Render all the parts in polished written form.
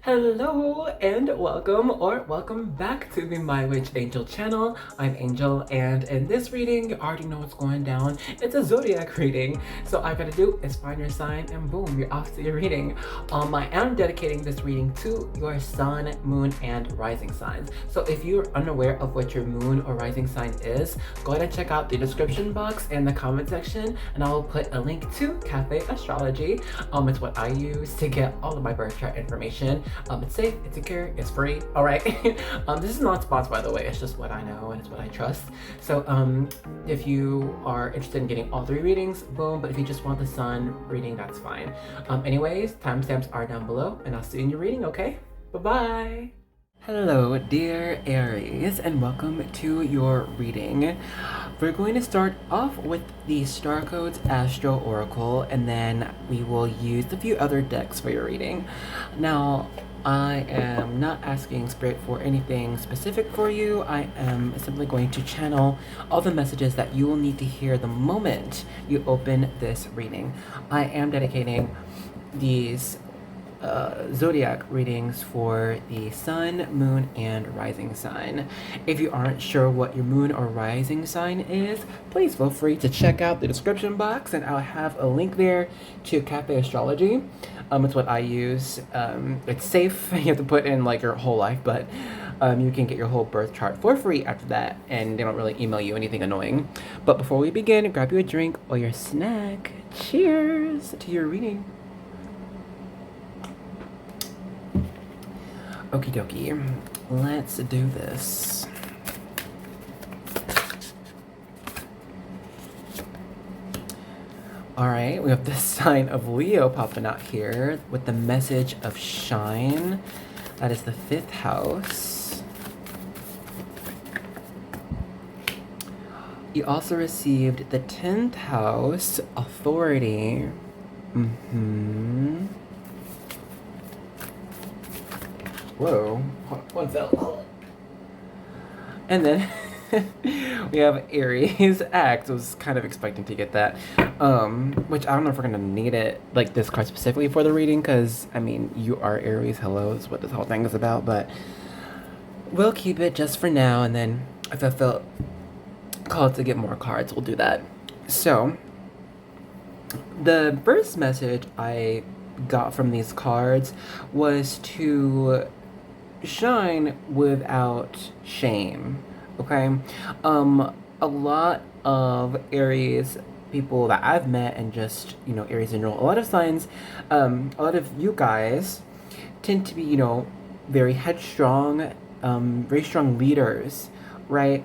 Hello and welcome back to the MyWitchAngel channel. I'm Angel, and in this reading, you already know what's going down. It's a Zodiac reading, so all I gotta do is find your sign and boom, you're off to your reading. I am dedicating this reading to your sun, moon, and rising signs. So if you're unaware of what your moon or rising sign is, go ahead and check out the description box and the comment section, and I will put a link to Cafe Astrology. It's what I use to get all of my birth chart information. It's safe, it's secure, it's free. All right. This is not sponsored, by the way. It's just what I know and it's what I trust. So if you are interested in getting all 3 readings, boom. But if you just want the sun reading, that's fine. Anyways, timestamps are down below, and I'll see you in your reading. Okay. Bye-bye. Hello, dear Aries, and welcome to your reading. We're going to start off with the Star Codes Astro Oracle, and then we will use a few other decks for your reading. Now, I am not asking Spirit for anything specific for you. I am simply going to channel all the messages that you will need to hear the moment you open this reading. I am dedicating these Zodiac readings for the sun, moon, and rising sign. If you aren't sure what your moon or rising sign is, please feel free to check out the description box, and I'll have a link there to Cafe Astrology. It's what I use. It's safe. You have to put in like your whole life, but you can get your whole birth chart for free after that, and they don't really email you anything annoying. But before we begin, grab you a drink or your snack. Cheers to your reading. Okie dokie, let's do this. Alright, we have the sign of Leo popping out here with the message of shine. That is the 5th house. You also received the 10th house, authority. Whoa, one fell. And then we have Aries Act. I was kind of expecting to get that. Which I don't know if we're gonna need it, like this card specifically for the reading, because I mean, you are Aries, hello, is what this whole thing is about, but we'll keep it just for now, and then if I felt called to get more cards, we'll do that. So, the first message I got from these cards was to shine without shame. Okay, a lot of Aries people that I've met, and just, you know, Aries in general, a lot of signs, a lot of you guys tend to be, you know, very headstrong, very strong leaders, right?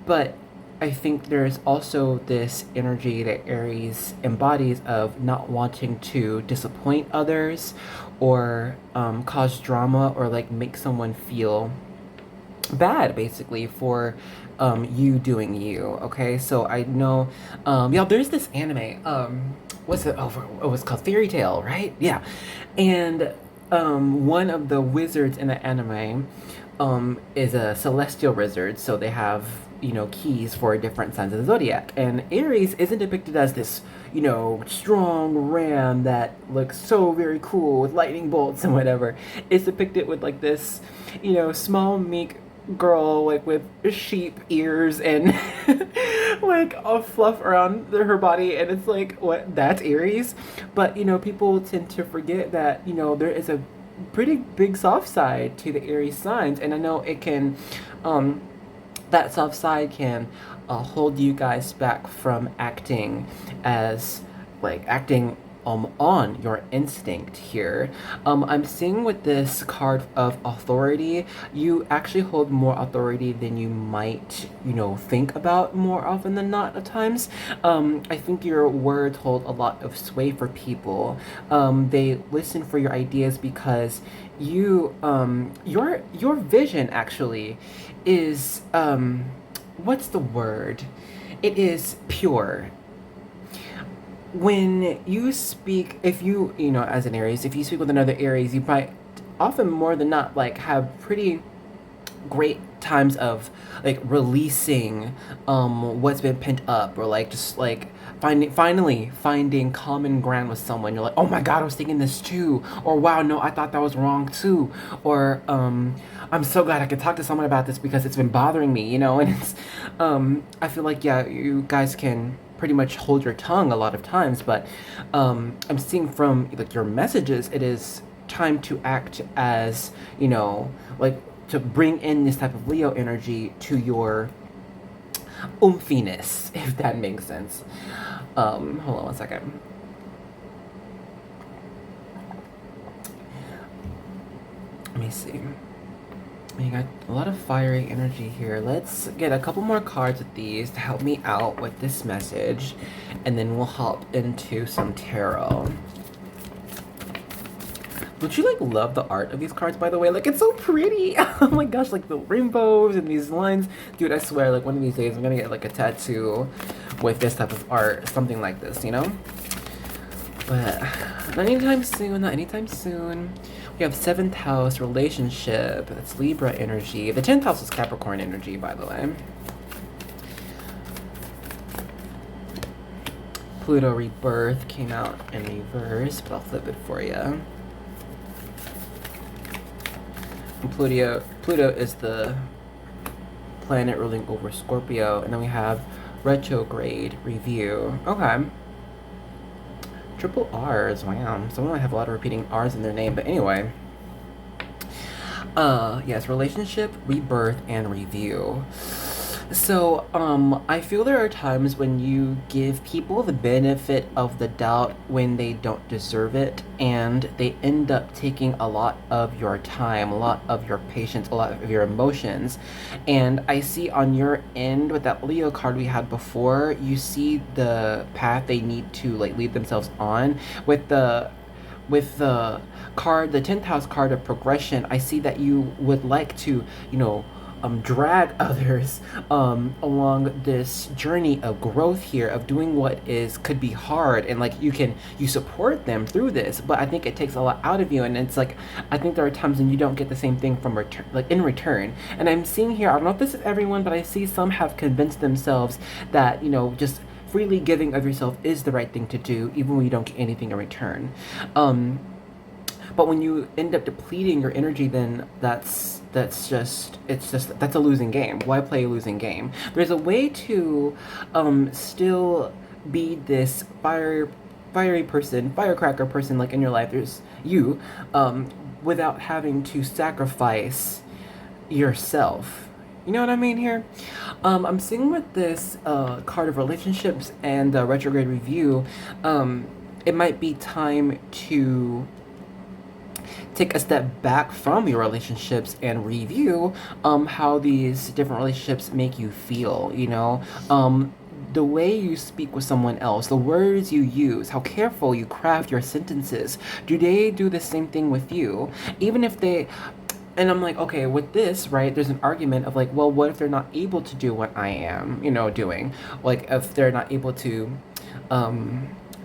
But I think there's also this energy that Aries embodies of not wanting to disappoint others, or cause drama, or like make someone feel bad, basically, for you doing you. Okay, so I know yeah, there's this anime, what's it, oh, it's called Fairy Tale, right? Yeah. And one of the wizards in the anime is a celestial wizard, so they have, you know, keys for different signs of the zodiac. And Aries isn't depicted as this, you know, strong ram that looks so very cool with lightning bolts and whatever. It's depicted with like this, you know, small, meek girl, like with sheep ears and like all fluff around her body, and it's like, what, that's Aries? But you know, people tend to forget that, you know, there is a pretty big soft side to the Aries signs, and I know it can that soft side can hold you guys back from acting as, like, acting on your instinct here. I'm seeing with this card of authority, you actually hold more authority than you might, you know, think about more often than not at times. I think your words hold a lot of sway for people. They listen for your ideas because you, your vision actually is, what's the word? It is pure. When you speak, if you know, as an Aries, if you speak with another Aries, you probably often more than not, like, have pretty great times of, like, releasing what's been pent up, or like just like finally finding common ground with someone. You're like, oh my god, I was thinking this too, or wow, no, I thought that was wrong too, or I'm so glad I could talk to someone about this because it's been bothering me, you know. And it's I feel like, yeah, you guys can pretty much hold your tongue a lot of times, but I'm seeing from like your messages, it is time to act as, you know, like to bring in this type of Leo energy to your oomphiness, if that makes sense. Hold on one second. Let me see. You got a lot of fiery energy here. Let's get a couple more cards with these to help me out with this message, and then we'll hop into some tarot. Don't you like love the art of these cards, by the way? Like, it's so pretty. Oh my gosh, like the rainbows and these lines. Dude, I swear, like one of these days I'm gonna get like a tattoo with this type of art, something like this, you know? But not anytime soon, not anytime soon. We have 7th house, relationship. That's Libra energy. The 10th house is Capricorn energy, by the way. Pluto rebirth came out in reverse, but I'll flip it for you. Pluto is the planet ruling over Scorpio, and then we have retrograde review. Okay. Triple R's, wow. Someone might have a lot of repeating R's in their name, but anyway. Yes, relationship, rebirth, and review. So, I feel there are times when you give people the benefit of the doubt when they don't deserve it, and they end up taking a lot of your time, a lot of your patience, a lot of your emotions. And I see on your end with that Leo card we had before, you see the path they need to like lead themselves on. With the card, the 10th house card of progression, I see that you would like to, you know, drag others along this journey of growth here, of doing what could be hard, and like you support them through this, but I think it takes a lot out of you, and it's like I think there are times when you don't get the same thing from return, like in return. And I'm seeing here, I don't know if this is everyone, but I see some have convinced themselves that, you know, just freely giving of yourself is the right thing to do, even when you don't get anything in return. But when you end up depleting your energy, then that's a losing game. Why play a losing game? There's a way to still be this fiery person, firecracker person, like in your life. There's you, without having to sacrifice yourself. You know what I mean here? I'm seeing with this card of relationships and the retrograde review, it might be time to take a step back from your relationships and review how these different relationships make you feel, you know? The way you speak with someone else, the words you use, how careful you craft your sentences. Do they do the same thing with you? Even if they... And I'm like, okay, with this, right, there's an argument of like, well, what if they're not able to do what I am, you know, doing? Like, if they're not able to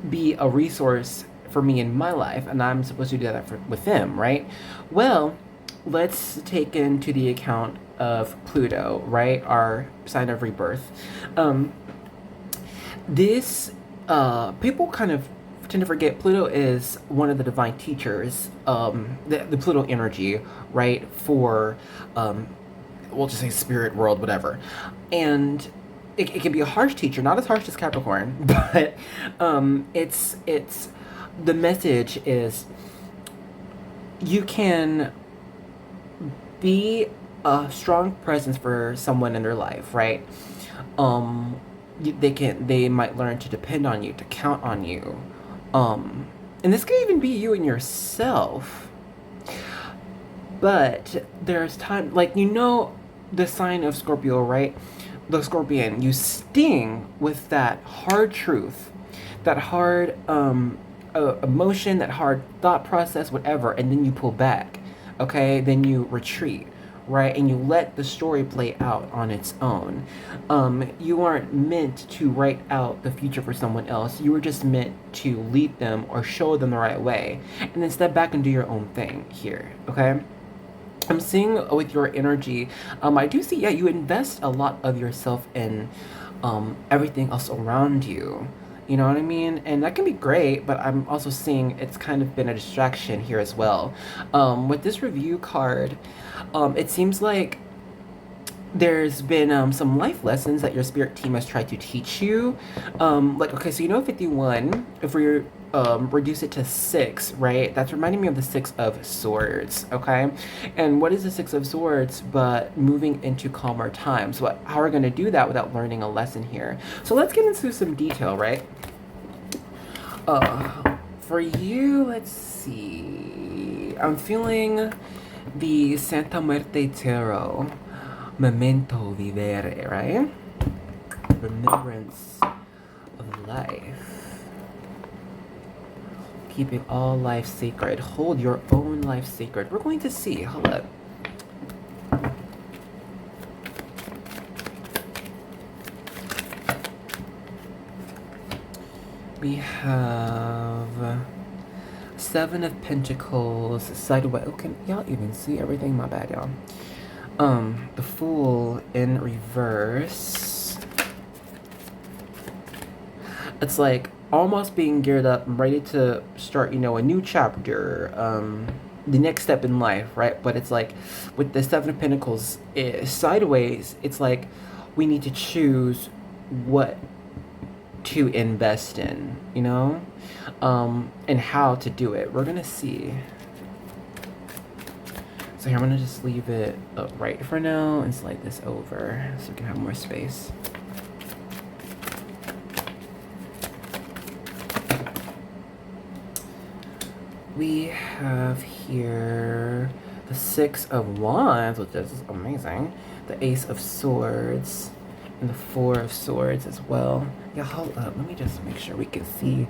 be a resource for me in my life, and I'm supposed to do that with them, right? Well, let's take into the account of Pluto, right? Our sign of rebirth. People kind of tend to forget Pluto is one of the divine teachers, the Pluto energy, right? For, we'll just say spirit world, whatever. And it can be a harsh teacher, not as harsh as Capricorn, but it's the message is you can be a strong presence for someone in their life, right? They might learn to depend on you, to count on you. And this can even be you and yourself. But there's time, like, you know, the sign of Scorpio, right? The Scorpion, you sting with that hard truth, that hard emotion, that hard thought process, whatever, and then you pull back, okay? Then you retreat, right? And you let the story play out on its own. You aren't meant to write out the future for someone else. You were just meant to lead them or show them the right way, and then step back and do your own thing here, okay? I'm seeing with your energy, I do see, yeah, you invest a lot of yourself in everything else around you. You know what I mean? And that can be great, but I'm also seeing it's kind of been a distraction here as well. With this review card, it seems like there's been some life lessons that your spirit team has tried to teach you. Like, okay, so you know 51, if we reduce it to 6, right? That's reminding me of the 6 of Swords, okay? And what is the 6 of Swords but moving into calmer times? How are we going to do that without learning a lesson here? So let's get into some detail, right? For you, let's see. I'm feeling the Santa Muerte Tarot. Memento vivere, right? Remembrance of life. Keeping all life sacred. Hold your own life sacred. We're going to see. Hold up. We have 7 of Pentacles sideways. Oh, can y'all even see everything? My bad, y'all. The Fool in reverse. It's like almost being geared up and ready to start, you know, a new chapter, the next step in life, right? But it's like with the 7 of Pentacles sideways, it's like we need to choose what to invest in, you know, and how to do it. We're gonna see. So here I'm gonna just leave it upright for now and slide this over so we can have more space. We have here the 6 of Wands, which is amazing, the Ace of Swords, and the 4 of Swords as well. Yeah, hold up, let me just make sure we can see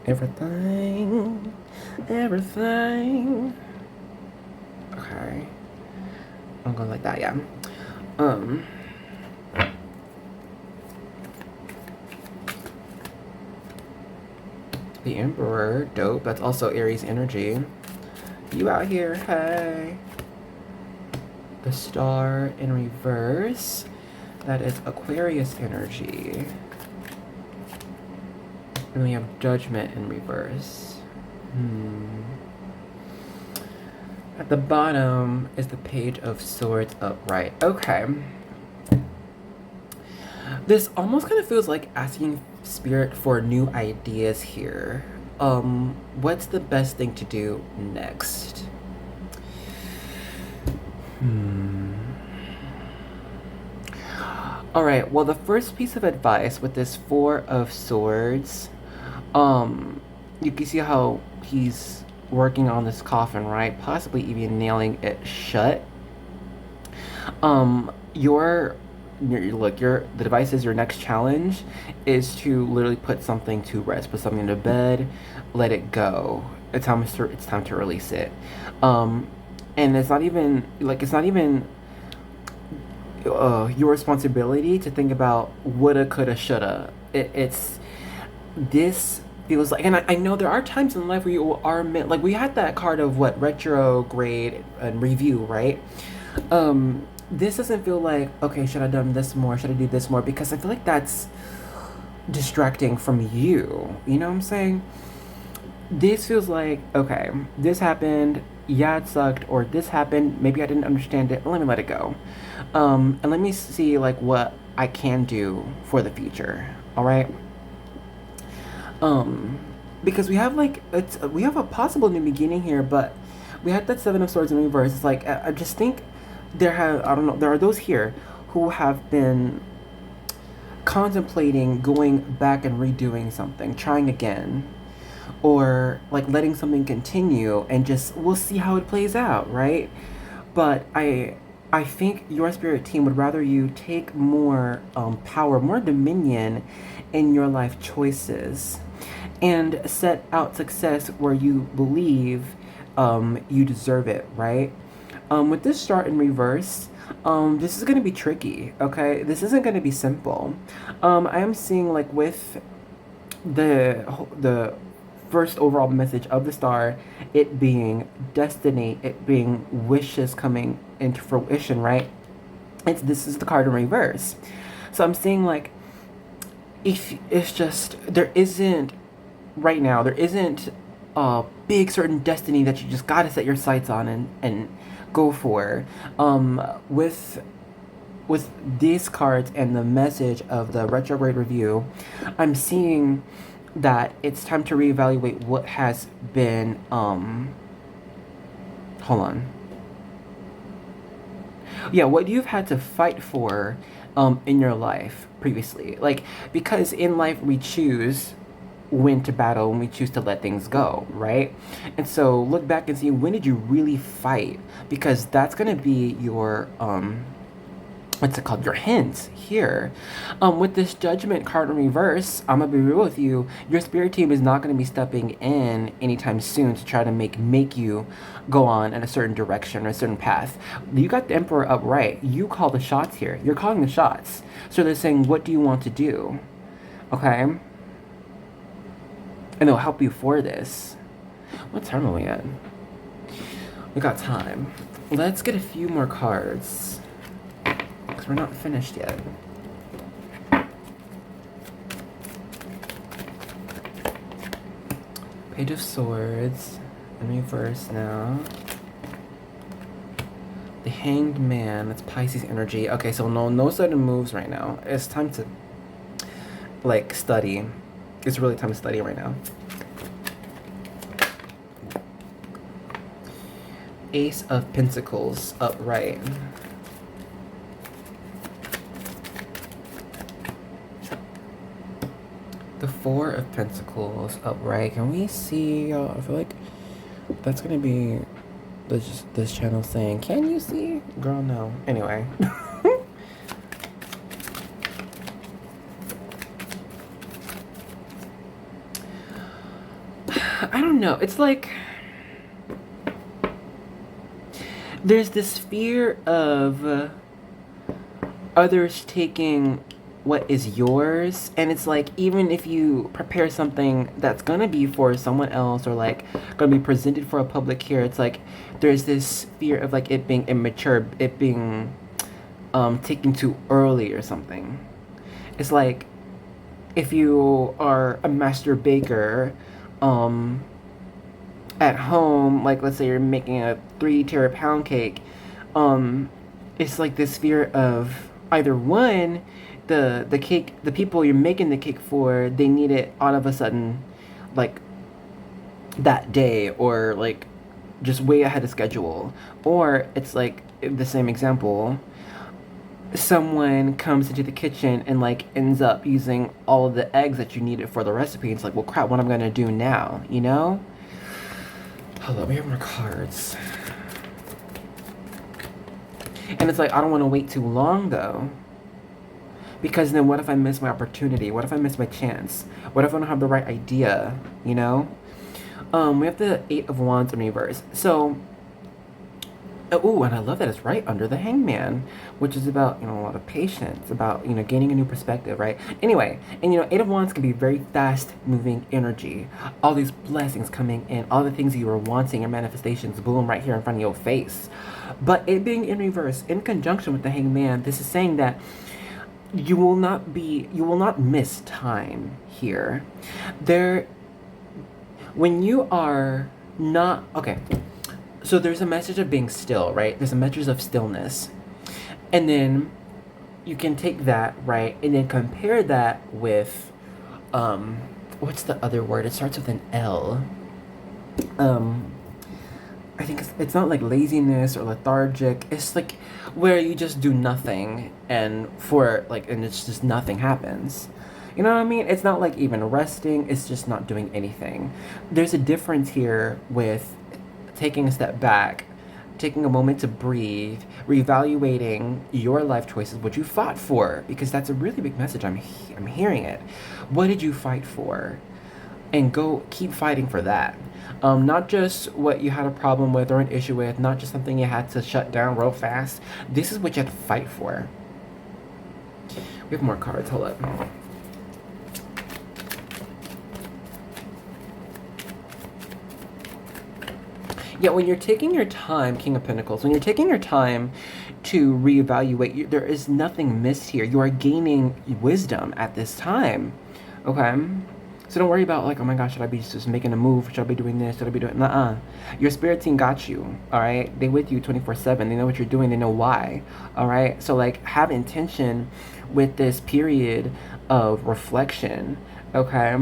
everything. Okay. I'm going like that, yeah. The Emperor, dope. That's also Aries energy. You out here, hey. The Star in reverse. That is Aquarius energy. And we have Judgment in reverse. At the bottom is the Page of Swords upright. Okay. This almost kind of feels like asking Spirit for new ideas here. What's the best thing to do next? Alright, well, the first piece of advice with this 4 of Swords, you can see how he's working on this coffin, right? Possibly even nailing it shut. The device is your next challenge is to literally put something to rest, put something to bed, let it go. It's time to release it. And it's not even your responsibility to think about woulda, coulda, shoulda. It's this feels like, and I know there are times in life where you are meant, like we had that card of what, retrograde and review, right? This doesn't feel like, okay, should I have done this more? Should I do this more? Because I feel like that's distracting from you. You know what I'm saying? This feels like, okay, this happened, yeah, it sucked, or this happened, maybe I didn't understand it, let me let it go. And let me see like what I can do for the future, all right? Because we have like, we have a possible new beginning here, but we had that 7 of Swords in reverse. It's like, I just think there are those here who have been contemplating going back and redoing something, trying again, or like letting something continue and just, we'll see how it plays out, right? But I think your spirit team would rather you take more power, more dominion in your life choices and set out success where you believe you deserve it, right? With this Star in reverse, this is going to be tricky, okay? This isn't going to be simple. I am seeing like with the first overall message of the Star, it being destiny, it being wishes coming into fruition, right? This is the card in reverse. So I'm seeing like if it's just there isn't right now, there isn't a big certain destiny that you just gotta set your sights on and go for. With these cards and the message of the retrograde review, I'm seeing that it's time to reevaluate what has been hold on. Yeah, what you've had to fight for in your life previously. Like, because in life we choose when to battle and we choose to let things go, right? And so look back and see, when did you really fight? Because that's going to be your what's it called, your hints here. With this judgment card in reverse, I'm gonna be real with you, your spirit team is not gonna be stepping in anytime soon to try to make you go on in a certain direction or a certain path. You got the Emperor upright. You call the shots here. You're calling the shots. So they're saying, what do you want to do? Okay? And they'll help you for this. What time are we at? We got time. Let's get a few more cards. We're not finished yet. Page of Swords in reverse now. The Hanged Man, that's Pisces energy. Okay, so no sudden moves right now. It's time to like study. It's really time to study right now. Ace of Pentacles upright. The Four of Pentacles upright. Can we see? I feel like that's gonna be this channel saying, "Can you see?" Girl, no. Anyway. I don't know. It's like there's this fear of others taking what is yours, and it's like, even if you prepare something that's gonna be for someone else or like gonna be presented for a public here, it's like there's this fear of like it being immature, it being taken too early or something. It's like if you are a master baker at home, like let's say you're making a 3-tier pound cake, it's like this fear of either one, the cake, the people you're making the cake for, they need it all of a sudden, like that day, or like just way ahead of schedule. Or it's like the same example, someone comes into the kitchen and like ends up using all of the eggs that you needed for the recipe. It's like, well crap, what am I gonna do now, you know? Hold on, we have more cards. And it's like, I don't want to wait too long though, because then what if I miss my opportunity? What if I miss my chance? What if I don't have the right idea, you know? We have the Eight of Wands in reverse. So, oh, and I love that it's right under the Hangman, which is about, you know, a lot of patience, about, you know, gaining a new perspective, right? Anyway, and you know, Eight of Wands can be very fast-moving energy. All these blessings coming in, all the things you were wanting, your manifestations, boom, right here in front of your face. But it being in reverse, in conjunction with the Hangman, this is saying that you will not miss time here. When you are not, okay, so there's a message of being still, right? There's a message of stillness. And then you can take that, right, and then compare that with, what's the other word? It starts with an L. I think it's not like laziness or lethargic. It's like where you just do nothing and it's just nothing happens. You know what I mean? It's not like even resting. It's just not doing anything. There's a difference here with taking a step back, taking a moment to breathe, reevaluating your life choices, what you fought for, because that's a really big message. I'm hearing it. What did you fight for? And go keep fighting for that. Not just what you had a problem with or an issue with, not just something you had to shut down real fast. This is what you had to fight for. We have more cards, hold up. Yeah, when you're taking your time, King of Pentacles, when you're taking your time, to reevaluate. There is nothing missed here. You are gaining wisdom at this time. Okay? So don't worry about like, oh my gosh, should I be just making a move? Should I be doing this? Should I be doing... Nuh-uh. Your spirit team got you, all right? They with you 24/7. They know what you're doing. They know why, all right? So like, have intention with this period of reflection, okay?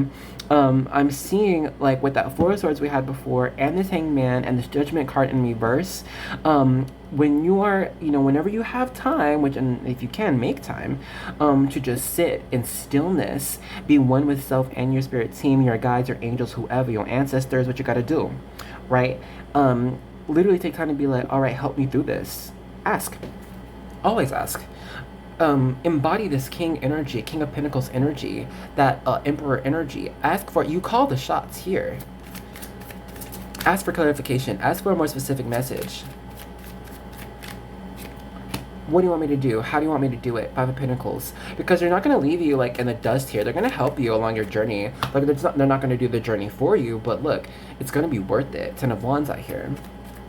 I'm seeing like with that Four of Swords we had before and this Hangman and this Judgment card in reverse, when you are, you know, whenever you have time, which, and if you can make time, to just sit in stillness, be one with self and your spirit team, your guides, your angels, whoever, your ancestors, what you got to do, right? Literally take time to be like, all right, help me through this. Ask. Always ask. Embody this king energy, king of pentacles energy, that emperor energy. Ask for, you call the shots here. Ask for clarification. Ask for a more specific message. What do you want me to do? How do you want me to do it? Five of Pentacles. Because they're not going to leave you like in the dust here. They're going to help you along your journey. Like they're not going to do the journey for you, but look, it's going to be worth it. Ten of Wands out here.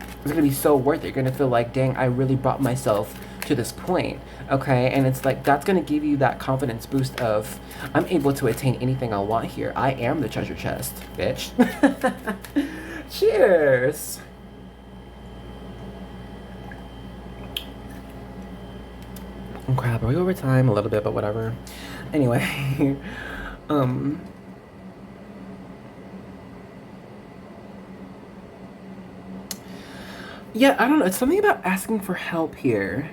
It's going to be so worth it. You're going to feel like, dang, I really brought myself to this point, okay? And it's like, that's going to give you that confidence boost of, I'm able to attain anything I want here. I am the treasure chest, bitch. Cheers. Oh crap, are we over time? A little bit, but whatever. Anyway, yeah, I don't know. It's something about asking for help here.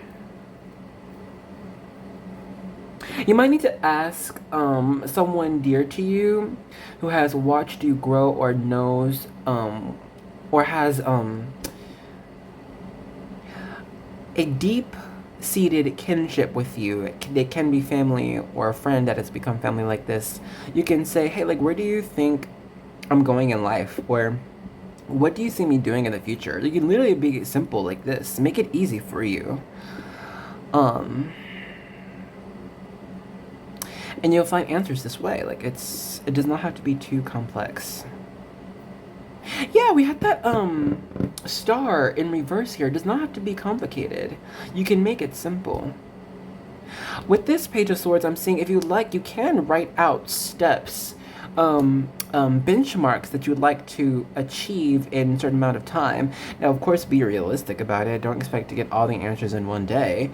You might need to ask someone dear to you who has watched you grow or knows or has a deep-seated kinship with you. They can be family or a friend that has become family like this. You can say, hey, like, where do you think I'm going in life? Or what do you see me doing in the future? You can literally be simple like this. Make it easy for you. And you'll find answers this way. Like, it does not have to be too complex. Yeah, we had that star in reverse here. It does not have to be complicated. You can make it simple. With this Page of Swords, I'm seeing if you like, you can write out steps, benchmarks that you would like to achieve in a certain amount of time. Now, of course, be realistic about it. Don't expect to get all the answers in one day.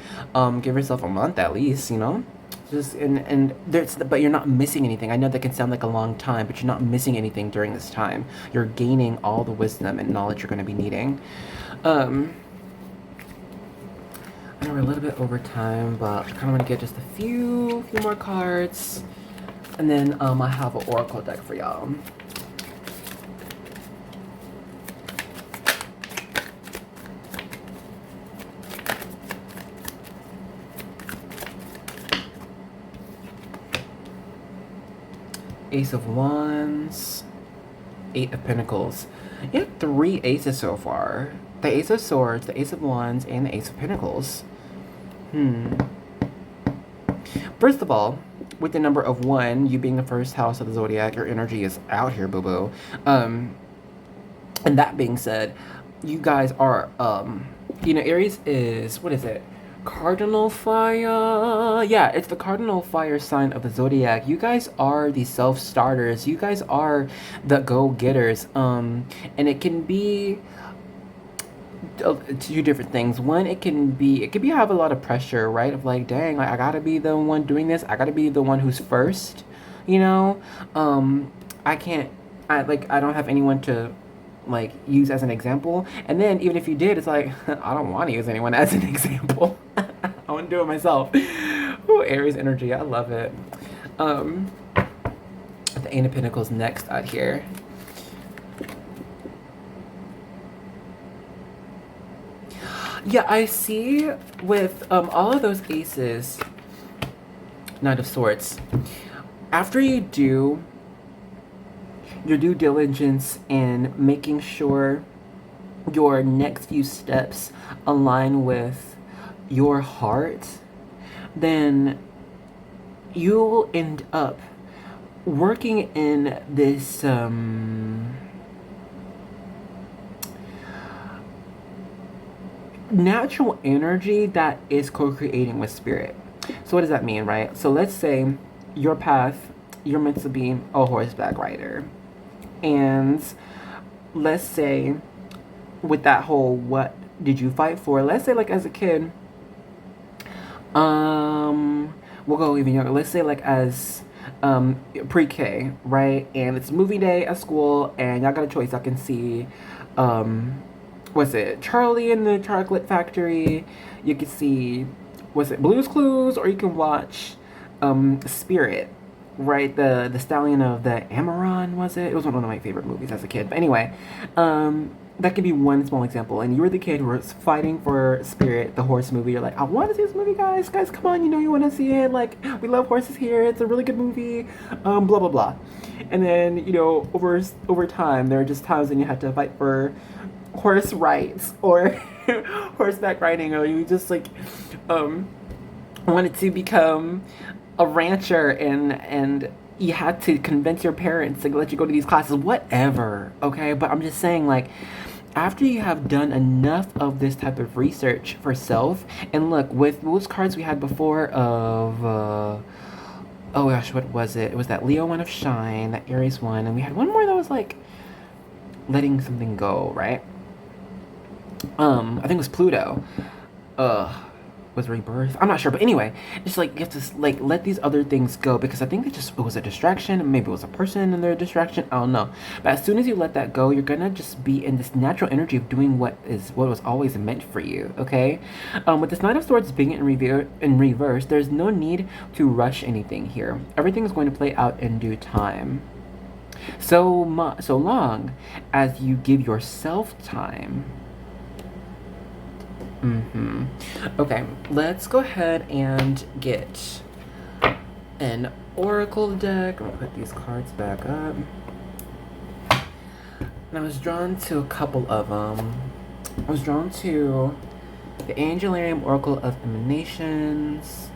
Give yourself a month at least, you know? Just, but you're not missing anything. I know that can sound like a long time, but you're not missing anything during this time. You're gaining all the wisdom and knowledge you're going to be needing. I know we're a little bit over time, but I kind of want to get just a few more cards, and then I have an oracle deck for y'all. Ace of Wands, Eight of Pentacles. You have 3 aces so far. The Ace of Swords, the Ace of Wands, and the Ace of Pentacles. First of all, with the number of 1, you being the first house of the Zodiac, your energy is out here, boo-boo. And that being said, you guys are, you know, Aries is, what is it? Cardinal fire. Yeah, it's the cardinal fire sign of the Zodiac. You guys are the self-starters. You guys are the go-getters. And it can be two different things. One, it can be have a lot of pressure, right? Of like, dang, like, I gotta be the one doing this. I gotta be the one who's first, you know? I don't have anyone to like use as an example. And then even if you did, it's like, I don't want to use anyone as an example. I want to do it myself. Ooh, Aries energy, I love it. The Eight of Pentacles next out here. Yeah, I see with all of those aces, Knight of Swords, after you do your due diligence in making sure your next few steps align with your heart, then you'll end up working in this natural energy that is co-creating with spirit. So what does that mean, right? So let's say your path, you're meant to be a horseback rider. And let's say with that whole what did you fight for? Let's say like as a kid, we'll go even younger. Let's say like as pre-K, right? And it's movie day at school and y'all got a choice. I can see what's it, Charlie in the Chocolate Factory. You can see, what's it, Blue's Clues, or you can watch Spirit, right? The stallion of the Amaron, was it? It was one of my favorite movies as a kid. But anyway, that could be one small example. And you were the kid who was fighting for Spirit, the horse movie. You're like, I want to see this movie, guys. Guys, come on, you know you want to see it. Like, we love horses here. It's a really good movie. Blah, blah, blah. And then, you know, over time, there are just times when you had to fight for horse rights or horseback riding, or you just like wanted to become a rancher and you had to convince your parents to let you go to these classes, whatever, okay? But I'm just saying, like, after you have done enough of this type of research for self, and look, with those cards we had before of oh gosh, what was it? It was that Leo one of Shine, that Aries one, and we had one more that was like letting something go, right? I think it was Pluto. Was Rebirth? I'm not sure, but anyway, it's like you have to like let these other things go, because I think it was a distraction. Maybe it was a person and their distraction. I don't know. But as soon as you let that go, you're gonna just be in this natural energy of doing what was always meant for you. Okay. With this Knight of Swords being in reverse, there's no need to rush anything here. Everything is going to play out in due time. So long as you give yourself time. Okay, let's go ahead and get an oracle deck. I'm gonna put these cards back up. And I was drawn to a couple of them. I was drawn to the Angelarium Oracle of Emanations,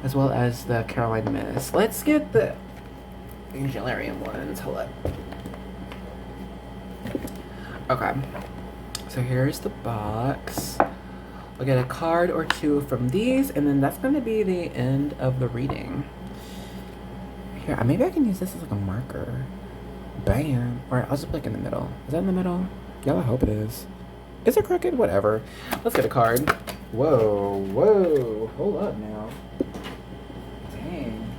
as well as the Caroline Mist. Let's get the Angelarium ones. Hold up. Okay. So here's the box. We'll get a card or two from these, and then that's going to be the end of the reading. Here, maybe I can use this as like a marker. Bam. Or I'll just put like in the middle. Is that in the middle? Yeah, I hope it is. Is it crooked? Whatever. Let's get a card. Whoa. Hold up now. Dang.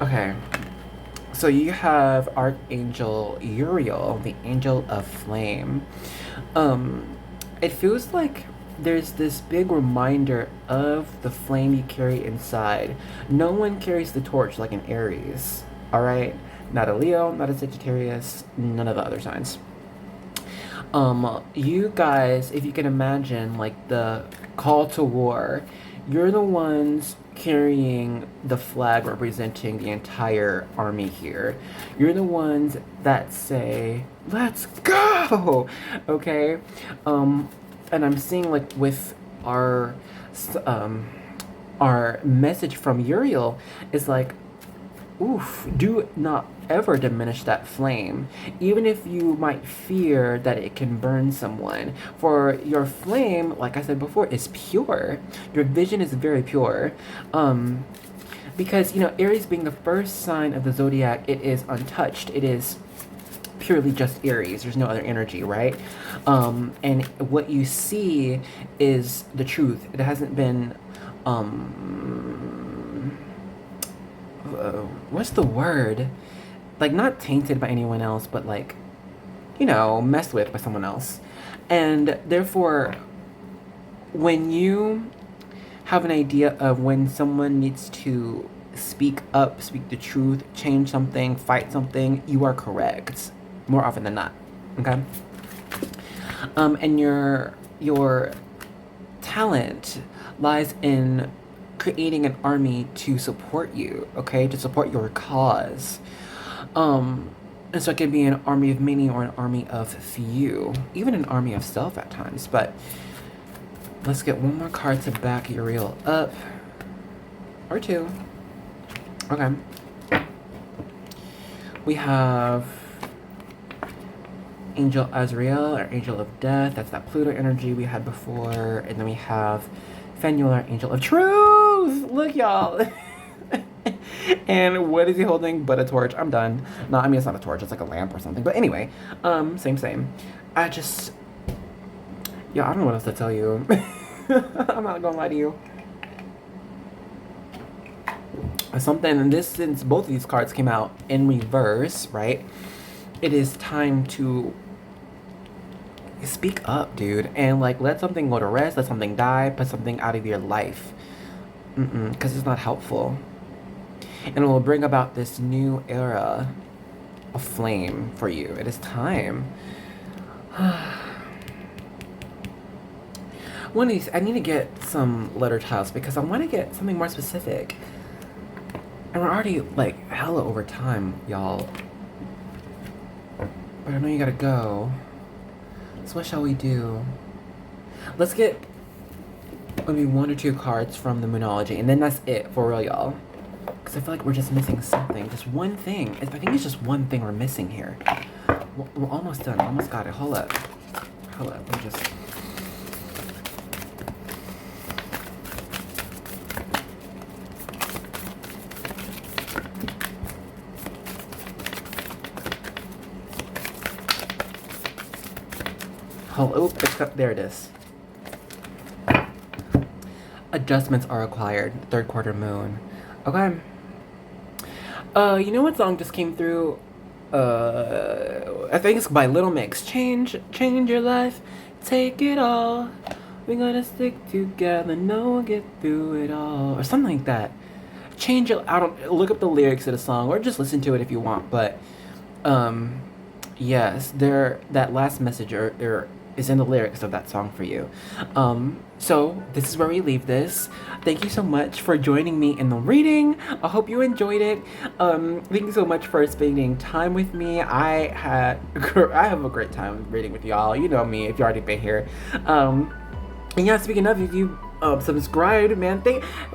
Okay. So you have Archangel Uriel, the Angel of Flame. It feels like there's this big reminder of the flame you carry inside. No one carries the torch like an Aries, alright? Not a Leo, not a Sagittarius, none of the other signs. You guys, if you can imagine, like the call to war, you're the ones carrying the flag representing the entire army here. You're the ones that say, let's go, okay? And I'm seeing like with our message from Uriel is like, oof, do not ever diminish that flame, even if you might fear that it can burn someone. For your flame, like I said before, is pure. Your vision is very pure. Because, you know, Aries being the first sign of the zodiac, it is untouched. It is purely just Aries. There's no other energy, right? And what you see is the truth. It hasn't been, what's the word? Like, not tainted by anyone else, but like, you know, messed with by someone else. And therefore, when you have an idea of when someone needs to speak up, speak the truth, change something, fight something, you are correct more often than not. Okay. And your talent lies in creating an army to support you, okay, to support your cause. And so it can be an army of many or an army of few, even an army of self at times. But let's get one more card to back Uriel up, or two. Okay. We have Angel Azrael, or Angel of Death. That's that Pluto energy we had before. And then we have Phanuel, our Angel of Truth. Look, y'all. And what is he holding but a torch? I'm done. No, I mean, it's not a torch. It's like a lamp or something. But anyway, same. I just... Yeah, I don't know what else to tell you. I'm not gonna lie to you. Something, and this, since both of these cards came out in reverse, right? It is time to speak up, dude. And, like, let something go to rest. Let something die. Put something out of your life. Because it's not helpful. And it will bring about this new era of flame for you. It is time. One of these, I need to get some letter tiles because I want to get something more specific. And we're already, like, hella over time, y'all. But I know you gotta go. So what shall we do? Let's get maybe 1 or 2 cards from the Moonology, and then that's it for real, y'all. Because I feel like we're just missing something. Just one thing. I think it's just one thing we're missing here. We're almost done. Almost got it. Hold up. Let me just... Oh, except there it is. Adjustments are required. 3rd quarter moon. Okay. You know what song just came through? I think it's by Little Mix. Change your life, take it all. We gotta stick together, no one get through it all, or something like that. Change it. I don't look up the lyrics of the song, or just listen to it if you want. But, yes, that last message is in the lyrics of that song for you. So this is where we leave this. Thank you so much for joining me in the reading. I hope you enjoyed it. Thank you so much for spending time with me. I have a great time reading with y'all. You know me if you already been here. And yeah, speaking of, if you subscribed, man,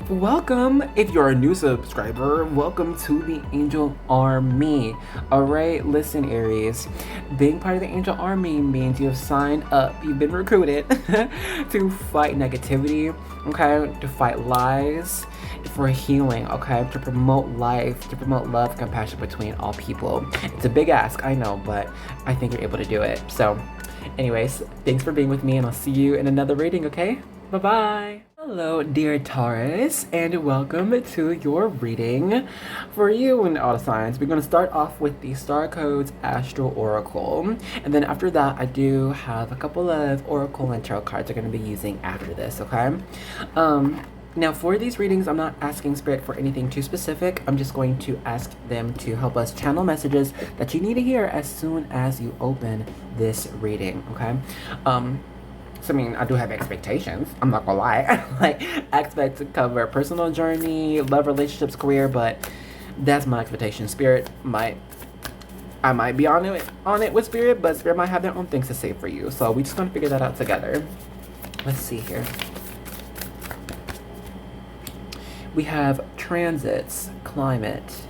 welcome. If you're a new subscriber, welcome to the Angel Army. Alright, listen, Aries. Being part of the Angel Army means you have signed up, you've been recruited to fight negativity, okay? To fight lies, for healing, okay? To promote life, to promote love, compassion between all people. It's a big ask, I know, but I think you're able to do it. So, anyways, thanks for being with me, and I'll see you in another reading, okay? Bye-bye. Hello, dear Taurus, and welcome to your reading for you and all the signs. We're going to start off with the Star Codes Astral Oracle, and then after that, I do have a couple of Oracle and Tarot cards I'm going to be using after this, okay? Now, for these readings, I'm not asking Spirit for anything too specific. I'm just going to ask them to help us channel messages that you need to hear as soon as you open this reading, okay? So, I mean, I do have expectations. I'm not gonna lie. Like, I expect to cover personal journey, love, relationships, career, but that's my expectation. I might be on it with Spirit, but Spirit might have their own things to say for you. So we just gonna figure that out together. Let's see here. We have transits, climate,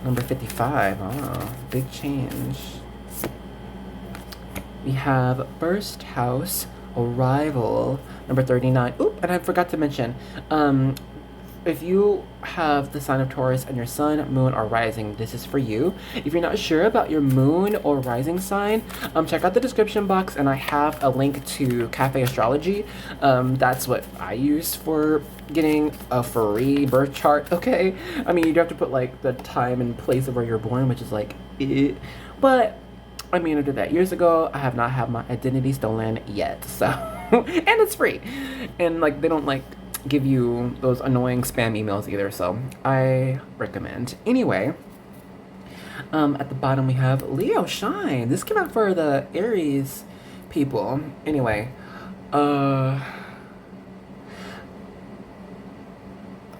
number 55. Oh, big change. We have first house, arrival, number 39. Oop, and I forgot to mention, if you have the sign of Taurus and your sun, moon, or rising, this is for you. If you're not sure about your moon or rising sign, check out the description box, and I have a link to Cafe Astrology. That's what I use for getting a free birth chart, okay? I mean, you do have to put, like, the time and place of where you're born, which is, like, but... I mean, I did that years ago. I have not had my identity stolen yet, so and it's free, and like they don't like give you those annoying spam emails either, so I recommend. Anyway, at the bottom we have Leo Shine. This came out for the Aries people. Anyway, oh,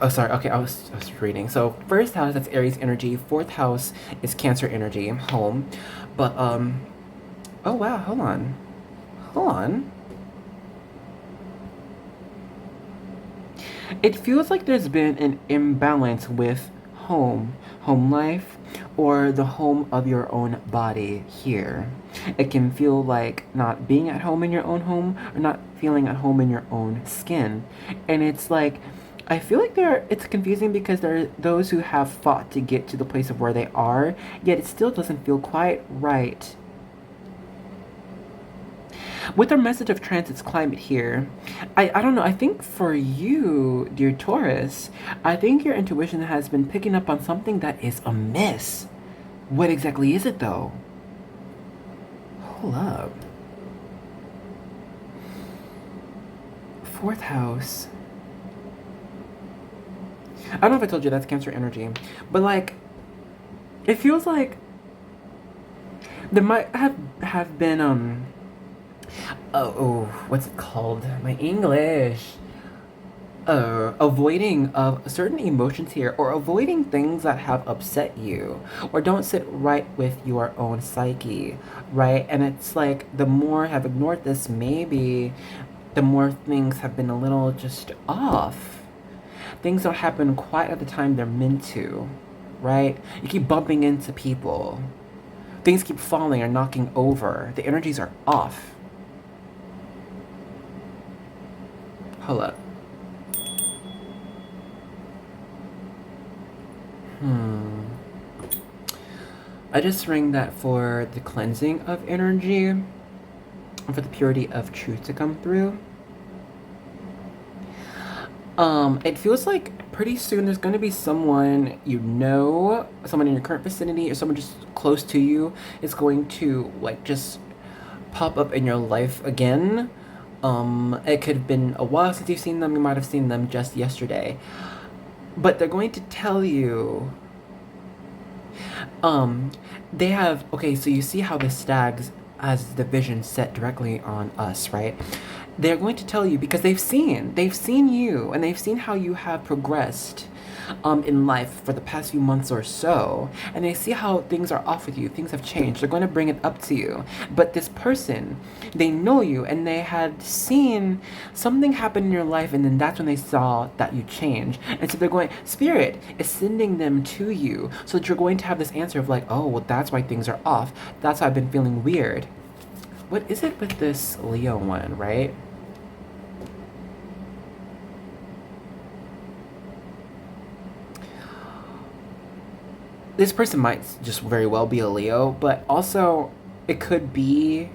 sorry. Okay, I was reading. So first house, that's Aries energy. 4th house is Cancer energy, home. But, oh wow, hold on. It feels like there's been an imbalance with home life, or the home of your own body here. It can feel like not being at home in your own home or not feeling at home in your own skin. And it's like, I feel like it's confusing because there are those who have fought to get to the place of where they are, yet it still doesn't feel quite right. With our message of transit's climate here, I don't know, I think for you, dear Taurus, I think your intuition has been picking up on something that is amiss. What exactly is it though? Hold up. Fourth house. I don't know if I told you that's Cancer energy, but like, it feels like there might have been what's it called? My English. Avoiding of certain emotions here, or avoiding things that have upset you, or don't sit right with your own psyche, right? And it's like the more I have ignored this, maybe the more things have been a little just off. Things don't happen quite at the time they're meant to, right? You keep bumping into people. Things keep falling or knocking over. The energies are off. Hold up. I just ring that for the cleansing of energy and for the purity of truth to come through. It feels like pretty soon there's going to be someone you know, someone in your current vicinity, or someone just close to you is going to like just pop up in your life again. It could have been a while since you've seen them. You might have seen them just yesterday, but they're going to tell you. They have, okay, so you see how the stags has the vision set directly on us, right? They're going to tell you because they've seen you, and they've seen how you have progressed in life for the past few months or so, and they see how things are off with you, things have changed. They're going to bring it up to you. But this person, they know you, and they had seen something happen in your life, and then that's when they saw that you changed. And so they're going, Spirit is sending them to you so that you're going to have this answer of like, oh, well, that's why things are off. That's why I've been feeling weird. What is it with this Leo one, right? This person might just very well be a Leo, but also it could be,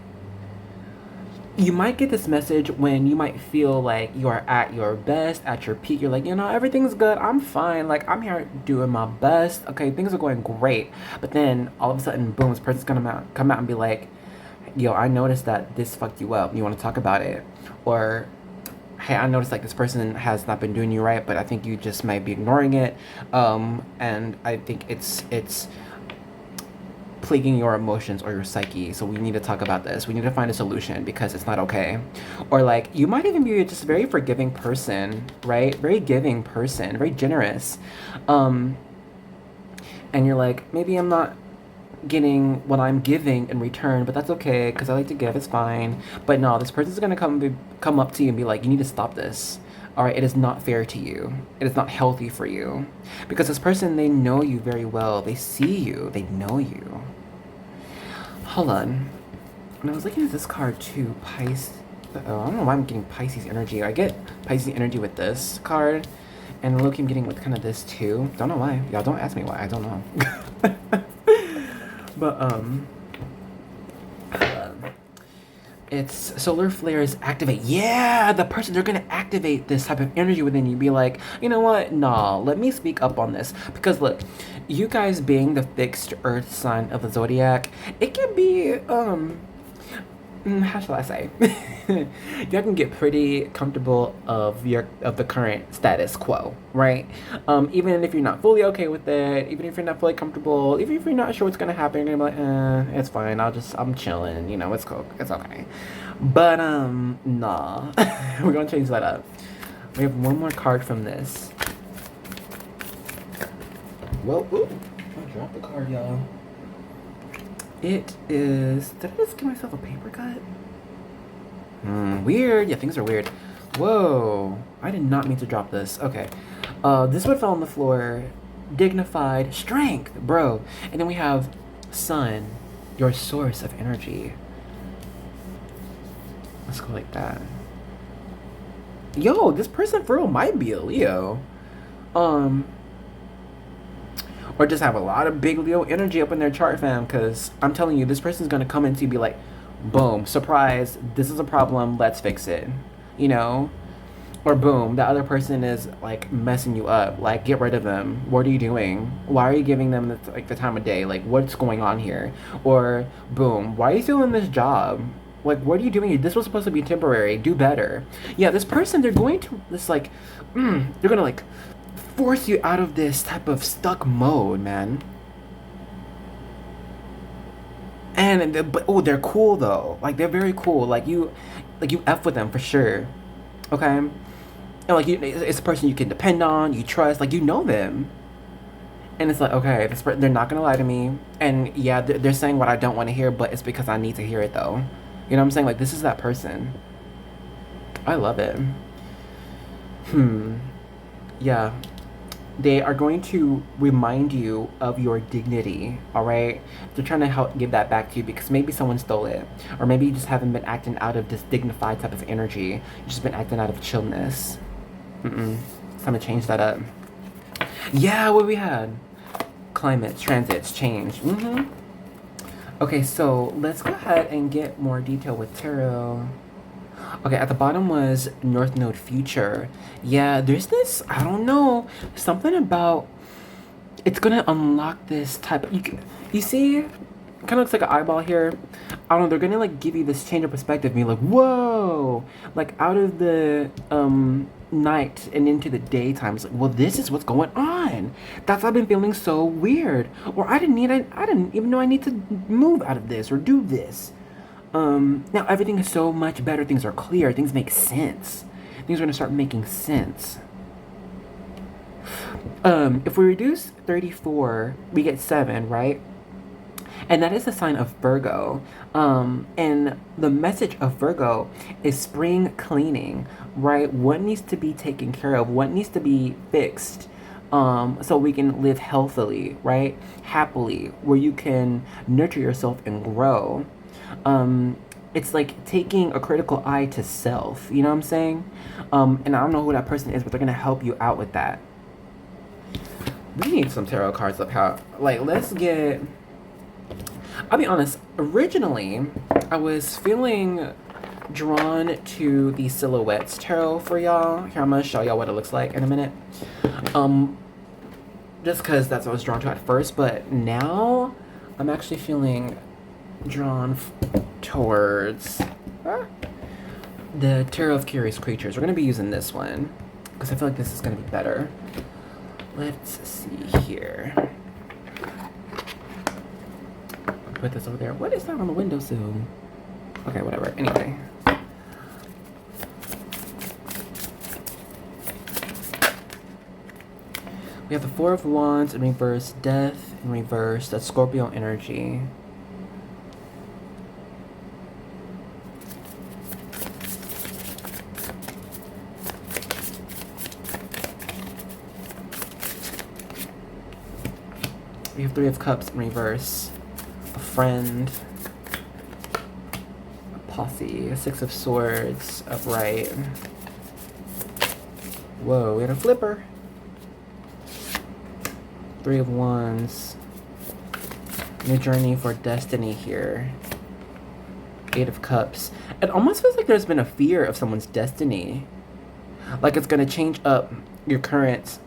you might get this message when you might feel like you are at your best, at your peak. You're like, you know, everything's good, I'm fine, like I'm here doing my best, okay, things are going great. But then all of a sudden, boom, this person's gonna come out and be like, yo, I noticed that this fucked you up, you want to talk about it? Or, hey, I noticed like this person has not been doing you right, but I think you just might be ignoring it, and I think it's plaguing your emotions or your psyche, so we need to talk about this. We need to find a solution because it's not okay. Or like, you might even be just a very forgiving person, right? Very giving person, very generous, and you're like, maybe I'm not getting what I'm giving in return, but that's okay because I like to give, it's fine. But no, this person's gonna come up to you and be like, you need to stop this. All right, it is not fair to you. It is not healthy for you, because this person, they know you very well. They see you. They know you. Hold on. And I was looking at this card too, Pisces. I don't know why I'm getting Pisces energy. I get Pisces energy with this card, and look, I'm getting with kind of this too. Don't know why. Y'all don't ask me why. I don't know. But it's solar flares activate. Yeah, the person, they're gonna activate this type of energy within you. Be like, you know what? Nah, let me speak up on this. Because look, you guys being the fixed earth sign of the zodiac, it can be how shall I say? You can get pretty comfortable of the current status quo, right? Even if you're not fully okay with it, even if you're not fully comfortable, even if you're not sure what's gonna happen, you're gonna be like, it's fine. I'm chilling. You know, it's cool. It's okay. But nah, we're gonna change that up. We have one more card from this. Well, ooh, I dropped the card, y'all. It is... Did I just give myself a paper cut? Weird. Yeah, things are weird. Whoa. I did not mean to drop this. Okay. This one fell on the floor. Dignified. Strength, bro. And then we have Sun. your source of energy. Let's go like that. Yo, this person for real might be a Leo. Or just have a lot of big Leo energy up in their chart, fam. Because I'm telling you, this person's going to come into you be like, boom, surprise, this is a problem, let's fix it. You know? Or boom, the other person is like messing you up. Like, get rid of them. What are you doing? Why are you giving them the time of day? Like, what's going on here? Or boom, why are you still in this job? Like, what are you doing? This was supposed to be temporary. Do better. Yeah, this person, they're going to this like, they're gonna like force you out of this type of stuck mode, man. And but oh, they're cool though. Like, they're very cool. Like you F with them for sure. Okay. And like it's a person you can depend on, you trust, like you know them, and it's like, okay, they're not gonna lie to me, and yeah, they're saying what I don't want to hear, but it's because I need to hear it though. You know what I'm saying? Like, this is that person. I love it. Yeah, they are going to remind you of your dignity. All right, they're trying to help give that back to you because maybe someone stole it, or maybe you just haven't been acting out of this dignified type of energy. You've just been acting out of chillness. It's time to change that up. Yeah, what we had? Climates, transits, change. Okay, so let's go ahead and get more detail with tarot. Okay, at the bottom was North Node Future. Yeah, there's this, I don't know, something about, it's gonna unlock this type of, you see, kind of looks like an eyeball here. I don't know, they're gonna like give you this change of perspective, be like, whoa, like out of the night and into the daytime. It's like, well, this is what's going on. That's why I've been feeling so weird, or I didn't even know I need to move out of this or do this. Now everything is so much better. Things are clear. Things make sense. Things are gonna start making sense. If we reduce 34, we get 7, right? And that is the sign of Virgo. And the message of Virgo is spring cleaning, right? What needs to be taken care of? What needs to be fixed? So we can live healthily, right? Happily, where you can nurture yourself and grow. It's like taking a critical eye to self, you know what I'm saying? And I don't know who that person is, but they're gonna help you out with that. We need some tarot cards up here. Like, let's get, I'll be honest, originally, I was feeling drawn to the Silhouettes tarot for y'all. Here, I'm gonna show y'all what it looks like in a minute. Just because that's what I was drawn to at first, but now I'm actually feeling drawn towards the Tarot of Curious Creatures. We're gonna be using this one because I feel like this is gonna be better. Let's see here. Put this over there. What is that on the windowsill? Okay, whatever. Anyway. We have the Four of Wands in reverse, Death in reverse. That's Scorpio energy. We have Three of Cups in reverse. A friend. A posse. A Six of Swords upright. Whoa, we had a flipper. Three of Wands. New journey for destiny here. Eight of Cups. It almost feels like there's been a fear of someone's destiny. Like it's gonna change up your current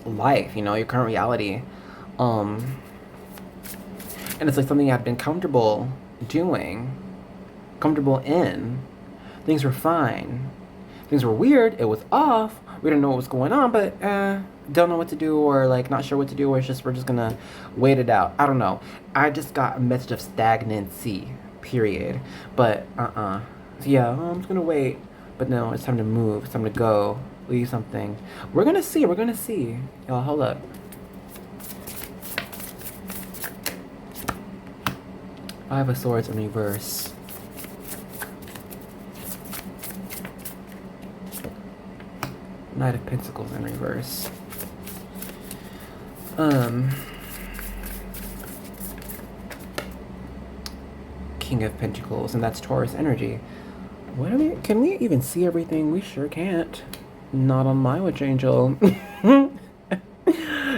life, you know, your current reality. And it's like something I've been comfortable doing, comfortable in. Things were fine. Things were weird. It was off. We didn't know what was going on, but don't know what to do, or like not sure what to do, or it's just we're just gonna wait it out. I don't know. I just got a message of stagnancy, period. But so yeah, I'm just gonna wait. But no, it's time to move. It's time to go. Leave something. We're gonna see. We're gonna see. Y'all, hold up. Five of Swords in reverse. Knight of Pentacles in reverse. King of Pentacles, and that's Taurus energy. What are we? Can we even see everything? We sure can't. Not on MyWitchAngel.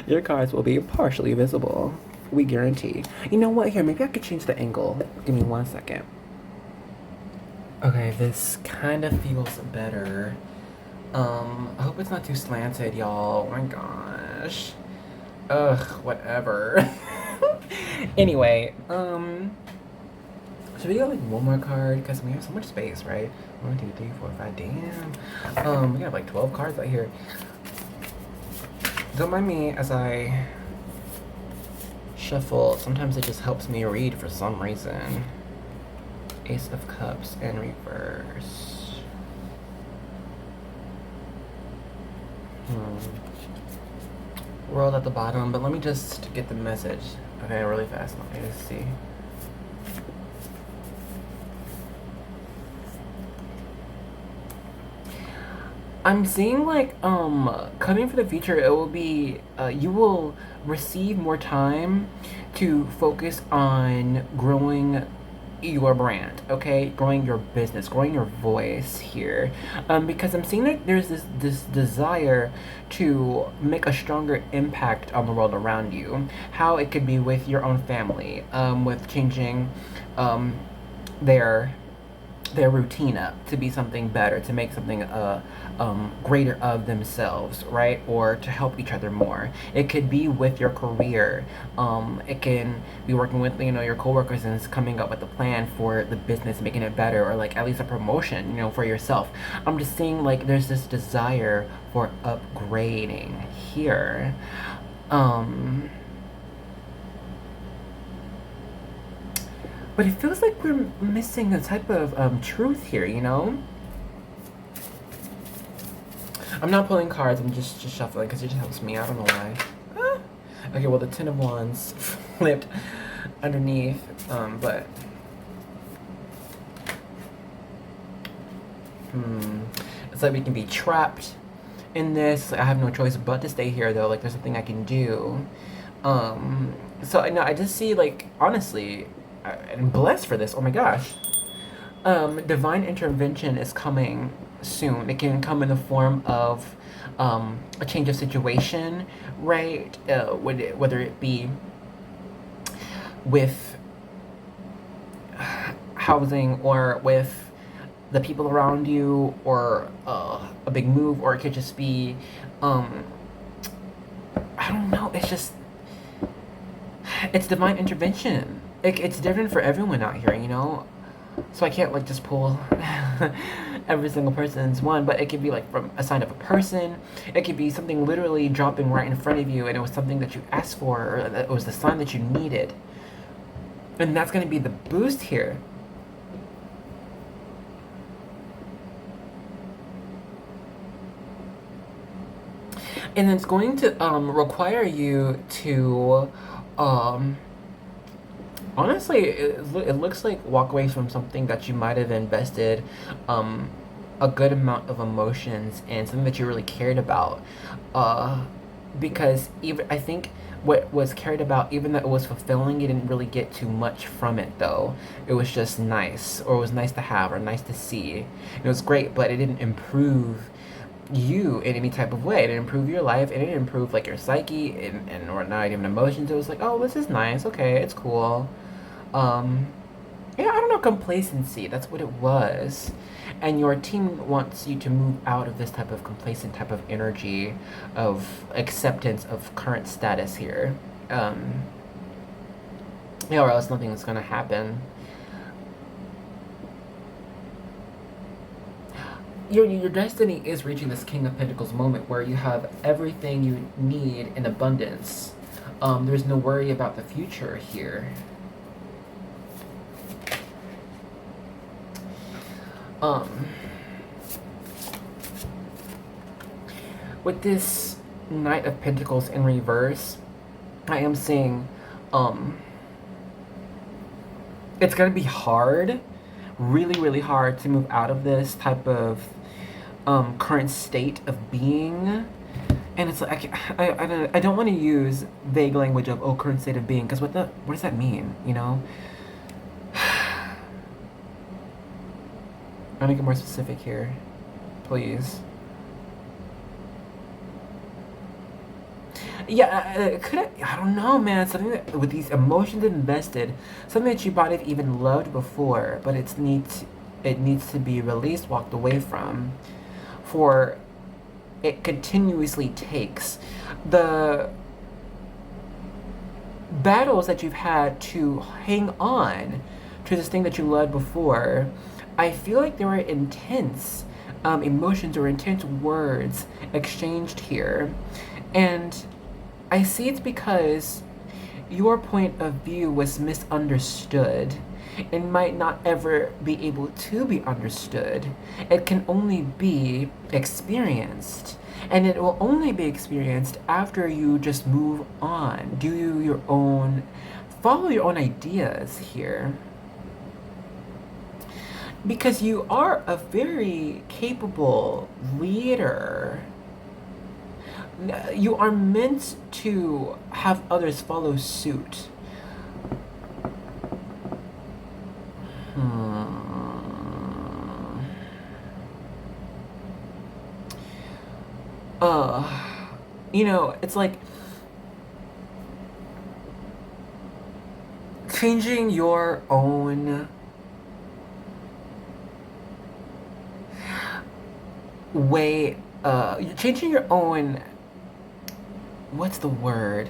Your cards will be partially visible. We guarantee. You know what? Here, maybe I could change the angle. Give me 1 second. Okay, this kind of feels better. I hope it's not too slanted, y'all. Oh my gosh. Ugh, whatever. Anyway, should we get like one more card? Because we have so much space, right? 1, 2, 3, 4, 5, damn. We have like 12 cards right here. Don't mind me as I shuffle. Sometimes it just helps me read for some reason. Ace of Cups in reverse. World at the bottom, but let me just get the message. Okay, really fast. Let me just see. I'm seeing like coming for the future, it will be you will receive more time to focus on growing your brand, okay, growing your business, growing your voice here, because I'm seeing that there's this desire to make a stronger impact on the world around you. How it could be with your own family, with changing their routine up to be something better, to make something greater of themselves, right? Or to help each other more. It could be with your career. It can be working with, you know, your coworkers and coming up with a plan for the business, making it better, or like at least a promotion, you know, for yourself. I'm just seeing like there's this desire for upgrading here. But it feels like we're missing a type of truth here, you know? I'm not pulling cards, I'm just shuffling because it just helps me. I don't know why. Ah. Okay, well, the Ten of Wands flipped underneath, but... It's like we can be trapped in this. I have no choice but to stay here, though. Like, there's nothing I can do. So, I know, I just see, like, honestly... I'm blessed for this. Oh my gosh. Divine intervention is coming soon. It can come in the form of a change of situation, right? Whether it be with housing or with the people around you, or a big move, or it could just be I don't know. It's divine intervention. It's different for everyone out here, you know? So I can't, like, just pull every single person's one, but it could be, like, from a sign of a person. It could be something literally dropping right in front of you, and it was something that you asked for, or it was the sign that you needed. And that's going to be the boost here. And it's going to require you to... honestly, it looks like walk away from something that you might have invested a good amount of emotions in, something that you really cared about. Because even I think what was cared about, even though it was fulfilling, you didn't really get too much from it, though. It was just nice, or it was nice to have, or nice to see. It was great, but it didn't improve you in any type of way. It didn't improve your life. It didn't improve like your psyche and or not even emotions. It was like, oh, this is nice. Okay, it's cool. Yeah, I don't know, complacency, that's what it was. And your team wants you to move out of this type of complacent type of energy of acceptance of current status here. Yeah, or else nothing's gonna happen. Your destiny is reaching this King of Pentacles moment where you have everything you need in abundance. There's no worry about the future here. With this Knight of Pentacles in reverse, I am seeing, it's gonna be hard, really, really hard to move out of this type of, current state of being. And it's like, I don't want to use vague language of, oh, current state of being, because what does that mean, you know? I'm gonna get more specific here, please. Yeah, I don't know, man. Something that, with these emotions invested, something that you might have even loved before, but it needs to be released, walked away from, for it continuously takes the battles that you've had to hang on to this thing that you loved before. I feel like there were intense emotions or intense words exchanged here, and I see it's because your point of view was misunderstood and might not ever be able to be understood. It can only be experienced. And it will only be experienced after you just move on. Do your own, follow your own ideas here. Because you are a very capable leader. You are meant to have others follow suit. You know, it's like changing your own way, you're changing your own, what's the word?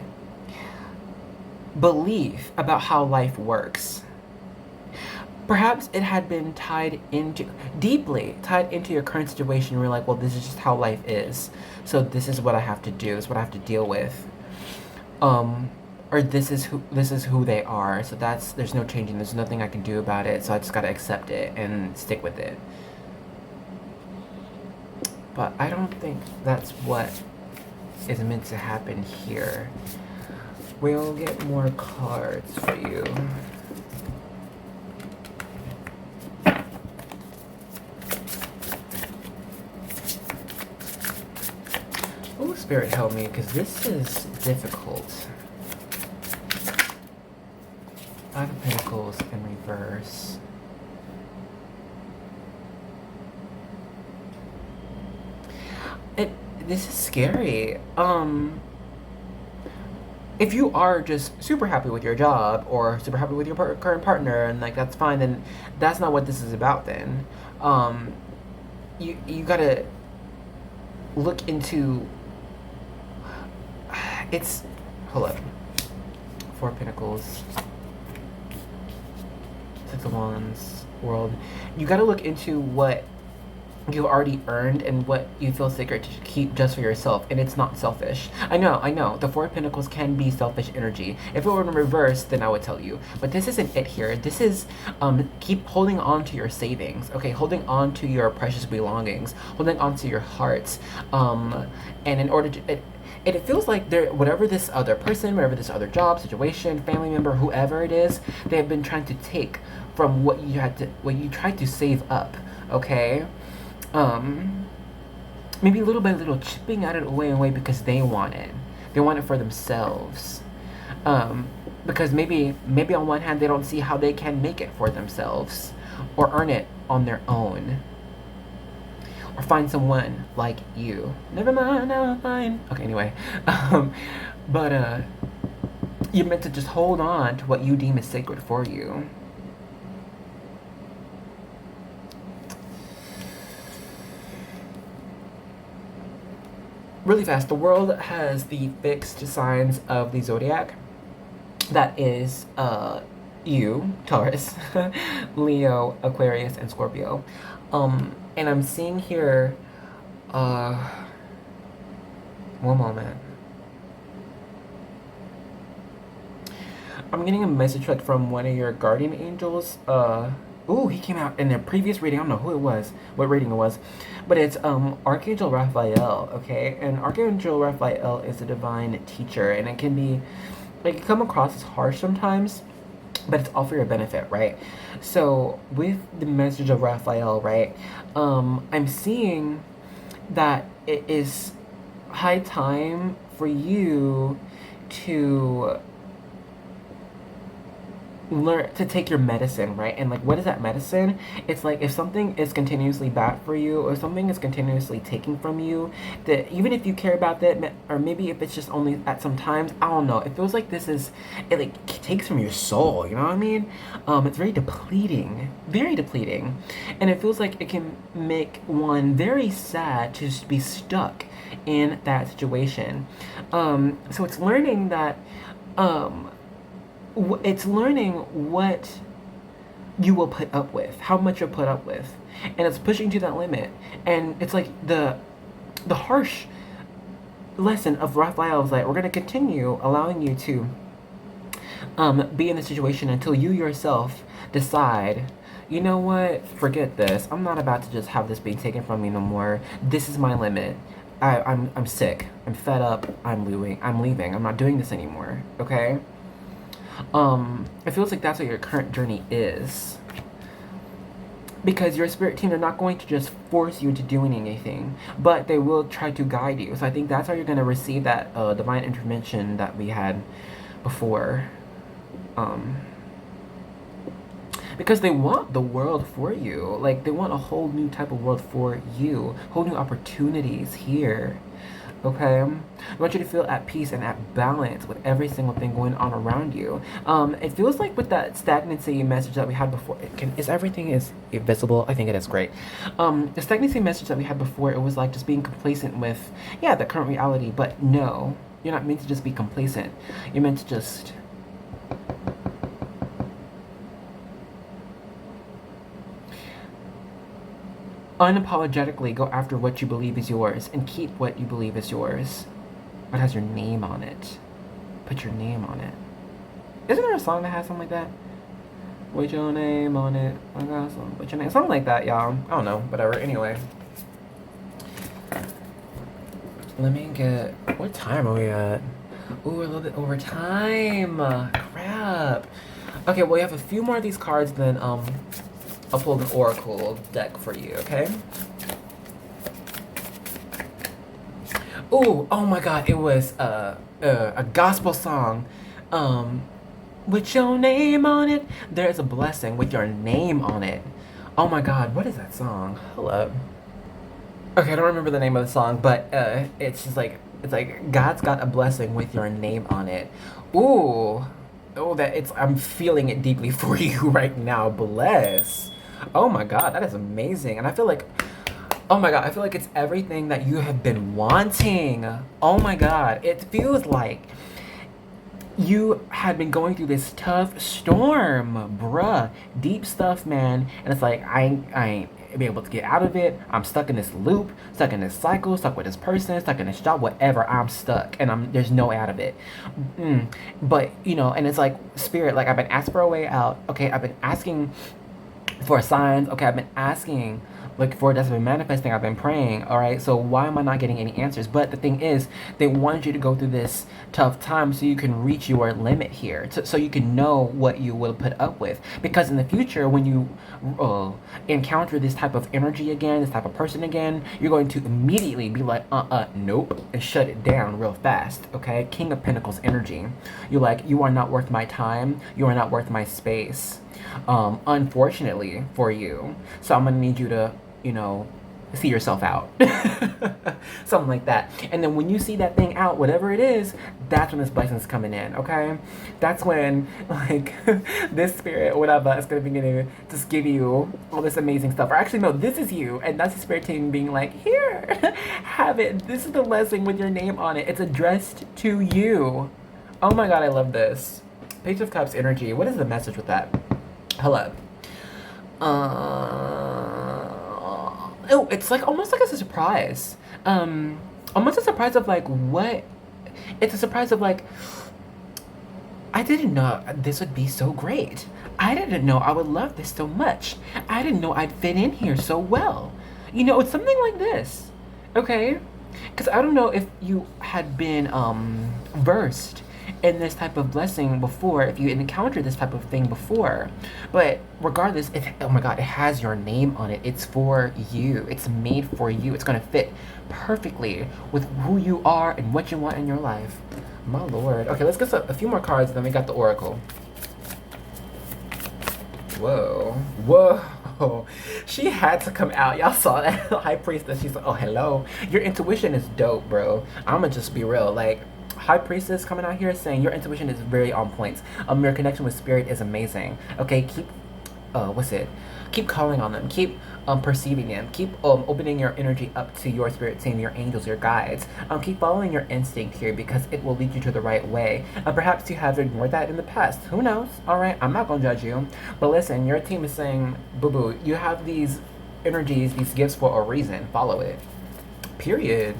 Belief about how life works. Perhaps it had been deeply tied into your current situation. You were like, well, this is just how life is. So this is what I have to do. This is what I have to deal with. Or this is who they are. So there's no changing. There's nothing I can do about it. So I just gotta accept it and stick with it. But I don't think that's what is meant to happen here. We'll get more cards for you. Oh, Spirit, help me, because this is difficult. Five of Pentacles in reverse. This is scary. If you are just super happy with your job or super happy with your current partner and like that's fine, then that's not what this is about. Then, you gotta look into. It's hold up. Four of Pentacles, Six of Wands, World. You gotta look into what you've already earned and what you feel sacred to keep just for yourself, and it's not selfish. I know, the Four of Pentacles can be selfish energy. If it were in reverse, then I would tell you. But this isn't it here. This is, keep holding on to your savings, okay? Holding on to your precious belongings, holding on to your hearts, and in order to, it feels like whatever this other person, whatever this other job, situation, family member, whoever it is, they have been trying to take from what you tried to save up, okay? Maybe little by little chipping at it away because they want it. They want it for themselves. Because maybe on one hand they don't see how they can make it for themselves or earn it on their own. Or find someone like you. Never mind, now I'm fine. Okay, anyway. But you're meant to just hold on to what you deem is sacred for you. Really fast, the world has the fixed signs of the Zodiac. That is you, Taurus, Leo, Aquarius, and Scorpio. And I'm seeing here, one moment. I'm getting a message like from one of your guardian angels. Ooh, he came out in a previous reading. I don't know who it was, what reading it was. But it's Archangel Raphael, okay? And Archangel Raphael is a divine teacher. And it can come across as harsh sometimes, but it's all for your benefit, right? So with the message of Raphael, right, I'm seeing that it is high time for you to learn to take your medicine, right? And like, what is that medicine? It's like if something is continuously bad for you, or something is continuously taking from you, that even if you care about that, or maybe if it's just only at some times, I don't know, it feels like it like takes from your soul, you know what I mean? It's very depleting, and it feels like it can make one very sad to just be stuck in that situation. So it's learning that, it's learning what you will put up with, how much you'll put up with, and it's pushing to that limit. And it's like the harsh lesson of Raphael is like, we're gonna continue allowing you to be in the situation until you yourself decide, you know what, forget this. I'm not about to just have this being taken from me no more. This is my limit. I'm sick. I'm fed up. I'm leaving. I'm not doing this anymore. Okay. It feels like that's what your current journey is. Because your spirit team are not going to just force you into doing anything, but they will try to guide you. So I think that's how you're going to receive that divine intervention that we had before. Because they want the world for you. Like, they want a whole new type of world for you. Whole new opportunities here. Okay? I want you to feel at peace and at balance with every single thing going on around you. It feels like with that stagnancy message that we had before, is everything is visible? I think it is great. The stagnancy message that we had before, it was like just being complacent with, yeah, the current reality. But no, you're not meant to just be complacent. You're meant to just unapologetically go after what you believe is yours and keep what you believe is yours. What has your name on it? Put your name on it. Isn't there a song that has something like that? Put your name on it. I got some. Put your name. Something like that, y'all. I don't know. Whatever. Anyway. Let me get. What time are we at? Ooh, we're a little bit over time. Crap. Okay, well, we have a few more of these cards, then I'll pull an oracle deck for you, okay? Ooh, oh my god, it was a gospel song. With your name on it, there's a blessing with your name on it. Oh my god, what is that song? Hold up. Okay, I don't remember the name of the song, but it's just like, it's like God's got a blessing with your name on it. Ooh. Oh, I'm feeling it deeply for you right now. Bless. Oh my god, that is amazing. And I feel like, oh my god, I feel like it's everything that you have been wanting. Oh my god, it feels like you had been going through this tough storm, bruh. Deep stuff, man. And it's like, I ain't be able to get out of it. I'm stuck in this loop, stuck in this cycle, stuck with this person, stuck in this job, whatever. I'm stuck and there's no way out of it. But, you know, and it's like, spirit, like, I've been asking for a way out. Okay, I've been asking for signs. Okay, I've been asking, like, for it that's been manifesting. I've been praying. All right, so why am I not getting any answers? But the thing is, they wanted you to go through this tough time so you can reach your limit here, so you can know what you will put up with. Because in the future, when you encounter this type of energy again, this type of person again, you're going to immediately be like, nope, and shut it down real fast. Okay, King of Pentacles energy. You're like, you are not worth my time. You are not worth my space. Unfortunately for you. So I'm gonna need you to, you know, see yourself out. Something like that. And then when you see that thing out, whatever it is, that's when this blessing's coming in, okay? That's when, like, this spirit or whatever is going to begin to just give you all this amazing stuff. Or actually, no, this is you. And that's the spirit team being like, here, have it. This is the blessing with your name on it. It's addressed to you. Oh my god, I love this. Page of Cups energy. What is the message with that? Hello. Oh, it's like almost like a surprise. Almost a surprise of like what? It's a surprise of like, I didn't know this would be so great. I didn't know I would love this so much. I didn't know I'd fit in here so well. You know, it's something like this. Okay? Because I don't know if you had been versed in this type of blessing before, if you encountered this type of thing before, but regardless, oh my god, it has your name on it. It's for you. It's made for you. It's gonna fit perfectly with who you are and what you want in your life. My lord. Okay, let's get a few more cards, then we got the oracle. Whoa. Whoa. She had to come out. Y'all saw that high priestess. She's like, oh, hello. Your intuition is dope, bro. I'm gonna just be real. Like, high priestess coming out here saying your intuition is very on point. Your connection with spirit is amazing. Okay, keep, what's it? Keep calling on them. Keep perceiving them. Keep opening your energy up to your spirit team, your angels, your guides. Keep following your instinct here because it will lead you to the right way. Perhaps you have ignored that in the past. Who knows? All right, I'm not gonna judge you, but listen, your team is saying, boo boo, you have these energies, these gifts for a reason. Follow it. Period.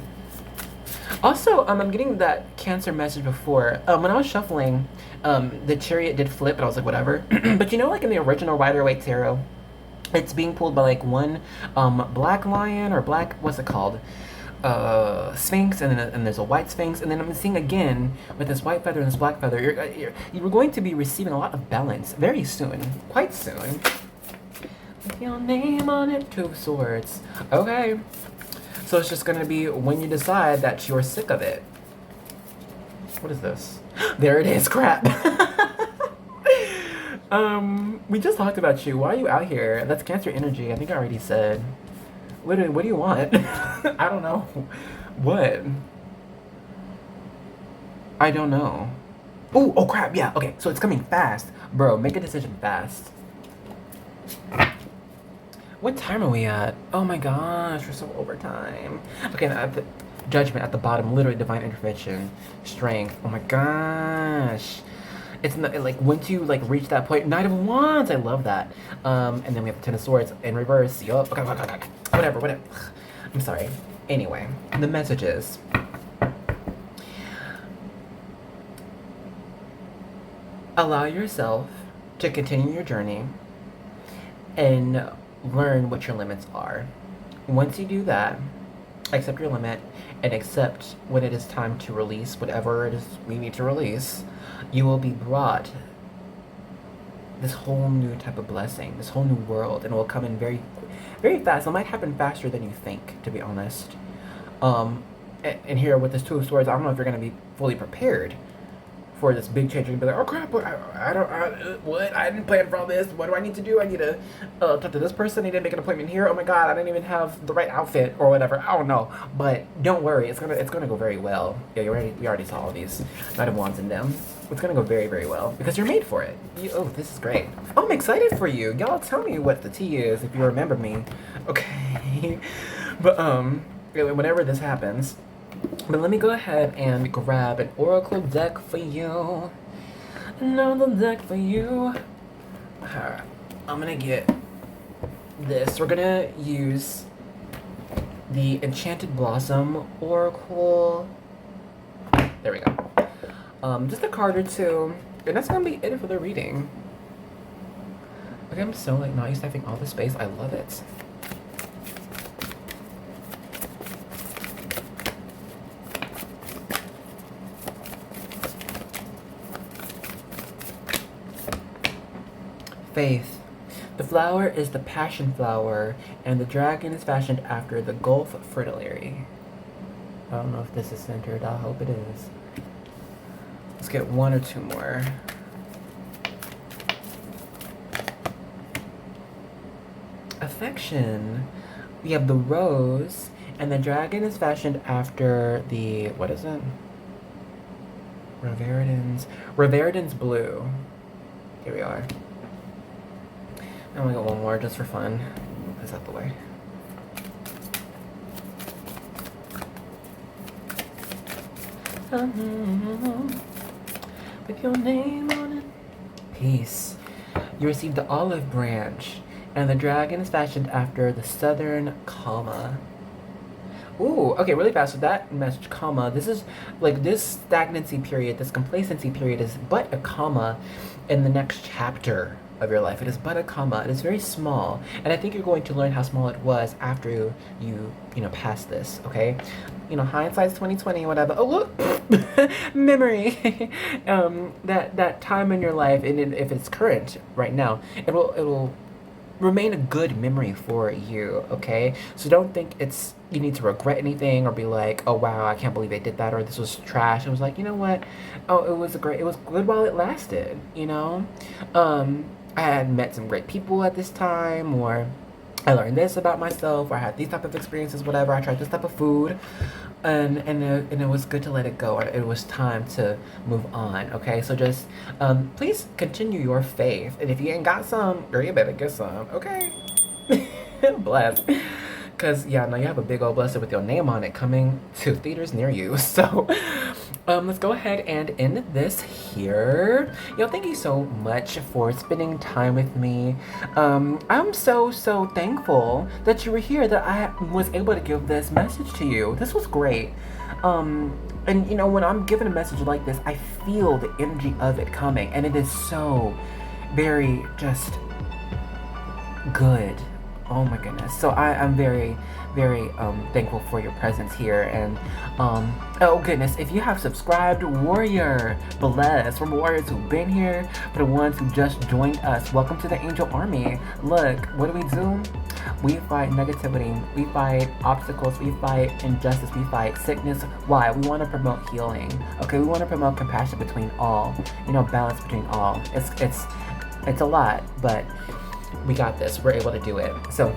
Also, I'm getting that Cancer message before. When I was shuffling, the Chariot did flip, and I was like, whatever. But you know, like in the original Rider-Waite Tarot, it's being pulled by like one black lion or black, what's it called? Sphinx, and then and there's a white Sphinx, and then I'm seeing again with this white feather and this black feather. You're going to be receiving a lot of balance very soon, quite soon. With your name on it, 2 of Swords. Okay. So it's just gonna be when you decide that you're sick of it. What is this? There it is, crap. We just talked about you. Why are you out here? That's Cancer energy. I think I already said. Literally, what do you want? I don't know. What? I don't know. Ooh, oh crap, yeah, okay. So it's coming fast. Bro, make a decision fast. What time are we at? Oh my gosh, we're so overtime. Okay, at the judgment at the bottom, literally divine intervention, strength. Oh my gosh. It's not, like once you like reach that point, Knight of Wands, I love that. And then we have the Ten of Swords in reverse. Yup. Okay, whatever. I'm sorry. Anyway, the messages. Allow yourself to continue your journey and learn what your limits are. Once you do that, accept your limit and accept when it is time to release whatever it is we need to release, you will be brought this whole new type of blessing, this whole new world, and it will come in very, very fast. It might happen faster than you think, to be honest. And here with this 2 of Swords, I don't know if you're going to be fully prepared for this big change. You're gonna be like, oh crap, what? I didn't plan for all this. What do I need to do? I need to talk to this person. I need to make an appointment here. Oh my god, I didn't even have the right outfit or whatever. I don't know. But don't worry, it's gonna go very well. Yeah, we already saw all these Knight of Wands in them. It's gonna go very, very well because you're made for it. Oh, this is great. Oh, I'm excited for you. Y'all tell me what the tea is if you remember me. Okay. But whenever this happens. But let me go ahead and grab an oracle deck for you. Another deck for you. Alright, I'm gonna get this. We're gonna use the Enchanted Blossom Oracle. There we go. Just a card or 2. And that's gonna be it for the reading. Okay, I'm so like not used to having all this space. I love it. Faith. The flower is the passion flower, and the dragon is fashioned after the Gulf fritillary. I don't know if this is centered. I hope it is. Let's get 1 or 2 more. Affection. We have the rose, and the dragon is fashioned after the, what is it? Reveridens blue. Here we are. I only got 1 more just for fun. Is that the way? With your name on it. Peace. You received the olive branch, and the dragon is fashioned after the southern comma. Ooh, okay, really fast with that message, comma. This is, like, this stagnancy period, this complacency period is but a comma in the next chapter of your life. It is but a comma. It is very small, and I think you're going to learn how small it was after you pass this. Okay, hindsight's 2020, whatever. Oh look, memory. That time in your life, and if it's current right now, it'll remain a good memory for you. Okay, so don't think you need to regret anything or be like, oh wow, I can't believe they did that, or this was trash. It was like, you know what? Oh, it was good while it lasted. I had met some great people at this time, or I learned this about myself, or I had these type of experiences, whatever. I tried this type of food, and it was good to let it go. It was time to move on. Okay, so just please continue your faith, and if you ain't got some, girl, you better get some. Okay, bless. Cause yeah, now you have a big old blessing with your name on it coming to theaters near you. So, let's go ahead and end this here. Yo, thank you so much for spending time with me. I'm so thankful that you were here. That I was able to give this message to you. This was great. And you know, when I'm giving a message like this, I feel the energy of it coming, and it is so very just good. Oh my goodness. So I'm very thankful for your presence here. And oh goodness, if you have subscribed, warrior, bless, from warriors who've been here, for the ones who just joined us, welcome to the angel army. Look, what do? We fight negativity, we fight obstacles, we fight injustice, we fight sickness. Why? We want to promote healing. Okay, we want to promote compassion between all, you know, balance between all. It's a lot, but we got this. We're able to do it. So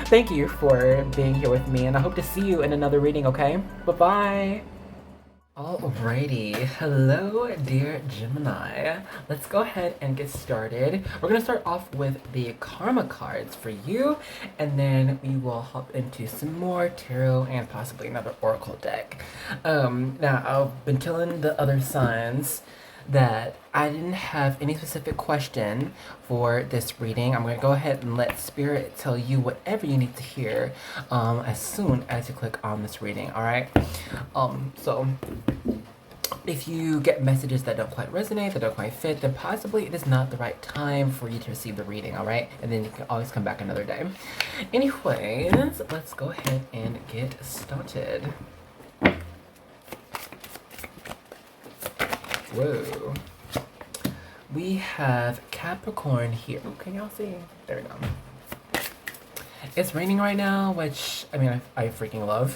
thank you for being here with me, and I hope to see you in another reading, okay? Bye-bye. Alrighty. Hello, dear Gemini. Let's go ahead and get started. We're going to start off with the karma cards for you, and then we will hop into some more tarot and possibly another oracle deck. Now, I've been telling the other signs that I didn't have any specific question for this reading. I'm going to go ahead and let Spirit tell you whatever you need to hear as soon as you click on this reading, alright? So if you get messages that don't quite resonate, that don't quite fit, then possibly it is not the right time for you to receive the reading, alright? And then you can always come back another day. Anyways, let's go ahead and get started. Whoa. We have Capricorn here. Oh, can y'all see? There we go. It's raining right now, which, I mean, I freaking love.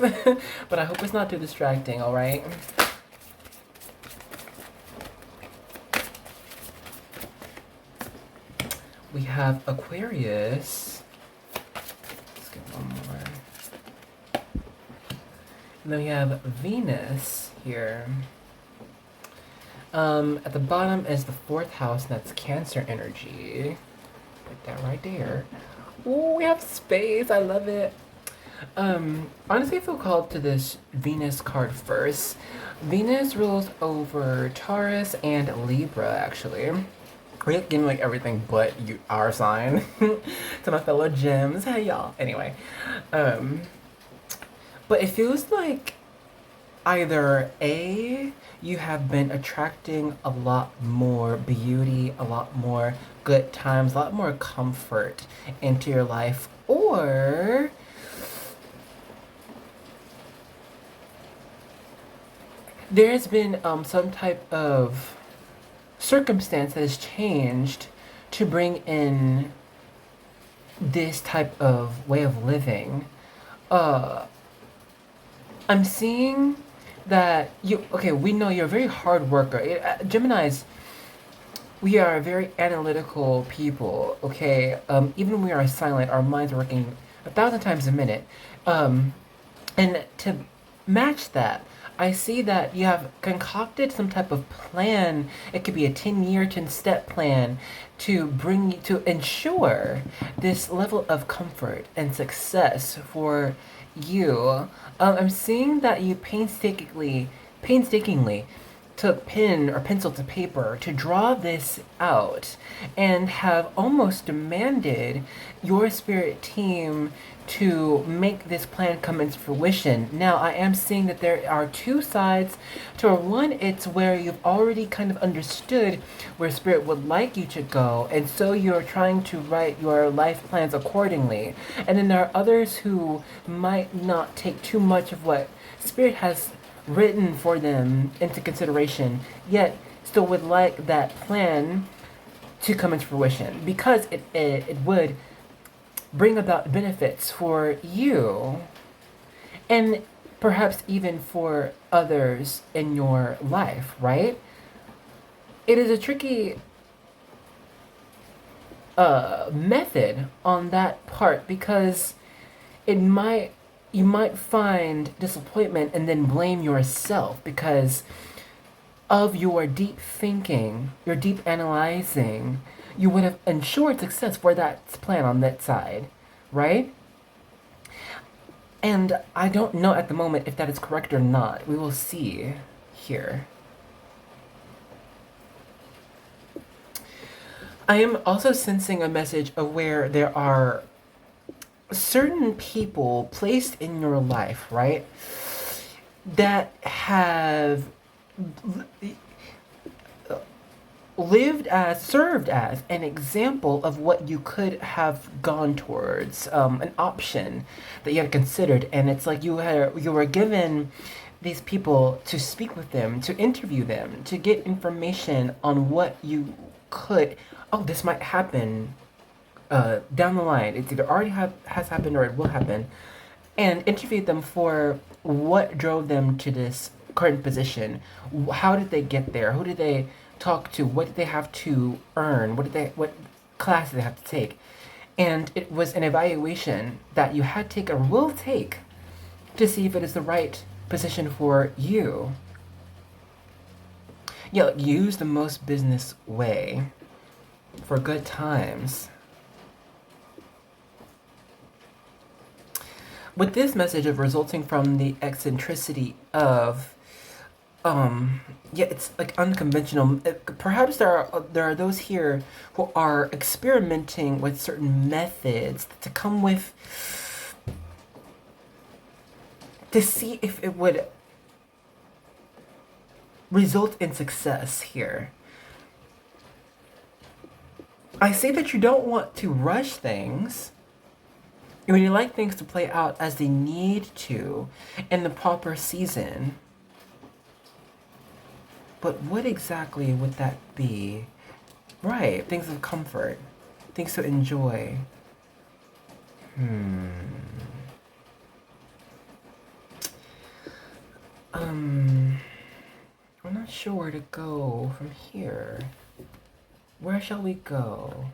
But I hope it's not too distracting, alright? We have Aquarius. Let's get one more. And then we have Venus here. At the bottom is the 4th house, and that's Cancer energy. Put that right there. Ooh, we have space. I love it. Honestly, I feel called to this Venus card first. Venus rules over Taurus and Libra, actually. We're getting like everything but our sign. To my fellow gems. Hey, y'all. Anyway. But it feels like either A, you have been attracting a lot more beauty, a lot more good times, a lot more comfort into your life, or there has been some type of circumstance that has changed to bring in this type of way of living. I'm seeing that we know you're a very hard worker. Geminis, we are very analytical people, okay? Even when we are silent, our minds are working 1,000 times a minute. And to match that, I see that you have concocted some type of plan. It could be a 10-year, 10-step plan to ensure this level of comfort and success for you. I'm seeing that you painstakingly took pen or pencil to paper to draw this out and have almost demanded your spirit team to make this plan come into fruition. Now, I am seeing that there are two sides to one. It's where you've already kind of understood where spirit would like you to go, and so you're trying to write your life plans accordingly. And then there are others who might not take too much of what spirit has written for them into consideration, yet still would like that plan to come into fruition because it would bring about benefits for you and perhaps even for others in your life, right? It is a tricky method on that part, because you might find disappointment and then blame yourself because of your deep thinking, your deep analyzing. You would have ensured success for that plan on that side, right? And I don't know at the moment if that is correct or not. We will see here. I am also sensing a message of where there are certain people placed in your life, right, that have served as an example of what you could have gone towards, an option that you had considered, and it's like you were given these people to speak with them, to interview them, to get information on what you could. Oh, this might happen down the line. It's either already has happened or it will happen, and interview them for what drove them to this current position. How did they get there? Who did they talk to? What did they have to earn? What class did they have to take? And it was an evaluation that you had to take or will take to see if it is the right position for you. Yeah, like, use the most business way for good times. With this message of resulting from the eccentricity of, yeah, it's like unconventional. Perhaps there are those here who are experimenting with certain methods to come with, to see if it would result in success here. I say that you don't want to rush things. When you like things to play out as they need to in the proper season. But what exactly would that be? Right, things of comfort, things to enjoy. I'm not sure where to go from here. Where shall we go?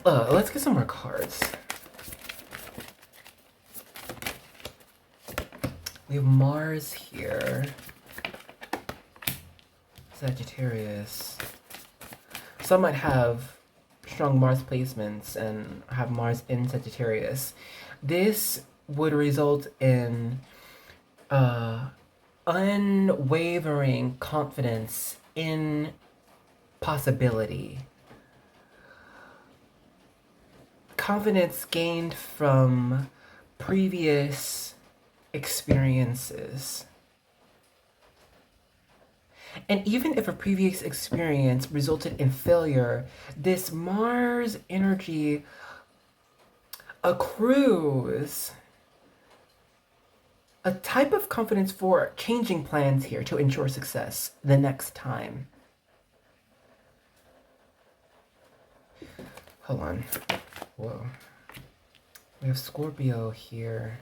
Let's get some more cards. We have Mars here. Sagittarius. Some might have strong Mars placements and have Mars in Sagittarius. This would result in unwavering confidence in possibility. Confidence gained from previous experiences. And even if a previous experience resulted in failure, this Mars energy accrues a type of confidence for changing plans here to ensure success the next time. Hold on. Whoa. We have Scorpio here.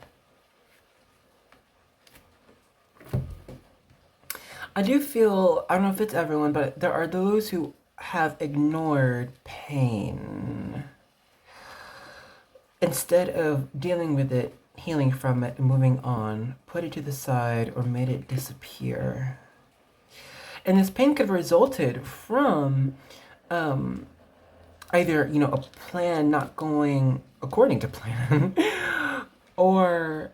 I do feel, I don't know if it's everyone, but there are those who have ignored pain. Instead of dealing with it, healing from it, and moving on, put it to the side or made it disappear. And this pain could have resulted from either, a plan not going according to plan, or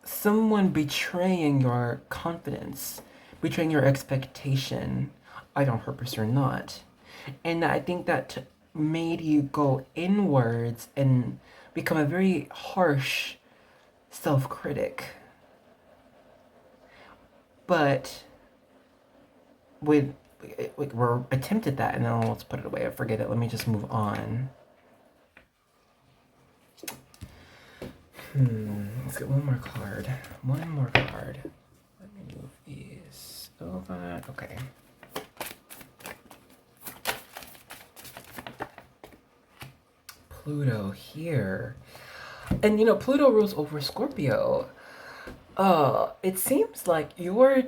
someone betraying your confidence, betraying your expectation, either on purpose or not. And I think that made you go inwards and become a very harsh self-critic. But we're attempted that and then let's put it away. I forget it. Let me just move on. Let's get one more card. One more card. Let me move these over. Okay. Pluto here. And Pluto rules over Scorpio. It seems like you're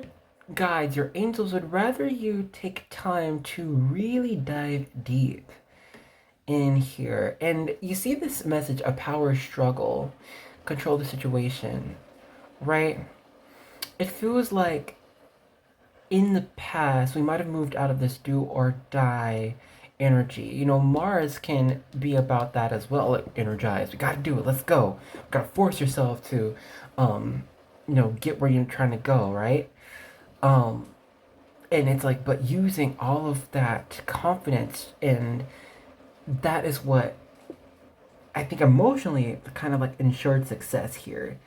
guides, your angels would rather you take time to really dive deep in here. And you see this message, a power struggle, control the situation, right? It feels like in the past, we might have moved out of this do or die energy. You know, Mars can be about that as well. Like, energize. We gotta do it. Let's go. We gotta force yourself to, you know, get where you're trying to go, right? Um, and it's like, but using all of that confidence, and that is what I think emotionally kind of like ensured success here.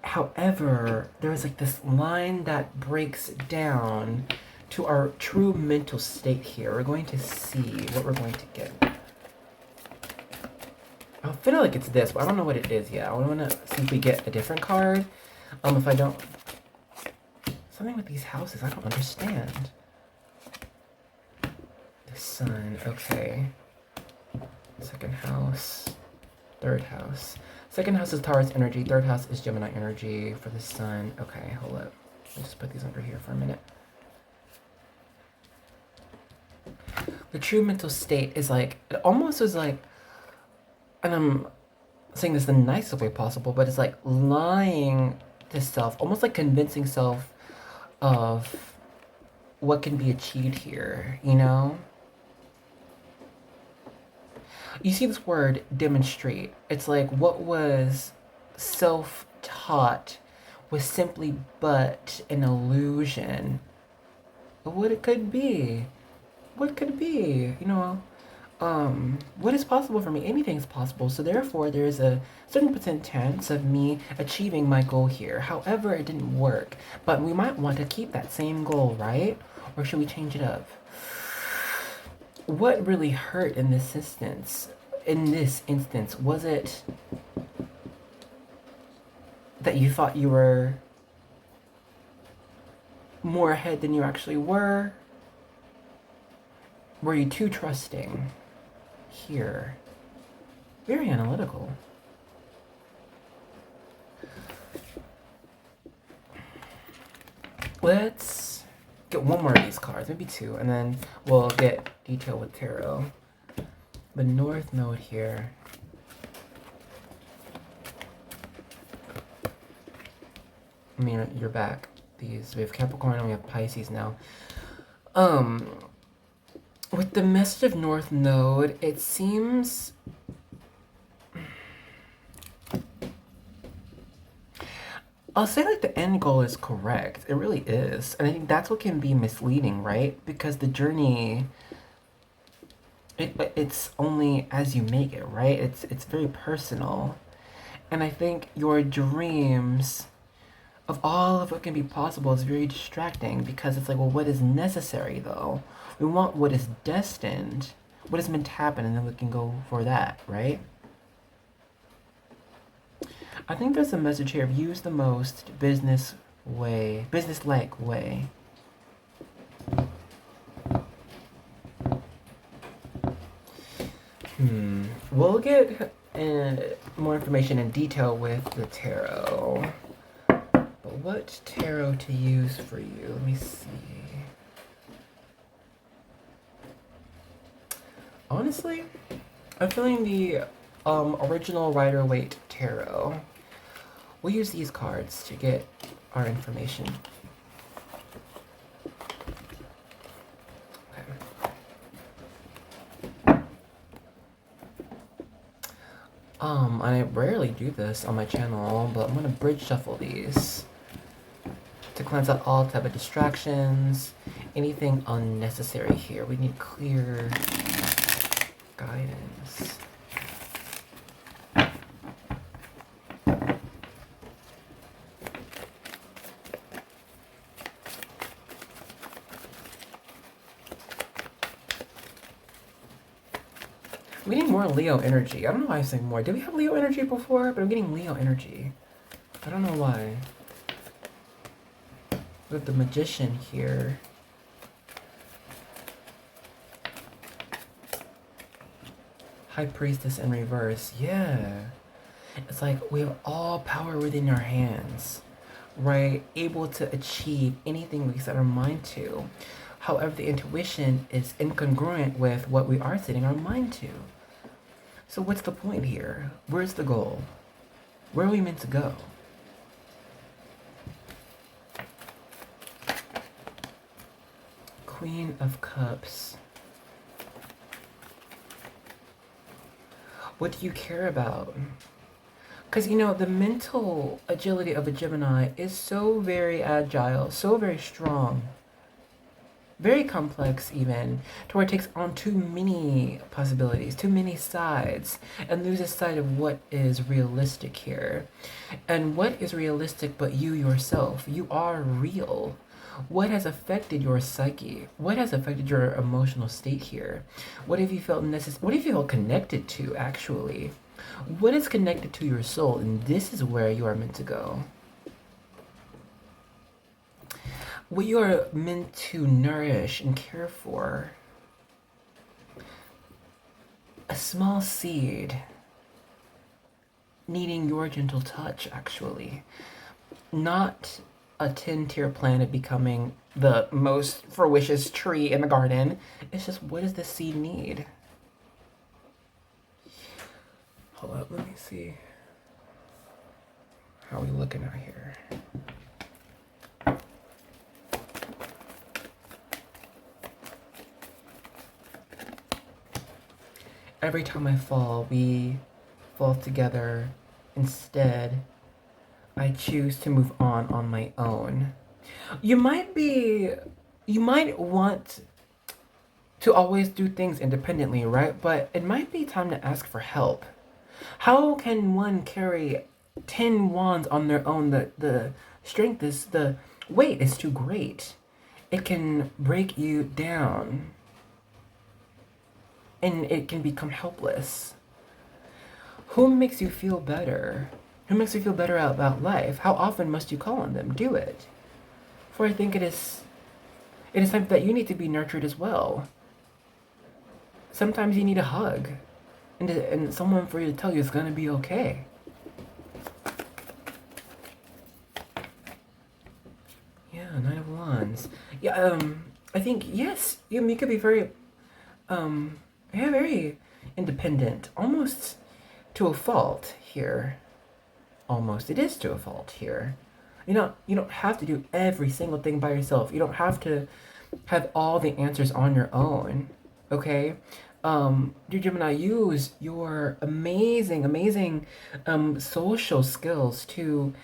However, there's like this line that breaks down to our true mental state here. We're going to see what we're going to get. I feel like it's this, but I don't know what it is yet. I want to see if we get a different card. If I don't... Something with these houses, I don't understand. The sun, okay. Second house. Third house. Second house is Taurus energy. Third house is Gemini energy for the sun. Okay, hold up. Let's just put these under here for a minute. The true mental state is like, it almost is like, and I'm saying this the nicest way possible, but it's like lying to self, almost like convincing self of what can be achieved here, you know? You see this word, demonstrate. It's like what was self-taught was simply but an illusion. What it could be. What could it be? You know, what is possible for me? Anything's possible. So therefore, there's a certain percent chance of me achieving my goal here. However, it didn't work. But we might want to keep that same goal, right? Or should we change it up? What really hurt in this instance? Was it that you thought you were more ahead than you actually were? Were you too trusting? Here. Very analytical. Let's get one more of these cards, maybe two, and then we'll get detail with tarot. The North Node here. I mean, you're back. These, we have Capricorn and we have Pisces now. With the message of North Node, it seems... I'll say like the end goal is correct. It really is. And I think that's what can be misleading, right? Because the journey, it's only as you make it, right? It's very personal. And I think your dreams of all of what can be possible is very distracting because it's like, well, what is necessary though? We want what is destined, what is meant to happen, and then we can go for that, right? I think there's a message here of use the most business-like way. We'll get more information in detail with the tarot. But what tarot to use for you? Let me see. Honestly, I'm feeling the original Rider-Waite tarot. We'll use these cards to get our information. Okay. I rarely do this on my channel, but I'm gonna bridge shuffle these to cleanse out all type of distractions, anything unnecessary here. We need clear guidance. I'm getting more Leo energy. I don't know why I'm saying more. Did we have Leo energy before? But I'm getting Leo energy. I don't know why. With the Magician here. High Priestess in reverse. Yeah. It's like we have all power within our hands. right, able to achieve anything we set our mind to. However, the intuition is incongruent with what we are setting our mind to. So what's the point here? Where's the goal? Where are we meant to go? Queen of Cups. What do you care about? Because, you know, the mental agility of a Gemini is so very agile, so very strong, very complex even, to where it takes on too many possibilities, too many sides, and loses sight of what is realistic here. And what is realistic but you yourself? You are real. What has affected your psyche? What has affected your emotional state here? What have you felt necessary? What have you felt connected to, actually? What is connected to your soul? And this is where you are meant to go. What you are meant to nourish and care for. A small seed needing your gentle touch, actually. Not a 10-tier planet becoming the most fruitious tree in the garden. It's just, what does this seed need? Hold up, let me see. How are we looking out here? Every time I fall, we fall together. Instead, I choose to move on my own. You might want to always do things independently, right? But it might be time to ask for help. How can one carry 10 wands on their own? The strength is, the weight is too great. It can break you down. And it can become helpless. Who makes you feel better? Who makes you feel better about life? How often must you call on them? Do it. For I think it is time that you need to be nurtured as well. Sometimes you need a hug. And someone for you to tell you it's going to be okay. Yeah, Knight of Wands. Yeah, I think, yes, you could be very, very independent. Almost to a fault here. Almost. It is to a fault here. You don't have to do every single thing by yourself. You don't have to have all the answers on your own. Okay? Dear Gemini, use your amazing social skills to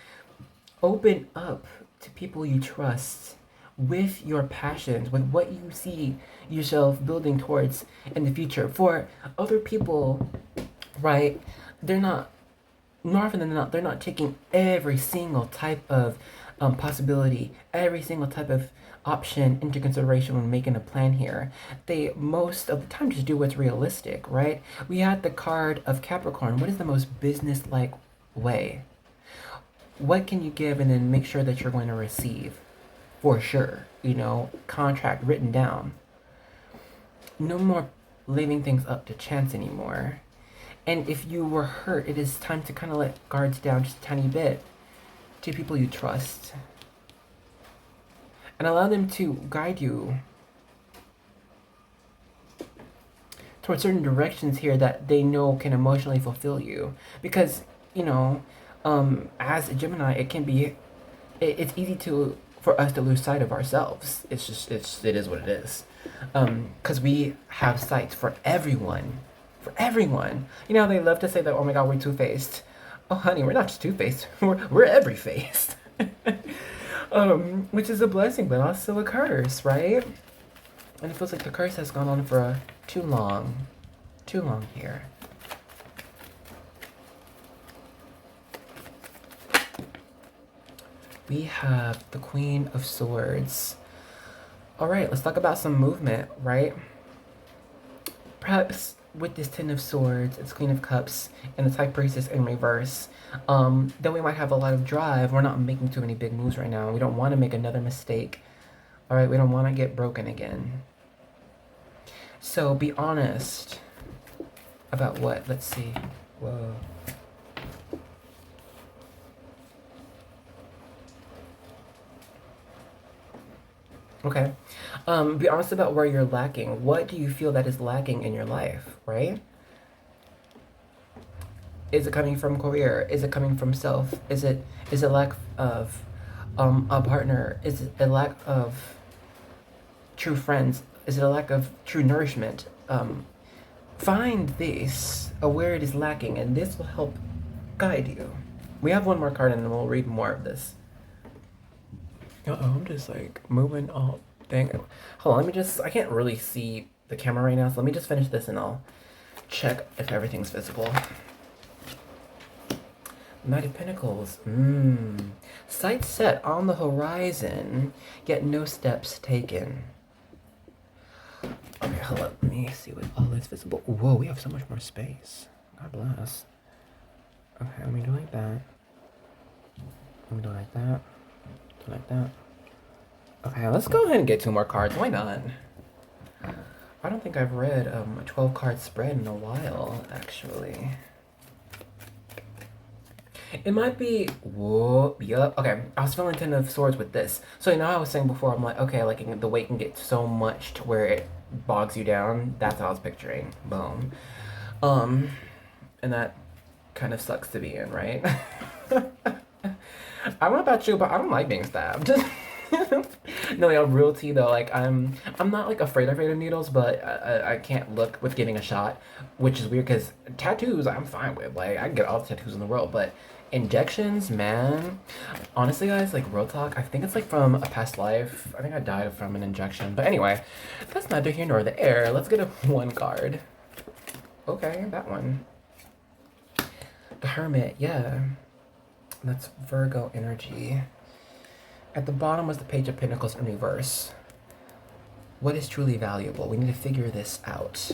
open up to people you trust with your passions, with what you see yourself building towards in the future. For other people, right, more often than not, they're not taking every single type of possibility, every single type of option into consideration when making a plan here. They most of the time just do what's realistic, right? We had the card of Capricorn. What is the most business-like way? What can you give and then make sure that you're going to receive? For sure, contract written down. No more leaving things up to chance anymore. And if you were hurt, it is time to kind of let guards down just a tiny bit to people you trust. And allow them to guide you towards certain directions here that they know can emotionally fulfill you. Because, as a Gemini, it's easy for us to lose sight of ourselves. It is what it is. Because we have sights for everyone. For everyone. They love to say that, oh my god, we're two-faced. Oh honey, we're not just two-faced. We're every-faced. Which is a blessing, but also a curse, right? And it feels like the curse has gone on for too long. Too long here. We have the Queen of Swords. Alright, let's talk about some movement, right? Perhaps with this Ten of Swords, it's Queen of Cups, and the High Priestess in reverse, then we might have a lot of drive. We're not making too many big moves right now. We don't want to make another mistake. Alright, we don't want to get broken again. So be honest about what? Let's see. Whoa. Okay. Be honest about where you're lacking. What do you feel that is lacking in your life, right? Is it coming from career? Is it coming from self? Is it lack of a partner? Is it a lack of true friends? Is it a lack of true nourishment? Find this, where it is lacking, and this will help guide you. We have one more card and then we'll read more of this. I'm just like moving all dang. Hold on, let me just, I can't really see the camera right now, so let me just finish this and I'll check if everything's visible. Knight of Pentacles. Sight set on the horizon, yet no steps taken. Okay, hold up. Let me see what all is visible. Whoa, we have so much more space. God bless. Okay, let me do like that. Let me do like that. Do like that. Okay, let's go ahead and get 2 more cards. Why not? I don't think I've read a 12 card spread in a while, actually. It might be, whoa, yup. Okay, I was feeling 10 of swords with this. So, you know, I was saying before, I'm like, okay, like the weight can get so much to where it bogs you down. That's what I was picturing. Boom. And that kind of sucks to be in, right? I don't know about you, but I don't like being stabbed. No, yeah, real tea though. Like I'm not like afraid of needles, but I can't look with getting a shot, which is weird because tattoos I'm fine with. Like I can get all the tattoos in the world, but injections, man. Honestly, guys, like real talk, I think it's like from a past life. I think I died from an injection. But anyway, that's neither here nor there. Let's get a 1 card. Okay, that one. The Hermit, yeah. That's Virgo energy. At the bottom was the Page of Pentacles in reverse. What is truly valuable? We need to figure this out.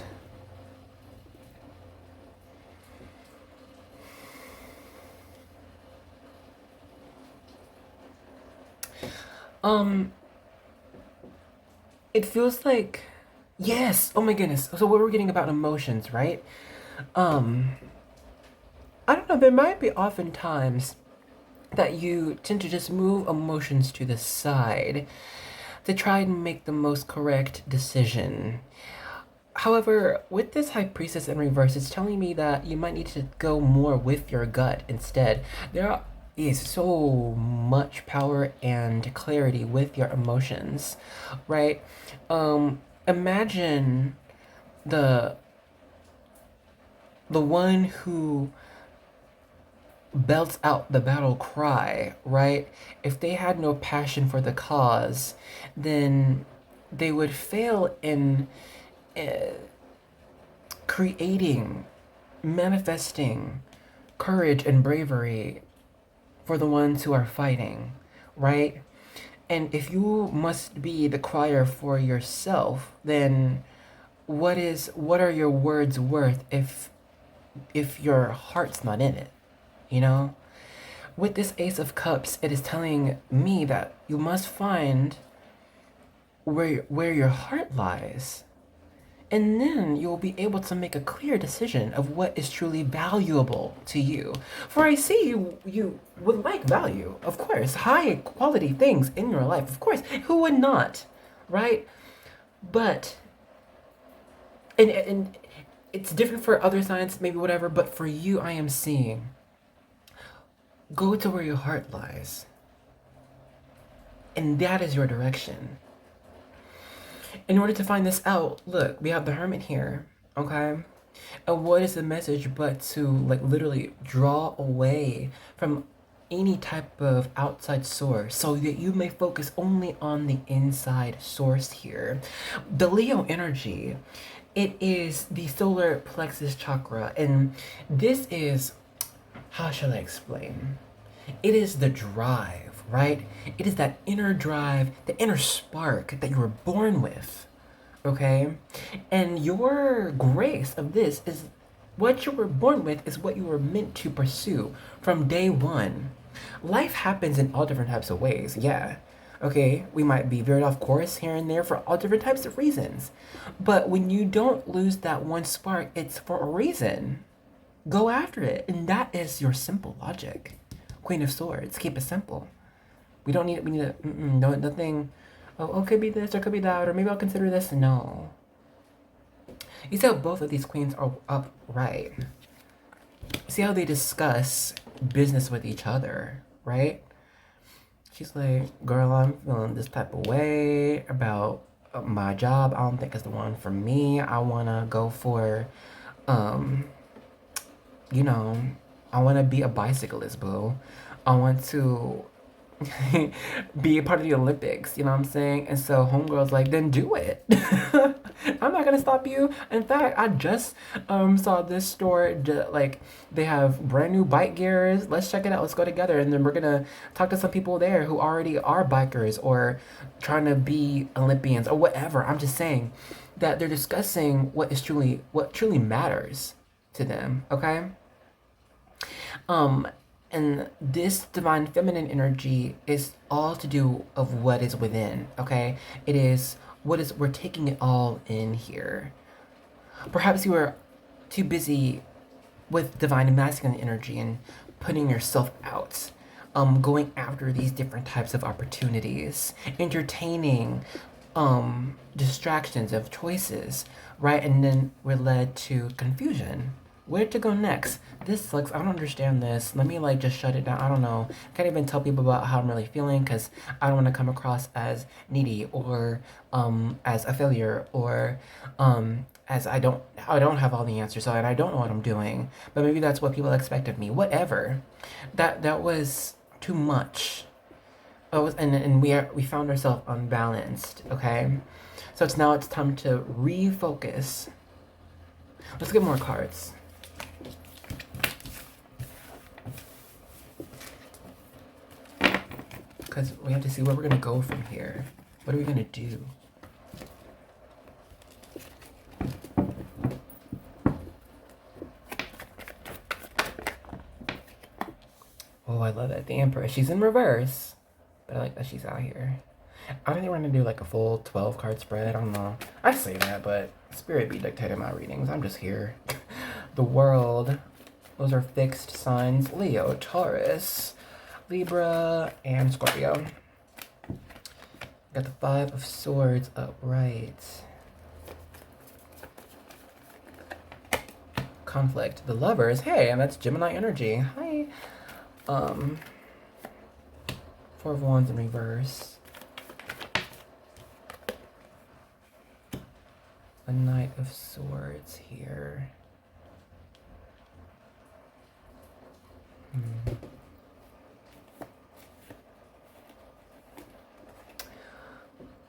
It feels like, yes, oh my goodness. So what we're getting about emotions, right? I don't know, there might be often times that you tend to just move emotions to the side to try and make the most correct decision. However, with this High Priestess in reverse, it's telling me that you might need to go more with your gut instead. There is so much power and clarity with your emotions, right? Imagine the one who belts out the battle cry, right? If they had no passion for the cause, then they would fail in creating, manifesting courage and bravery for the ones who are fighting, right? And if you must be the crier for yourself, then what are your words worth if your heart's not in it, you know? With this Ace of Cups, it is telling me that you must find where your heart lies. And then you'll be able to make a clear decision of what is truly valuable to you. For I see you would like value, of course, high quality things in your life, of course. Who would not, right? But and it's different for other signs, maybe whatever. But for you, I am seeing. Go to where your heart lies, and that is your direction. In order to find this out, look, we have the Hermit here, okay? And what is the message but to, like, literally draw away from any type of outside source so that you may focus only on the inside source here. The Leo energy, it is the solar plexus chakra, and this is, how shall I explain? It is the drive, right? It is that inner drive, the inner spark that you were born with, okay? And your grace of this is what you were born with is what you were meant to pursue from day one. Life happens in all different types of ways, yeah. Okay, we might be veered off course here and there for all different types of reasons. But when you don't lose that one spark, it's for a reason. Go after it, and that is your simple logic. Queen of Swords, keep it simple. We need to, no, nothing Oh, it could be this or it could be that, or maybe I'll consider this. No. You see how both of these queens are upright. See how they discuss business with each other, right? She's like, girl, I'm feeling this type of way about my job. I don't think it's the one for me. I want to go for, um, you know, I want to be a bicyclist, boo. I want to be a part of the Olympics, you know what I'm saying? And so homegirl's like, then do it. I'm not gonna stop you. In fact, I just saw this store, like they have brand new bike gears. Let's check it out. Let's go together, and then we're gonna talk to some people there who already are bikers or trying to be Olympians or whatever. I'm just saying that they're discussing what truly matters to them. Okay. Um, and this divine feminine energy is all to do of what is within, okay? It is we're taking it all in here. Perhaps you were too busy with divine masculine energy and putting yourself out, going after these different types of opportunities, entertaining distractions of choices, right? And then we're led to confusion. Where to go next? This sucks. I don't understand this. Let me like just shut it down. I don't know. Can't even tell people about how I'm really feeling because I don't want to come across as needy or as a failure or as I don't have all the answers, so and I don't know what I'm doing. But maybe that's what people expect of me. Whatever. That was too much. Oh, and we found ourselves unbalanced. Okay, so it's time to refocus. Let's get more cards. Because we have to see where we're gonna go from here. What are we gonna do? Oh, I love it. The Empress. She's in reverse, but I like that she's out here. I don't think we're gonna do like a full 12 card spread. I don't know. I say that, but Spirit be dictating my readings. I'm just here. The World. Those are fixed signs. Leo, Taurus, Libra, and Scorpio. Got the Five of Swords upright. Conflict. The Lovers. Hey, and that's Gemini energy. Hi. Four of Wands in reverse. A Knight of Swords here.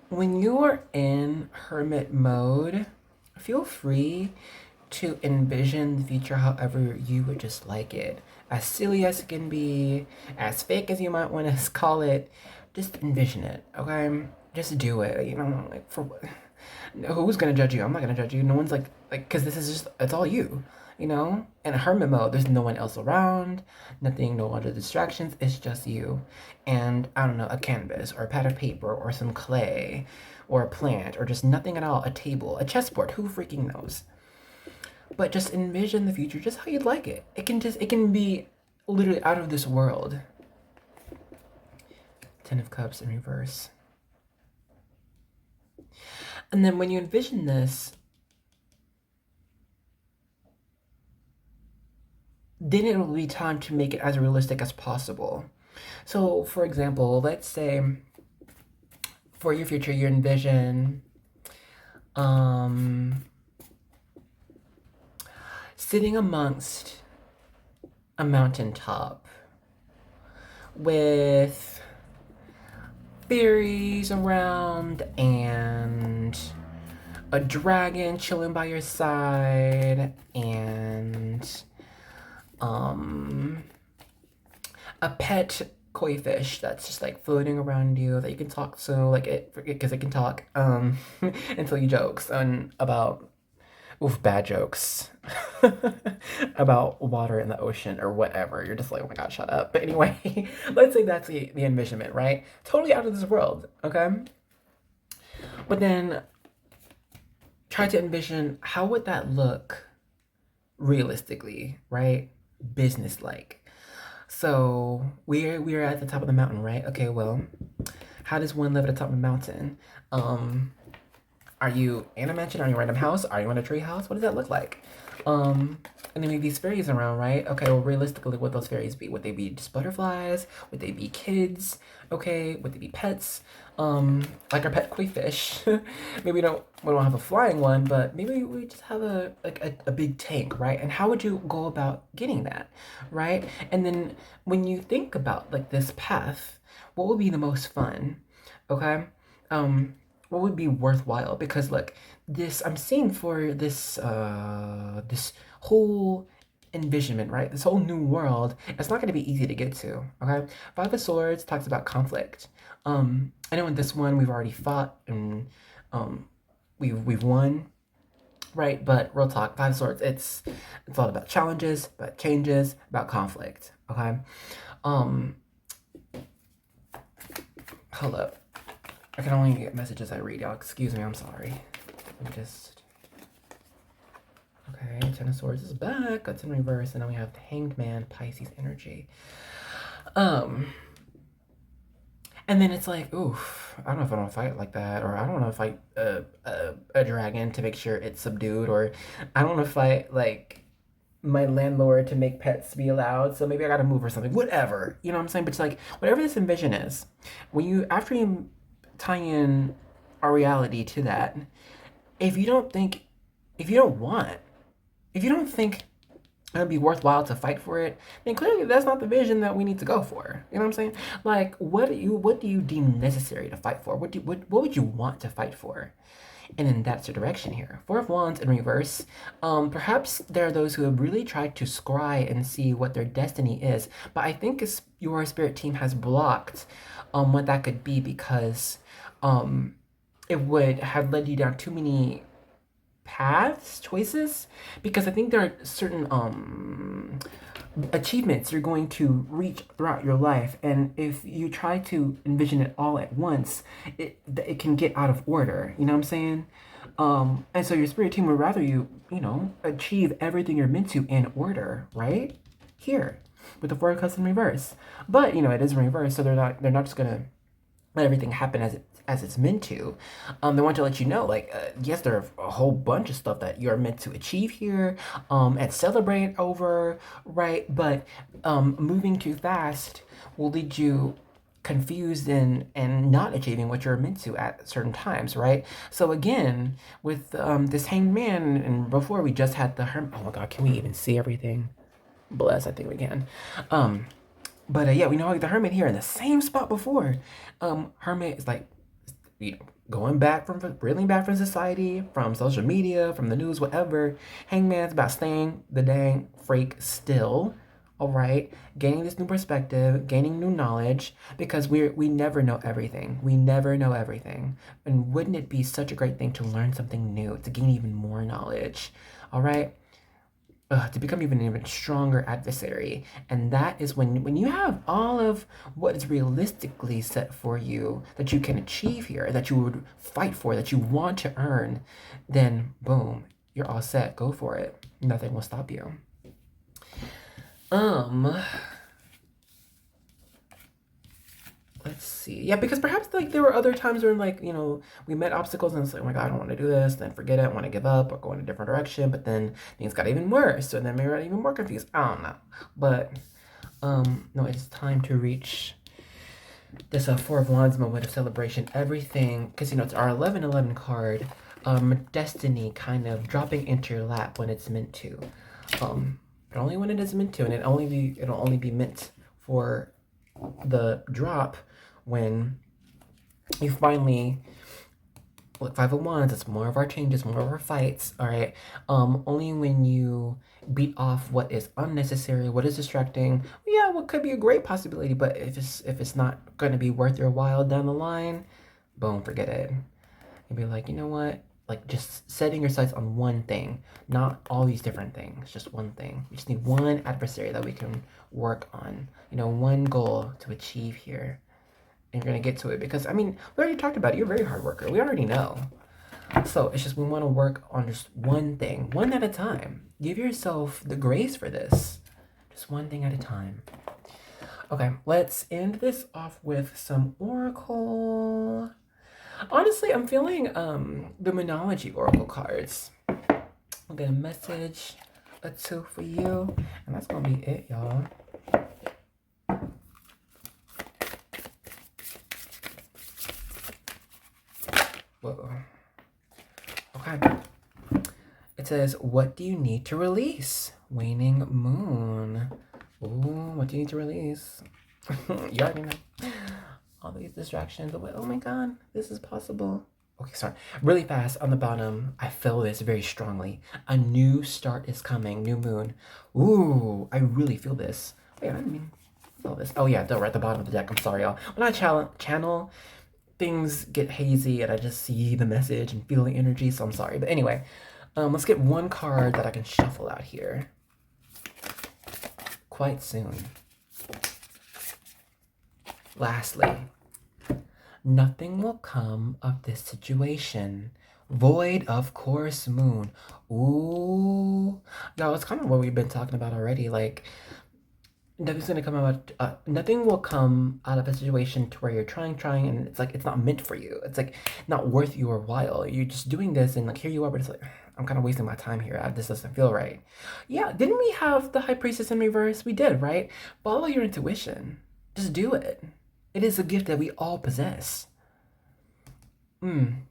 When you are in hermit mode, feel free to envision the future however you would just like it. As silly as it can be, as fake as you might want to call it, just envision it, okay? Just do it, you know, like for what? Who's gonna judge you? I'm not gonna judge you. No one's like, because this is just, it's all you, you know? In hermit mode, there's no one else around, nothing, no other distractions, it's just you. And I don't know, a canvas or a pad of paper or some clay or a plant or just nothing at all, a table, a chessboard, who freaking knows? But just envision the future just how you'd like it. It can be literally out of this world. Ten of Cups in reverse. And then when you envision this, then it will be time to make it as realistic as possible. So, for example, let's say for your future, you envision sitting amongst a mountaintop with fairies around and a dragon chilling by your side and a pet koi fish that's just like floating around you that you can talk to, like it because it can talk and tell you jokes and about bad jokes about water in the ocean or whatever. You're just like, oh my god, shut up. But anyway, let's say that's the envisionment, right? Totally out of this world, okay? But then try to envision how would that look realistically, right? Business like. So we're at the top of the mountain, right? Okay, well, How does one live at the top of a mountain? Are you in a mansion? Are you in a random house? Are you in a tree house? What does that look like? And then we have these fairies around, right? Okay, well, realistically, would those fairies be? Would they be just butterflies? Would they be kids? Okay, would they be pets? Like our pet koi fish. Maybe we don't have a flying one, but maybe we just have a big tank, right? And how would you go about getting that, right? And then when you think about like this path, what would be the most fun? Okay, what would be worthwhile? Because look, this I'm seeing for this whole envisionment, right? This whole new world, it's not going to be easy to get to. Okay, Five of Swords talks about conflict. I know in this one we've already fought and we've won, right? But real talk, Five of Swords, it's all about challenges, about changes, about conflict. Okay, hold up. I can only get messages I read, y'all. Excuse me, I'm sorry. Let me just. Okay, Ten of Swords is back. That's in reverse, and then we have the Hanged Man, Pisces energy. And then it's like, oof, I don't know if I want to fight like that, or I don't want to fight a dragon to make sure it's subdued, or I don't want to fight like my landlord to make pets be allowed, so maybe I gotta move or something. Whatever, you know what I'm saying? But it's like whatever this envision is, when you after you tie in our reality to that, if you don't think it'd be worthwhile to fight for it, then clearly that's not the vision that we need to go for. You know what I'm saying? Like, what do you deem necessary to fight for? What would you want to fight for? And then that's the direction here. Four of Wands in reverse. Perhaps there are those who have really tried to scry and see what their destiny is, but I think your spirit team has blocked what that could be because it would have led you down too many choices, because I think there are certain achievements you're going to reach throughout your life, and if you try to envision it all at once, it can get out of order. You know what I'm saying? And so your spirit team would rather you achieve everything you're meant to in order, right? Here with the Four of Cups in reverse, but it is in reverse, so they're not just gonna let everything happen as it's meant to. They want to let you know, like, yes, there are a whole bunch of stuff that you're meant to achieve here, and celebrate over, right? But moving too fast will lead you confused and not achieving what you're meant to at certain times, right? So again, with this Hanged Man, and before we just had the Hermit. Oh my God, can we even see everything? Bless, I think we can. But yeah, we know the Hermit here in the same spot before. Hermit is like, reeling back from society, from social media, from the news, whatever. Hangman's about staying the dang freak still, all right? Gaining this new perspective, gaining new knowledge, because we never know everything. We never know everything. And wouldn't it be such a great thing to learn something new, to gain even more knowledge, all right? To become even stronger adversary. And that is when you have all of what is realistically set for you that you can achieve here, that you would fight for, that you want to earn, then boom, you're all set. Go for it. Nothing will stop you. Let's see. Yeah, because perhaps like there were other times when we met obstacles and it's like, oh my God, I don't want to do this, then forget it, I want to give up or go in a different direction, but then things got even worse, and then maybe I got even more confused. I don't know. But no, it's time to reach this Four of Wands moment of celebration. Everything, because it's our 1111 card, destiny kind of dropping into your lap when it's meant to. Only when it is meant to, and it'll only be meant for the drop when you finally look. Five of Wands, it's more of our changes, more of our fights, all right? Only when you beat off what is unnecessary, what is distracting, yeah, what could be a great possibility, but if it's not going to be worth your while down the line, boom, forget it. You'd be like, you know what? Like, just setting your sights on one thing, not all these different things, just one thing. We just need one adversary that we can work on, one goal to achieve here. And you're going to get to it because, we already talked about it. You're a very hard worker. We already know. So it's just we want to work on just one thing, one at a time. Give yourself the grace for this. Just one thing at a time. Okay, let's end this off with some oracle. Honestly, I'm feeling the Monology oracle cards. I'll get a message or two for you, and that's gonna be it, y'all. Whoa. Okay. It says, what do you need to release? Waning moon. Ooh, what do you need to release? You already know. All these distractions. Oh my god, this is possible. Okay, sorry. Really fast on the bottom, I feel this very strongly. A new start is coming. New moon. Ooh, I really feel this. Wait, I didn't mean feel this. Oh yeah, right at the bottom of the deck. I'm sorry, y'all. When I channel, things get hazy and I just see the message and feel the energy, so I'm sorry. But anyway, let's get one card that I can shuffle out here quite soon. Lastly, nothing will come of this situation. Void of course moon. Ooh. Y'all, it's kind of what we've been talking about already. Like, nothing's gonna come out, nothing will come out of a situation to where you're trying, and it's like, it's not meant for you. It's like, not worth your while. You're just doing this and like, here you are, but it's like, I'm kind of wasting my time here. This doesn't feel right. Yeah, didn't we have the High Priestess in reverse? We did, right? Follow your intuition. Just do it. It is a gift that we all possess. And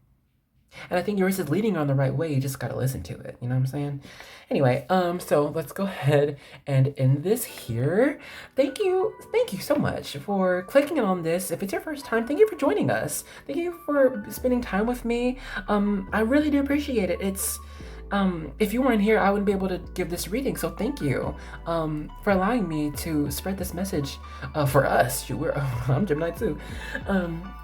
I think yours is leading on the right way. You just gotta listen to it. You know what I'm saying? Anyway, so let's go ahead and end this here. Thank you so much for clicking on this. If it's your first time, thank you for joining us. Thank you for spending time with me. I really do appreciate it. It's if you weren't here, I wouldn't be able to give this reading. So thank you for allowing me to spread this message for us. Shoot, I'm Gemini too.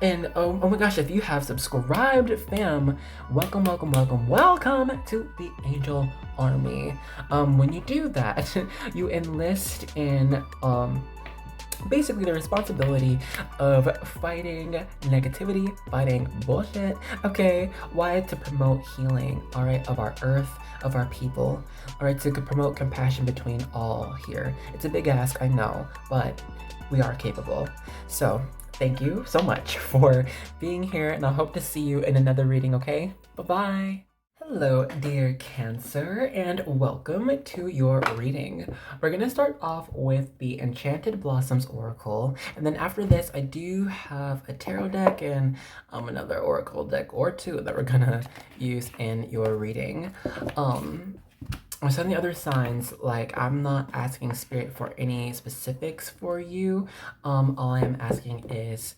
And oh my gosh, if you have subscribed, fam, welcome to the Angel Army. When you do that, you enlist in basically the responsibility of fighting negativity, fighting bullshit, okay? Why? To promote healing, all right, of our earth, of our people, all right, to promote compassion between all here. It's a big ask, I know, but we are capable. So thank you so much for being here, and I hope to see you in another reading, okay? Bye-bye. Hello, dear Cancer, and welcome to your reading. We're going to start off with the Enchanted Blossoms Oracle, and then after this, I do have a tarot deck and another oracle deck or two that we're going to use in your reading. So on the other signs, like, I'm not asking Spirit for any specifics for you. All I am asking is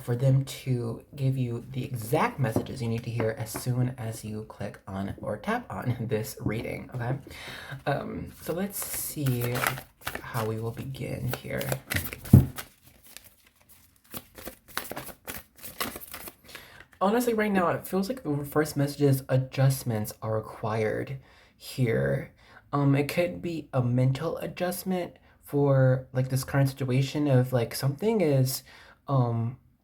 for them to give you the exact messages you need to hear as soon as you click on or tap on this reading, okay? So let's see how we will begin here. Honestly, right now, it feels like the first messages, adjustments are required here. It could be a mental adjustment for like this current situation of like something is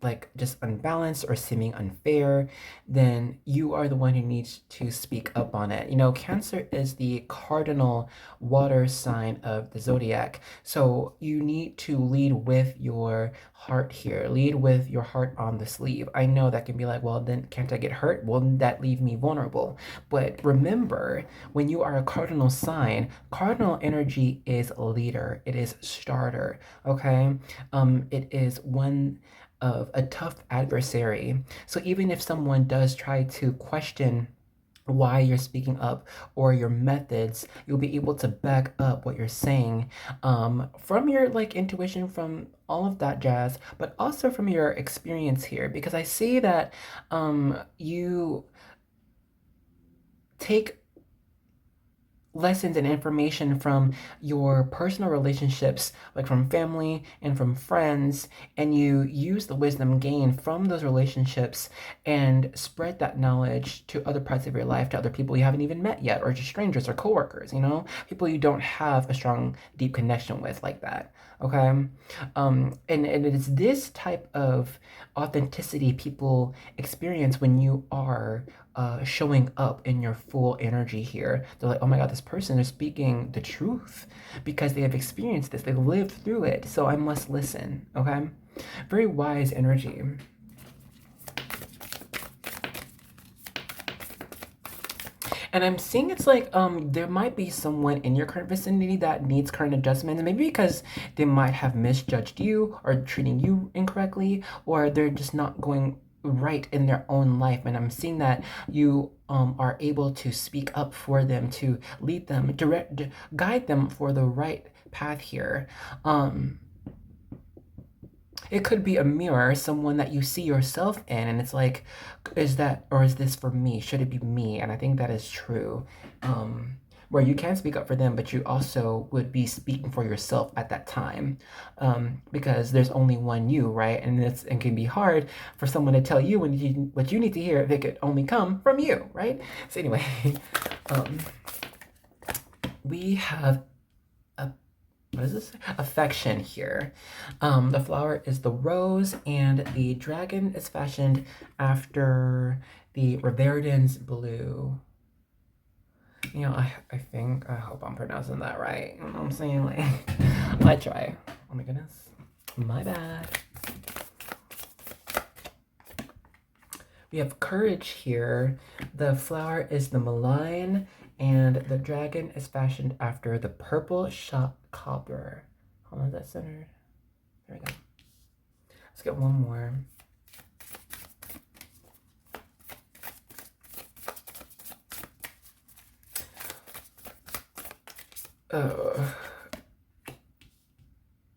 like just unbalanced or seeming unfair, then you are the one who needs to speak up on it. You know, Cancer is the cardinal water sign of the zodiac, so you need to lead with your heart here. Lead with your heart on the sleeve. I know that can be like, well, then can't I get hurt? Won't that leave me vulnerable? But remember, when you are a cardinal sign, cardinal energy is leader. It is starter, okay? It is one of a tough adversary. So even if someone does try to question why you're speaking up or your methods, you'll be able to back up what you're saying from your like intuition, from all of that jazz, but also from your experience here, because I see that you take lessons and information from your personal relationships, like from family and from friends, and you use the wisdom gained from those relationships and spread that knowledge to other parts of your life, to other people you haven't even met yet, or just strangers or coworkers, you know, people you don't have a strong, deep connection with like that, okay? And it is this type of authenticity people experience when you are showing up in your full energy here. They're like, oh my God, this person is speaking the truth because they have experienced this. They lived through it. So I must listen. Okay. Very wise energy. And I'm seeing it's like there might be someone in your current vicinity that needs current adjustments, maybe because they might have misjudged you or treating you incorrectly, or they're just not going right in their own life. And I'm seeing that you are able to speak up for them, to lead them, guide them for the right path here. It could be a mirror, someone that you see yourself in, and it's like, is that, or is this for me? Should it be me? And I think that is true. Where you can speak up for them, but you also would be speaking for yourself at that time, because there's only one you, right? And it can be hard for someone to tell you what you need to hear if it could only come from you, right? So anyway, we have what is this? Affection here. The flower is the rose, and the dragon is fashioned after the Riverdin's blue. You know, I hope I'm pronouncing that right. You know what I'm saying? Like, I try. Oh my goodness. My bad. We have courage here. The flower is the malign, and the dragon is fashioned after the purple shot copper. Hold on, is that centered? There we go. Let's get one more.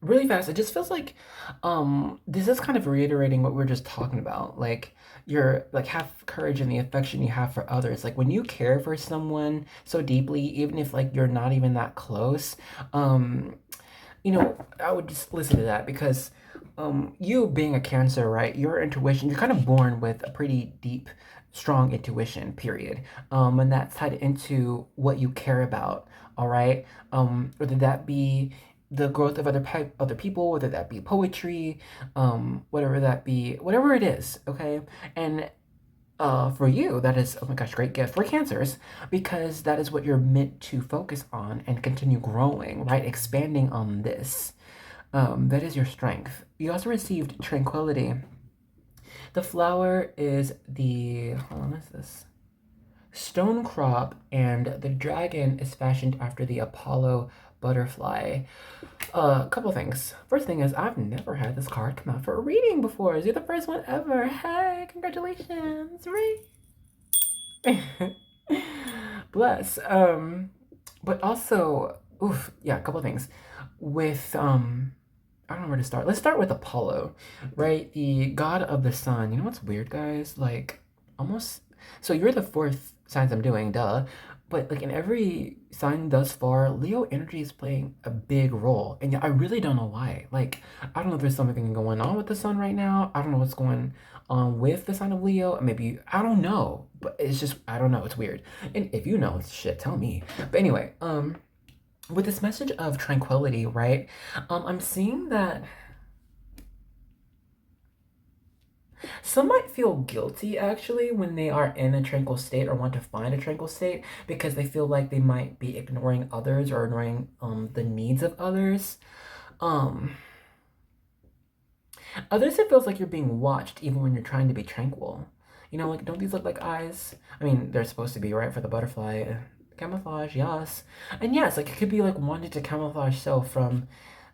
Really fast. It just feels like this is kind of reiterating what we are just talking about. Like, you're like, have courage in the affection you have for others. Like, when you care for someone so deeply, even if like you're not even that close, you know, I would just listen to that, because you being a Cancer, right, your intuition, you're kind of born with a pretty deep, strong intuition, period. And that's tied into what you care about. All right. Whether that be the growth of other people, whether that be poetry, whatever that be, whatever it is, okay? And for you, that is, oh my gosh, great gift for Cancers, because that is what you're meant to focus on and continue growing, right? Expanding on this. That is your strength. You also received tranquility. The flower is the, hold on, what's this? Stone crop, and the dragon is fashioned after the Apollo butterfly. A couple things. First thing is, I've never had this card come out for a reading before. You're the first one ever. Hey, congratulations, right? Bless. But also, oof, yeah, a couple things. With I don't know where to start. Let's start with Apollo, right? The god of the sun. You know what's weird, guys? Like, almost. So you're the fourth signs I'm doing, duh. But like in every sign thus far, Leo energy is playing a big role, and I really don't know why. Like, I don't know if there's something going on with the sun right now. I don't know what's going on with the sign of Leo. Maybe I don't know, but it's just I don't know. It's weird. And if you know, shit, tell me. But anyway, with this message of tranquility, right? I'm seeing that some might feel guilty actually when they are in a tranquil state or want to find a tranquil state, because they feel like they might be ignoring others or ignoring the needs of others. Others, it feels like you're being watched even when you're trying to be tranquil. You know, like, don't these look like eyes? I mean, they're supposed to be, right, for the butterfly. Camouflage, yes. And yes, like, it could be like wanting to camouflage self from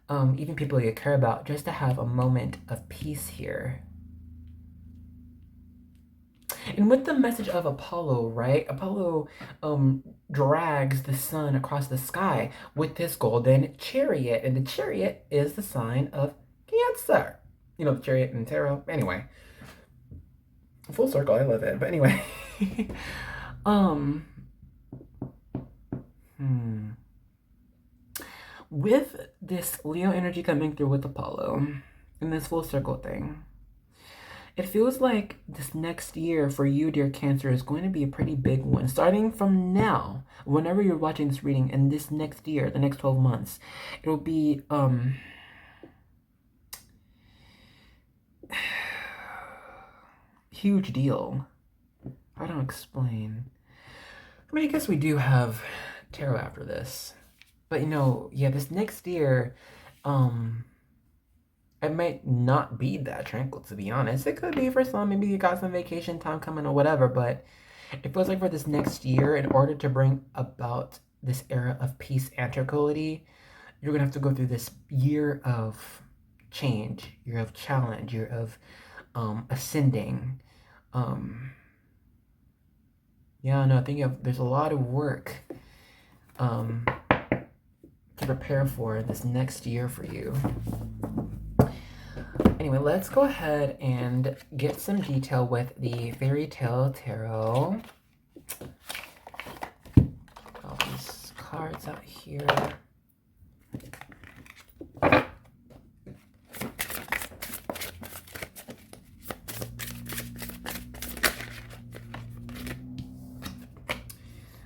even people you care about, just to have a moment of peace here. And with the message of Apollo, right? Apollo drags the sun across the sky with this golden chariot. And the chariot is the sign of Cancer. You know, the chariot in tarot. Anyway. Full circle, I love it. But anyway. With this Leo energy coming through with Apollo and this full circle thing, it feels like this next year for you, dear Cancer, is going to be a pretty big one. Starting from now, whenever you're watching this reading, and this next year, the next 12 months, it'll be huge deal. How do I explain? I mean, I guess we do have tarot after this. But you know, yeah, this next year, um, it might not be that tranquil, to be honest. It could be for some. Maybe you got some vacation time coming or whatever. But it feels like for this next year, in order to bring about this era of peace and tranquility, you're gonna have to go through this year of change, year of challenge, year of ascending. Um, yeah, no, I think there's a lot of work um, to prepare for this next year for you. Anyway, let's go ahead and get some detail with the Fairy Tale Tarot. All these cards out here.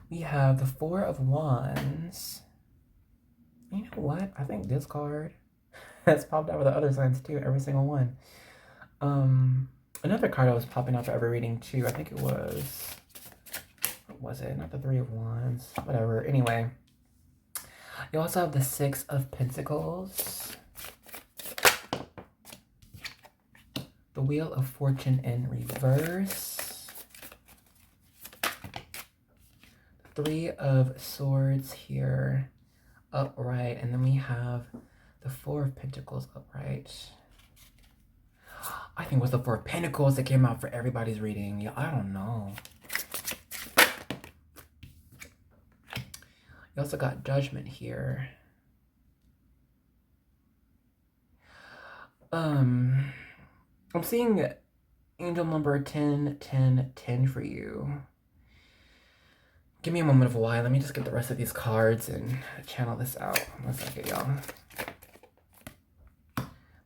We have the Four of Wands. You know what? I think this card has popped out with the other signs too, every single one. Another card that was popping out for every reading too. I think it was, what was it? Not the Three of Wands. Whatever. Anyway, you also have the Six of Pentacles, the Wheel of Fortune in reverse, Three of Swords here upright, and then we have the Four of Pentacles upright. I think it was the Four of Pentacles that came out for everybody's reading. Yeah, I don't know. You also got Judgment here. I'm seeing angel number 10, 10, 10 for you. Give me a moment of why. Let me just get the rest of these cards and channel this out. 1 second, y'all.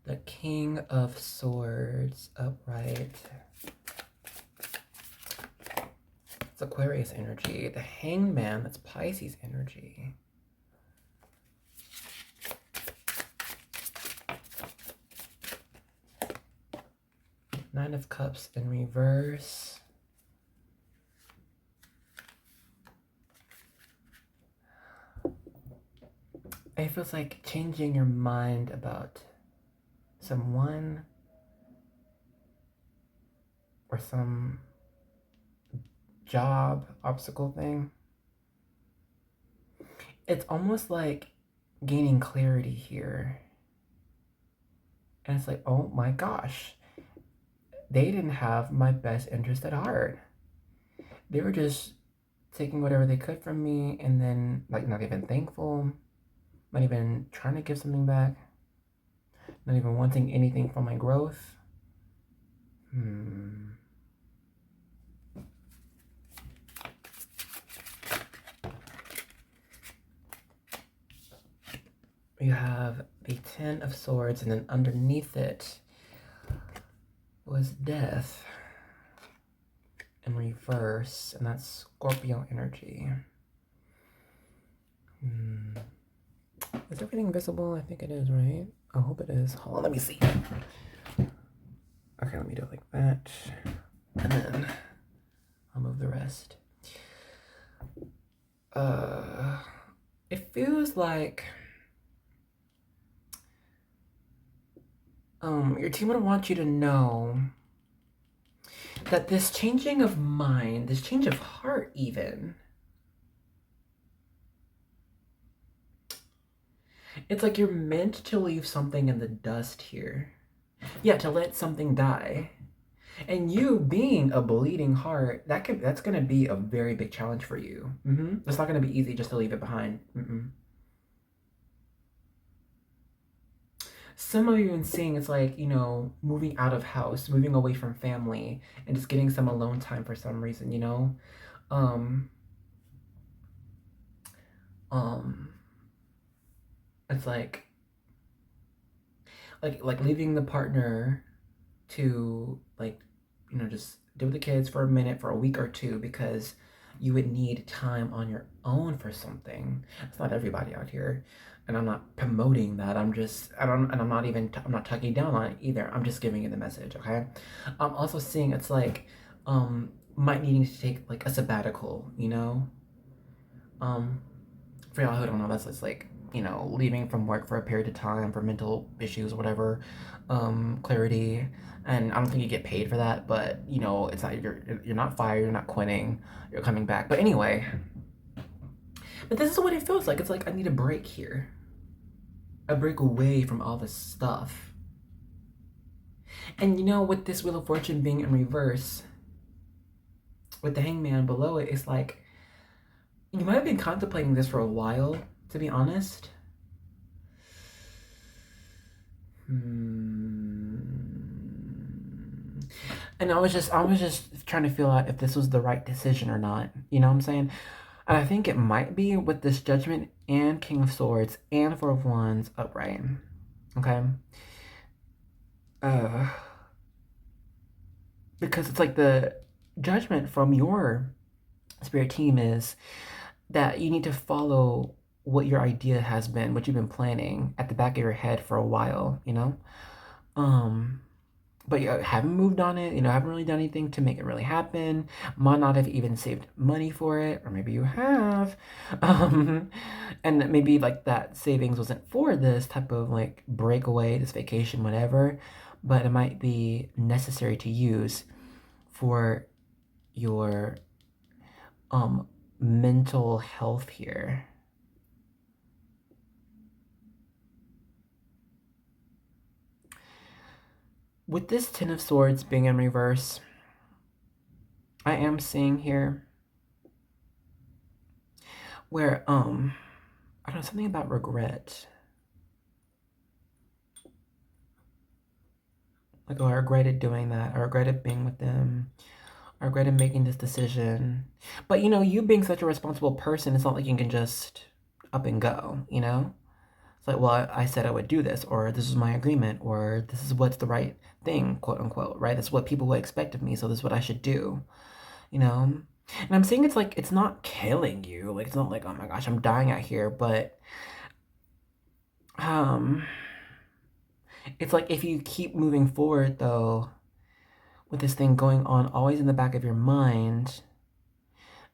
The King of Swords upright. It's Aquarius energy. The Hanged Man, that's Pisces energy. Nine of Cups in reverse. It feels like changing your mind about someone or some job obstacle thing. It's almost like gaining clarity here. And it's like, oh my gosh, they didn't have my best interest at heart. They were just taking whatever they could from me and then like not even thankful, not even trying to give something back, not even wanting anything from my growth. You have the Ten of Swords, and then underneath it was Death in reverse, and that's Scorpio energy. Is everything visible? I think it is, right? I hope it is. Hold on, let me see. Okay, let me do it like that. And then I'll move the rest. It feels like your team would want you to know that this changing of mind, this change of heart even, it's like you're meant to leave something in the dust here. Yeah, to let something die. And you being a bleeding heart, that's gonna be a very big challenge for you. It's not gonna be easy just to leave it behind. Some of you even seeing it's like, you know, moving out of house, moving away from family, and just getting some alone time for some reason, you know? It's like leaving the partner to, like, you know, just deal with the kids for a minute, for a week or two, because you would need time on your own for something. It's not everybody out here, and I'm not promoting that. I'm not tugging down on it either. I'm just giving you the message, okay? I'm also seeing it's like might needing to take like a sabbatical, you know? For y'all who don't know, that's just like, you know, leaving from work for a period of time for mental issues, whatever, clarity. And I don't think you get paid for that, but you know, it's not, you're not fired, you're not quitting, you're coming back. But anyway, but this is what it feels like. It's like I need a break here, a break away from all this stuff. And you know, with this Wheel of Fortune being in reverse, with the Hangman below it, it's like you might have been contemplating this for a while, to be honest. And I was just trying to feel out if this was the right decision or not. You know what I'm saying? And I think it might be with this Judgment and King of Swords and Four of Wands upright. Okay? Because it's like the judgment from your spirit team is that you need to follow what your idea has been, what you've been planning at the back of your head for a while, you know? But you haven't moved on it, you know, haven't really done anything to make it really happen. Might not have even saved money for it, or maybe you have. And maybe like that savings wasn't for this type of like breakaway, this vacation, whatever, but it might be necessary to use for your mental health here. With this Ten of Swords being in reverse, I am seeing here where, I don't know, something about regret. Like, oh, I regretted doing that. I regretted being with them. I regretted making this decision. But, you know, you being such a responsible person, it's not like you can just up and go, you know? It's like, well, I said I would do this, or this is my agreement, or this is what's the right thing, quote unquote, right? That's what people would expect of me, so this is what I should do, you know? And I'm saying it's like, it's not killing you. Like, it's not like, oh my gosh, I'm dying out here, but, it's like if you keep moving forward, though, with this thing going on always in the back of your mind,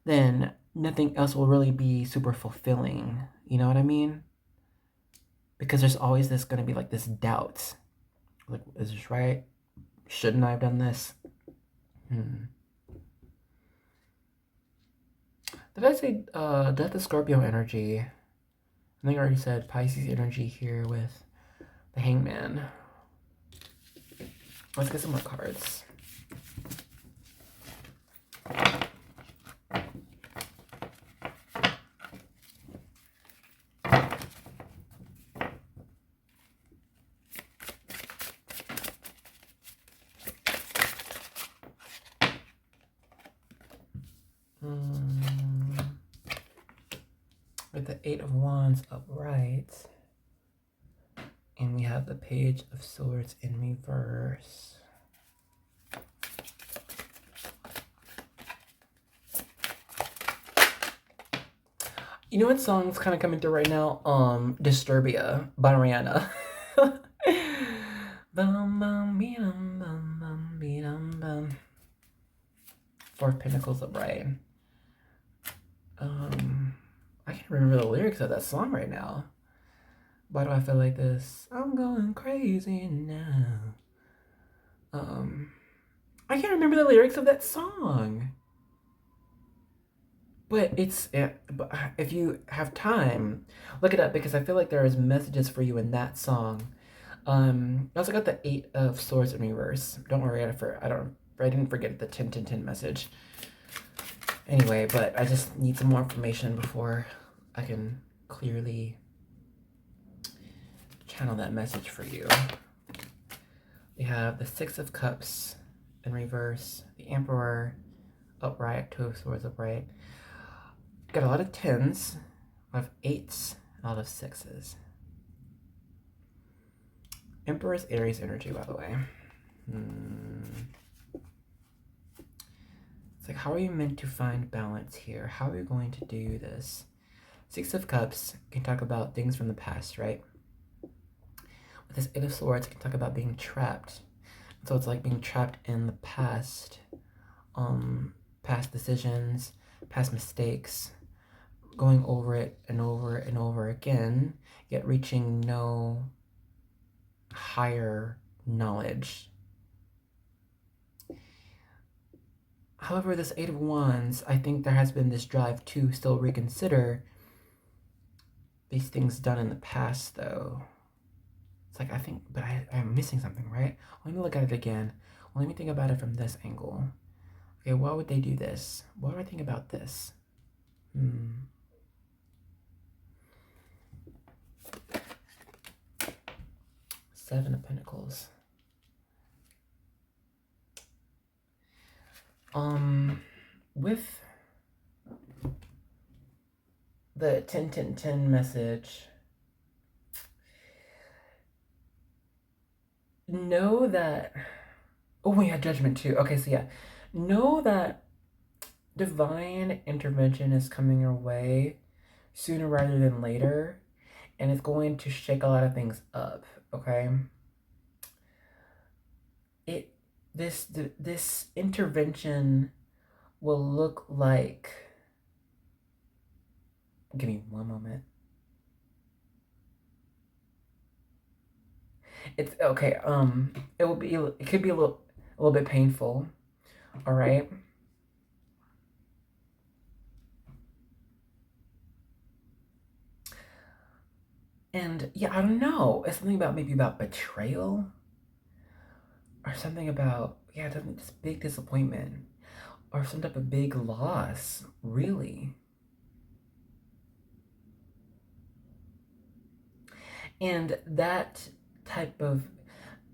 then nothing else will really be super fulfilling. You know what I mean? Because there's always this going to be like this doubt. Like, is this right? Shouldn't I have done this? Did I say Death of Scorpio energy? I think I already said Pisces energy here with the Hangman. Let's get some more cards. With the Eight of Wands upright, and we have the Page of Swords in reverse. You know what song's kind of coming through right now? Disturbia by Rihanna. Bum, bum, bum, bum, bum, bum. Four of Pentacles upright. I can't remember the lyrics of that song right now. Why do I feel like this? I'm going crazy now. I can't remember the lyrics of that song. But but if you have time, look it up, because I feel like there is messages for you in that song. I also got the Eight of Swords in reverse. Don't worry, I didn't forget the 10-10-10 message. Anyway, but I just need some more information before I can clearly channel that message for you. We have the Six of Cups in reverse, the Emperor upright, Two of Swords upright. Got a lot of 10s, a lot of 8s, a lot of 6s. Emperor's Aries energy, by the way. It's like, how are you meant to find balance here? How are you going to do this? Six of Cups can talk about things from the past, right? With this Eight of Swords, it can talk about being trapped. So it's like being trapped in the past. past decisions, past mistakes, going over it and over and over again, yet reaching no higher knowledge. However, this Eight of Wands, I think there has been this drive to still reconsider these things done in the past, though. It's like, I think, but I'm missing something, right? Let me look at it again. Well, let me think about it from this angle. Okay, why would they do this? What do I think about this? Seven of Pentacles. With the 10-10-10 message, know that, oh, we had Judgment too. Okay, so yeah, know that divine intervention is coming your way sooner rather than later, and it's going to shake a lot of things up, okay? This intervention will look like, give me one moment. It's okay. It could be a little bit painful. All right. And yeah, I don't know. It's something about maybe about betrayal, or something about, yeah, this big disappointment, or some type of big loss, really. And that type of,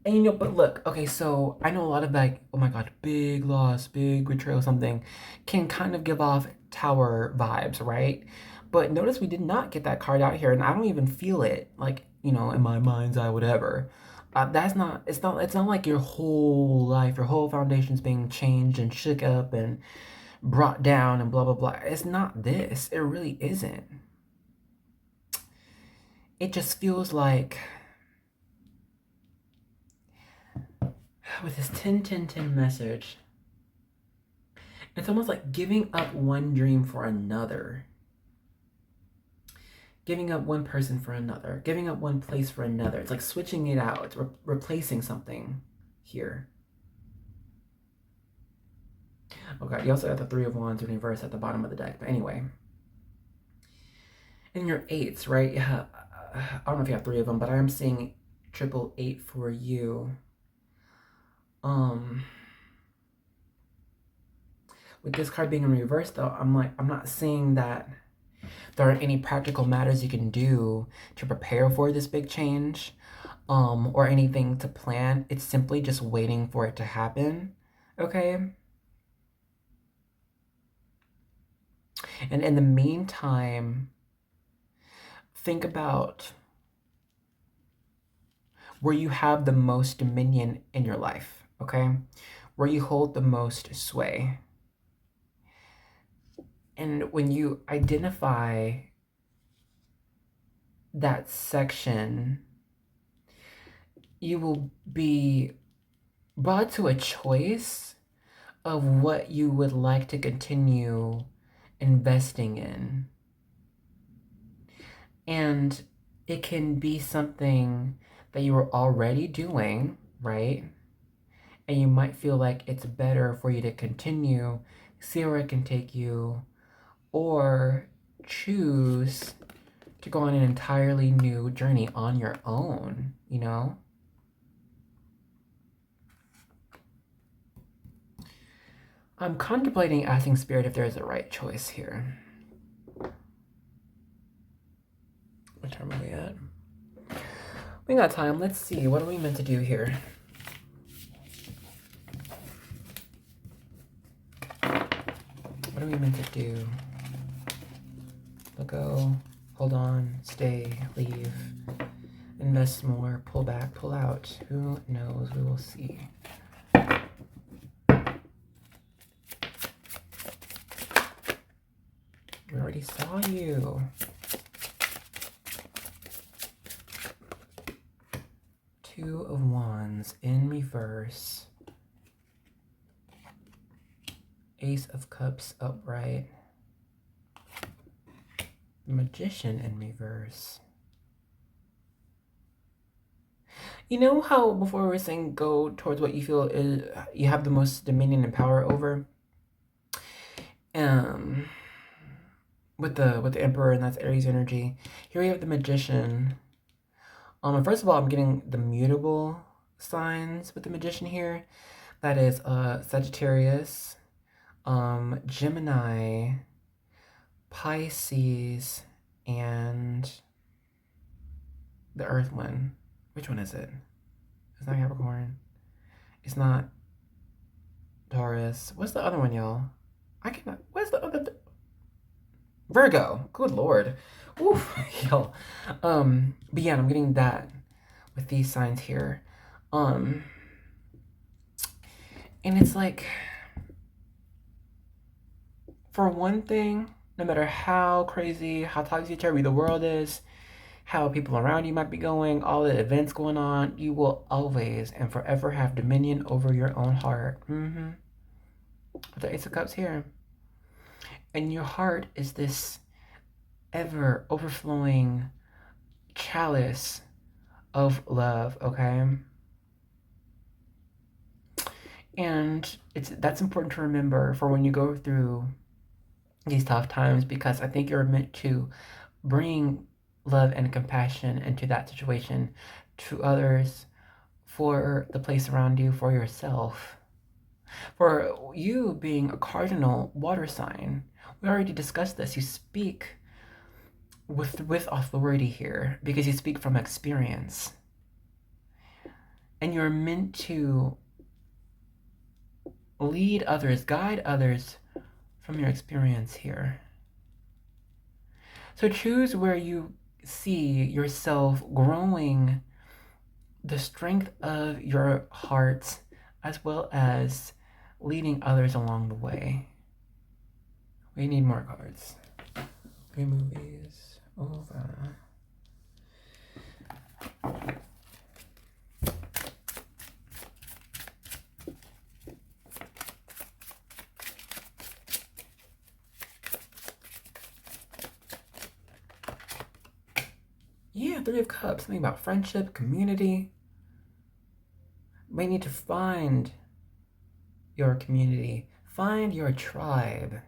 and you know, but look, okay, so I know a lot of like, oh my god, big loss, big betrayal, something can kind of give off Tower vibes, right? But notice we did not get that card out here, and I don't even feel it, like, you know, in my mind's eye, whatever. It's not like your whole life, your whole foundation's being changed and shook up and brought down and blah, blah, blah. It's not this. It really isn't. It just feels like, with this 10-10-10 message, it's almost like giving up one dream for another. Giving up one person for another. Giving up one place for another. It's like switching it out. It's replacing something here. Okay, you also got the Three of Wands in reverse at the bottom of the deck. But anyway. And your eights, right? Yeah. I don't know if you have three of them, but I am seeing 888 for you. With this card being in reverse, though, I'm not seeing that there are any practical matters you can do to prepare for this big change, or anything to plan. It's simply just waiting for it to happen, okay? And in the meantime, think about where you have the most dominion in your life, okay? Where you hold the most sway. And when you identify that section, you will be brought to a choice of what you would like to continue investing in. And it can be something that you were already doing, right? And you might feel like it's better for you to continue, see where it can take you, or choose to go on an entirely new journey on your own, you know? I'm contemplating asking Spirit if there's a right choice here. What time are we at? We got time. Let's see. What are we meant to do here? What are we meant to do? Let go, hold on, stay, leave, invest more, pull back, pull out. Who knows? We will see. We already saw you. Two of Wands in reverse. Ace of Cups upright. Magician in reverse. You know how before we were saying go towards what you feel is you have the most dominion and power over? With the Emperor, and that's Aries energy. Here we have the Magician. First of all, I'm getting the mutable signs with the Magician here. That is Sagittarius, Gemini, Pisces, and the Earth one. Which one is it? It's not Capricorn. It's not Taurus. What's the other one, y'all? I cannot. What's the other? Virgo. Good Lord. Oof, y'all. But yeah, I'm getting that with these signs here. And it's like, for one thing, no matter how crazy, how topsy-turvy the world is, how people around you might be going, all the events going on, you will always and forever have dominion over your own heart. With the Ace of Cups here. And your heart is this ever overflowing chalice of love, okay? And that's important to remember for when you go through these tough times, because I think you're meant to bring love and compassion into that situation, to others, for the place around you, for yourself. For you being a cardinal water sign, we already discussed this. You speak with authority here because you speak from experience. And you're meant to lead others, guide others from your experience here. So choose where you see yourself growing the strength of your heart, as well as leading others along the way. We need more cards. Remove these over. Yeah, Three of Cups. Something about friendship, community. We need to find your community. Find your tribe.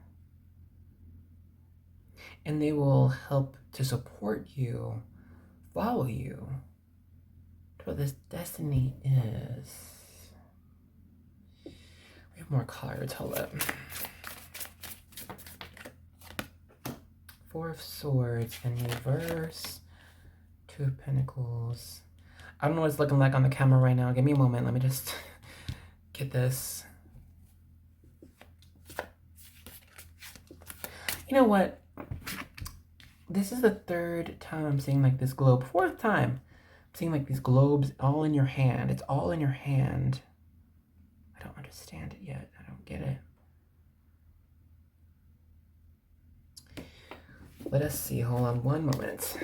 And they will help to support you, follow you to what this destiny is. We have more cards. Hold up. Four of Swords in reverse. Two of Pentacles. I don't know what it's looking like on the camera right now. Give me a moment. Let me just get this. You know what? This is the third time I'm seeing like this globe. Fourth time I'm seeing like these globes all in your hand. It's all in your hand. I don't understand it yet. I don't get it. Let us see. Hold on one moment.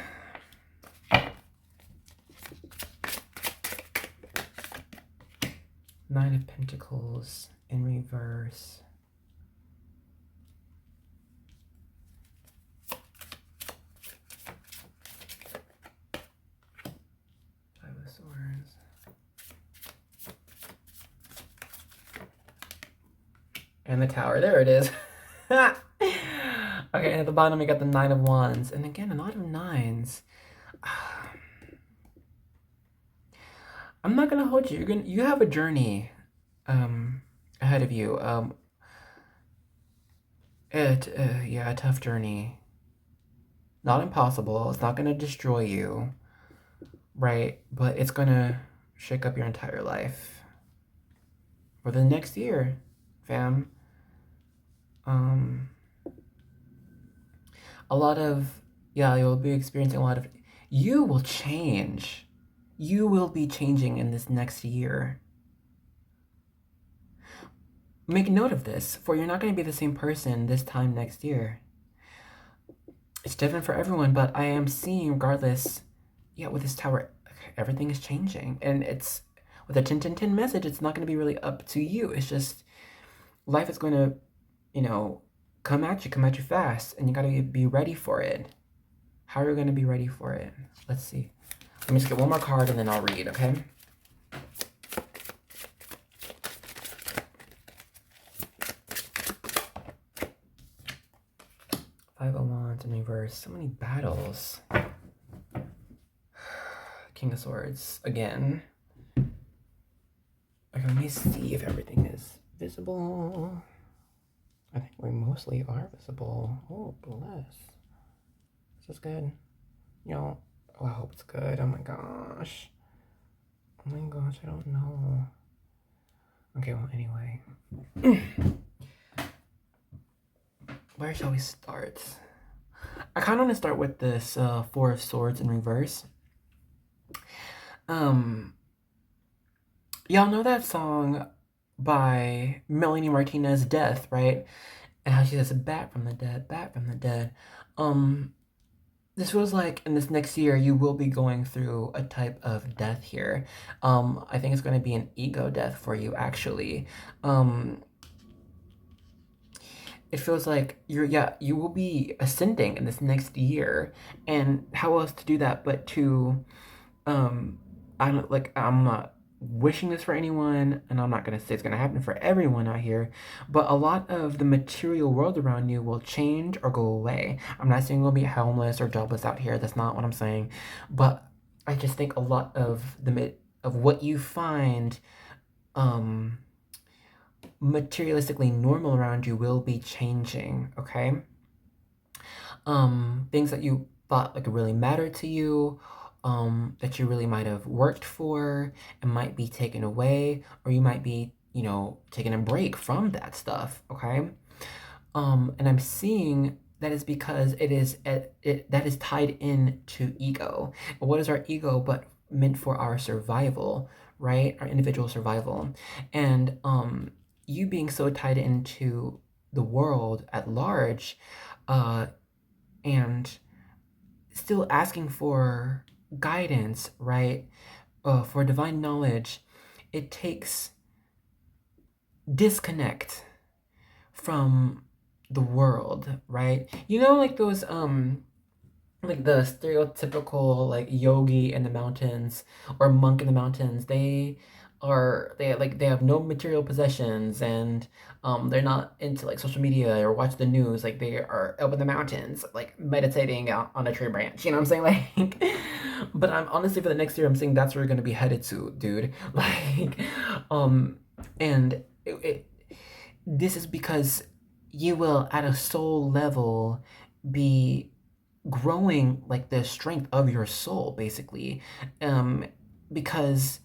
Nine of Pentacles in reverse. Five of Swords. And the Tower. There it is. Okay, and at the bottom we got the Nine of Wands. And again, a lot of nines. I'm not gonna hold you. You have a journey ahead of you. Yeah, a tough journey. Not impossible. It's not gonna destroy you, right? But it's gonna shake up your entire life for the next year, fam. A lot of, yeah, you'll be experiencing a lot of. You will change. You will be changing in this next year. Make note of this, for you're not going to be the same person this time next year. It's different for everyone, but I am seeing, regardless, yeah, with this Tower, everything is changing. And it's, with a 10-10-10 message, it's not going to be really up to you. It's just, life is going to you know, come at you fast, and you gotta be ready for it. How are you gonna be ready for it? Let's see. Let me just get one more card and then I'll read, okay? Five of Wands in reverse. So many battles. King of Swords again. Okay, let me see if everything is visible. I think we mostly are visible. Oh, bless. Is this good? You know, oh, I hope it's good. Oh my gosh. Oh my gosh, I don't know. Okay, well, anyway. Where shall we start? I kind of want to start with this Four of Swords in reverse. Y'all know that song by Melanie Martinez, Death, right? And how she says, back from the dead, back from the dead. This feels like in this next year, you will be going through a type of death here. I think it's going to be an ego death for you, actually. It feels like you will be ascending in this next year. And how else to do that but to, I'm not wishing this for anyone, and I'm not going to say it's going to happen for everyone out here, but a lot of the material world around you will change or go away. I'm not saying you'll be homeless or jobless out here. That's not what I'm saying. But I just think a lot of what you find materialistically normal around you will be changing, okay? Things that you thought like really mattered to you, that you really might have worked for, and might be taken away, or you might be, you know, taking a break from that stuff, okay? And I'm seeing that is because that is tied in to ego. And what is our ego but meant for our survival, right? Our individual survival. And you being so tied into the world at large, and still asking for guidance, right? For divine knowledge, it takes disconnect from the world, right? You know, like those like the stereotypical like yogi in the mountains or monk in the mountains. They have no material possessions, and they're not into like social media or watch the news. Like they are up in the mountains like meditating out on a tree branch, you know what I'm saying? Like but I'm honestly, for the next year, I'm saying that's where you're gonna be headed to, dude. Like and this is because you will at a soul level be growing like the strength of your soul, basically, because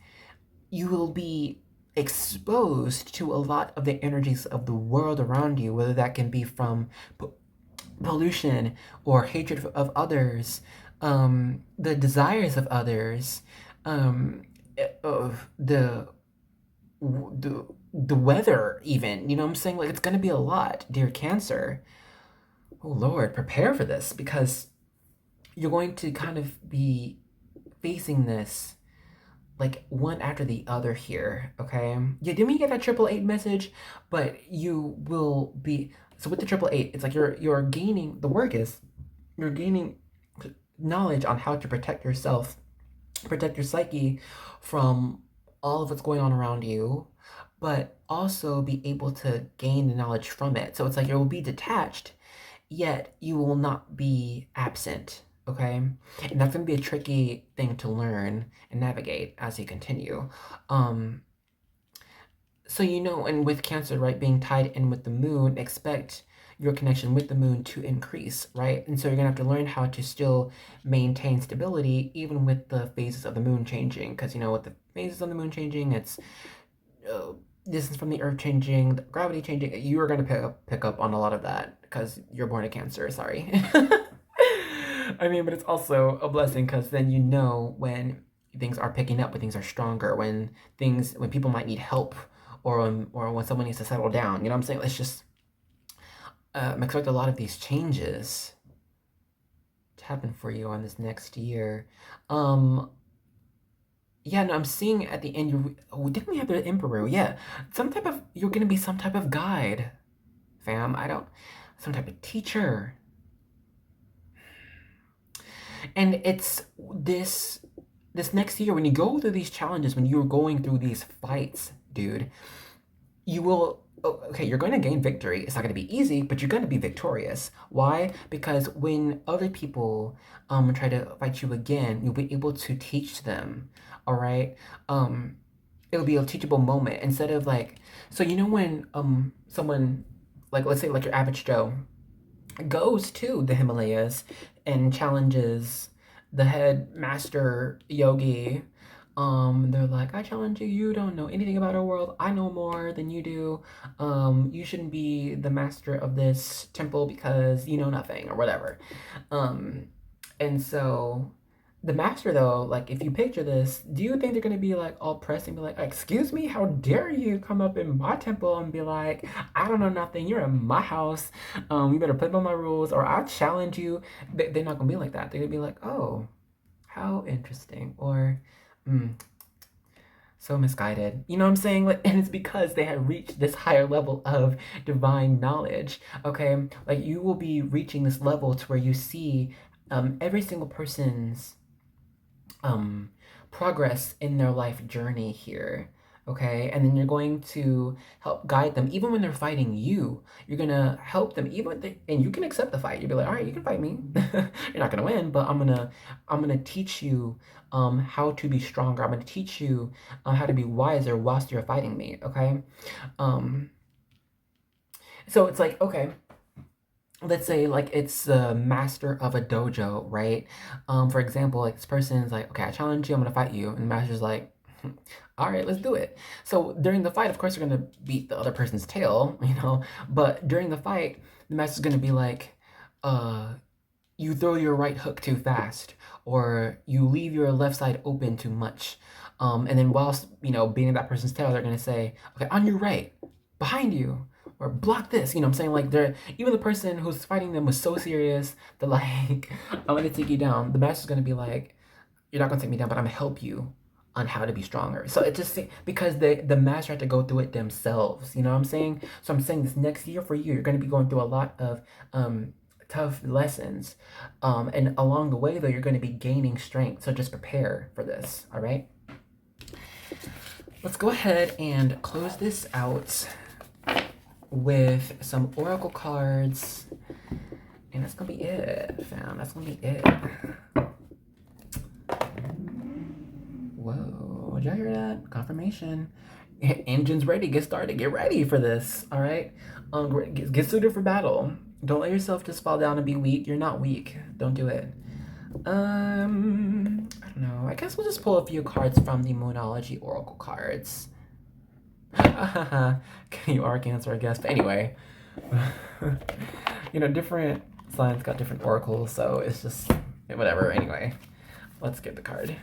you will be exposed to a lot of the energies of the world around you, whether that can be from pollution or hatred of others, the desires of others, of the weather, even, you know what I'm saying? Like, it's gonna be a lot, dear Cancer. Oh Lord, prepare for this, because you're going to kind of be facing this like one after the other here, okay? Yeah, didn't we get that 888 message? But you will be, so with the 888, it's like you're gaining, the work is you're gaining knowledge on how to protect yourself, protect your psyche from all of what's going on around you, but also be able to gain the knowledge from it. So it's like you will be detached, yet you will not be absent, okay? And that's going to be a tricky thing to learn and navigate as you continue. So, you know, and with Cancer, right, being tied in with the moon, expect your connection with the moon to increase, right? And so you're going to have to learn how to still maintain stability even with the phases of the moon changing, because, you know, with the phases of the moon changing, it's distance from the earth changing, the gravity changing. You are going to pick up on a lot of that because you're born a Cancer, sorry. I mean, but it's also a blessing, because then you know when things are picking up, when things are stronger, when people might need help, or when someone needs to settle down. You know what I'm saying? Let's just expect a lot of these changes to happen for you on this next year. Yeah, no, I'm seeing at the end, didn't we have the Emperor? Yeah, you're gonna be some type of guide fam. I don't, some type of teacher. And it's this next year, when you go through these challenges, when you're going through these fights, dude, you will, okay, you're going to gain victory. It's not going to be easy, but you're going to be victorious. Why? Because when other people try to fight you again, you'll be able to teach them. All right. It'll be a teachable moment instead of like, so you know when someone, like, let's say like your average Joe goes to the Himalayas and challenges the head master yogi. They're like, I challenge you, you don't know anything about our world. I know more than you do. You shouldn't be the master of this temple because you know nothing or whatever. And so the master though, like if you picture this, do you think they're gonna be like all pressed and be like, excuse me, how dare you come up in my temple and be like, I don't know nothing, you're in my house, you better play by my rules or I'll challenge you. They're not gonna be like that. They're gonna be like, oh, how interesting, or so misguided. You know what I'm saying? Like, and it's because they have reached this higher level of divine knowledge. Okay, like you will be reaching this level to where you see every single person's progress in their life journey here. Okay, and then you're going to help guide them even when they're fighting you. You're gonna help them even and you can accept the fight. You'll be like, all right, you can fight me. You're not gonna win, but I'm gonna teach you how to be stronger. I'm gonna teach you how to be wiser whilst you're fighting me. Okay, so it's like, okay, let's say like it's the master of a dojo, right? For example, like this person is like, okay, I challenge you, I'm gonna fight you, and the master's like, all right, let's do it. So during the fight, of course, you're gonna beat the other person's tail, you know. But during the fight, the master's gonna be like, you throw your right hook too fast, or you leave your left side open too much. And then whilst, you know, beating that person's tail, they're gonna say, okay, on your right, behind you, or block this. You know what I'm saying? Like they're, even the person who's fighting them was so serious that like, I'm gonna take you down. The master's gonna be like, you're not gonna take me down, but I'm gonna help you on how to be stronger. So it just, because the master had to go through it themselves. You know what I'm saying? So I'm saying this next year for you, you're gonna be going through a lot of tough lessons. And along the way though, you're gonna be gaining strength. So just prepare for this, all right? Let's go ahead and close this out with some oracle cards. And that's gonna be it, fam. That's gonna be it. Whoa, did y'all hear that? Confirmation. Engine's ready. Get started. Get ready for this, all right? Get suited for battle. Don't let yourself just fall down and be weak. You're not weak. Don't do it. I don't know. I guess we'll just pull a few cards from the Moonology Oracle cards. You are Cancer, I guess. But anyway, you know, different signs got different oracles, so it's just whatever. Anyway, let's get the card.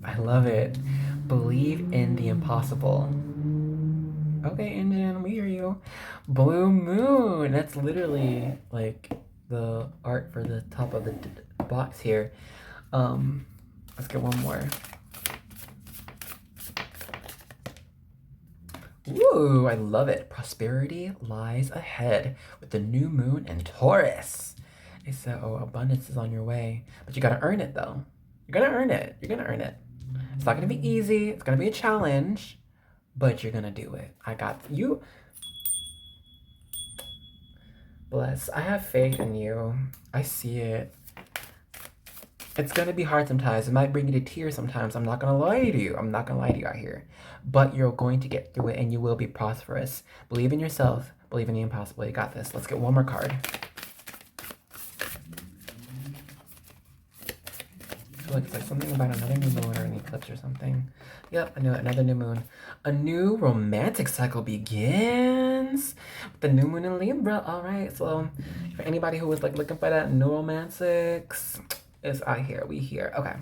I love it. Believe in the impossible. Okay, Engine, we hear you. Blue Moon. That's literally like the art for the top of the box here. Let's get one more. Ooh, I love it. Prosperity lies ahead with the new moon and Taurus. They said, oh, abundance is on your way. But you gotta earn it though. You're gonna earn it. You're gonna earn it. It's not gonna be easy. It's gonna be a challenge, but you're gonna do it. I got you. Bless. I have faith in you. I see it. It's gonna be hard sometimes. It might bring you to tears sometimes. I'm not gonna lie to you. I'm not gonna lie to you out here. But you're going to get through it and you will be prosperous. Believe in yourself. Believe in the impossible. You got this. Let's get one more card. I feel like it's like something about another new moon or an eclipse or something. Yep, I knew it. Another new moon. A new romantic cycle begins with the new moon in Libra. All right, so for anybody who was like looking for that new romantics, it's out here. We here. Okay.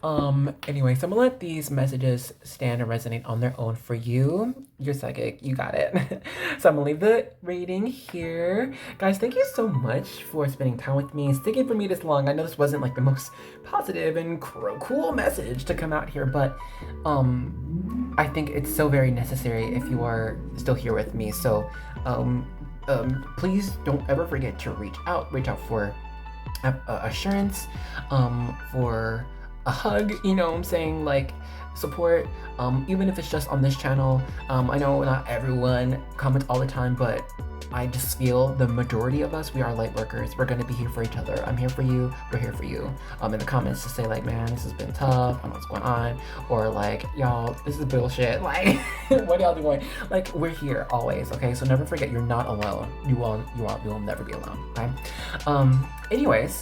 Anyway, so I'm gonna let these messages stand and resonate on their own for you. You're psychic, you got it. So I'm gonna leave the reading here. Guys, thank you so much for spending time with me, sticking for me this long. I know this wasn't like the most positive and cool message to come out here, but I think it's so very necessary if you are still here with me. So please don't ever forget to reach out for assurance, for a hug, you know what I'm saying, like support, even if it's just on this channel. I know not everyone comments all the time, but I just feel the majority of us, we are light workers. We're gonna be here for each other. I'm here for you, we're here for you. In the comments to say like, man, this has been tough, I don't know what's going on, or like, y'all, this is bullshit, like, what y'all doing? Like, we're here always, okay? So never forget, you're not alone. You will never be alone, okay? Anyways,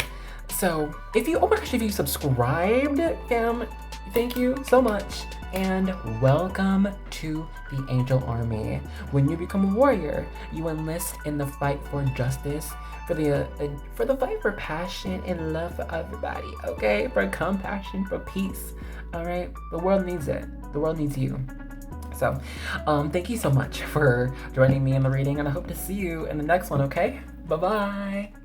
so if you, oh my gosh, if you subscribed, fam, thank you so much, and welcome to the Angel Army. When you become a warrior, you enlist in the fight for justice, for the fight for passion and love for everybody, okay? For compassion, for peace, all right? The world needs it. The world needs you. So, thank you so much for joining me in the reading, and I hope to see you in the next one, okay? Bye-bye.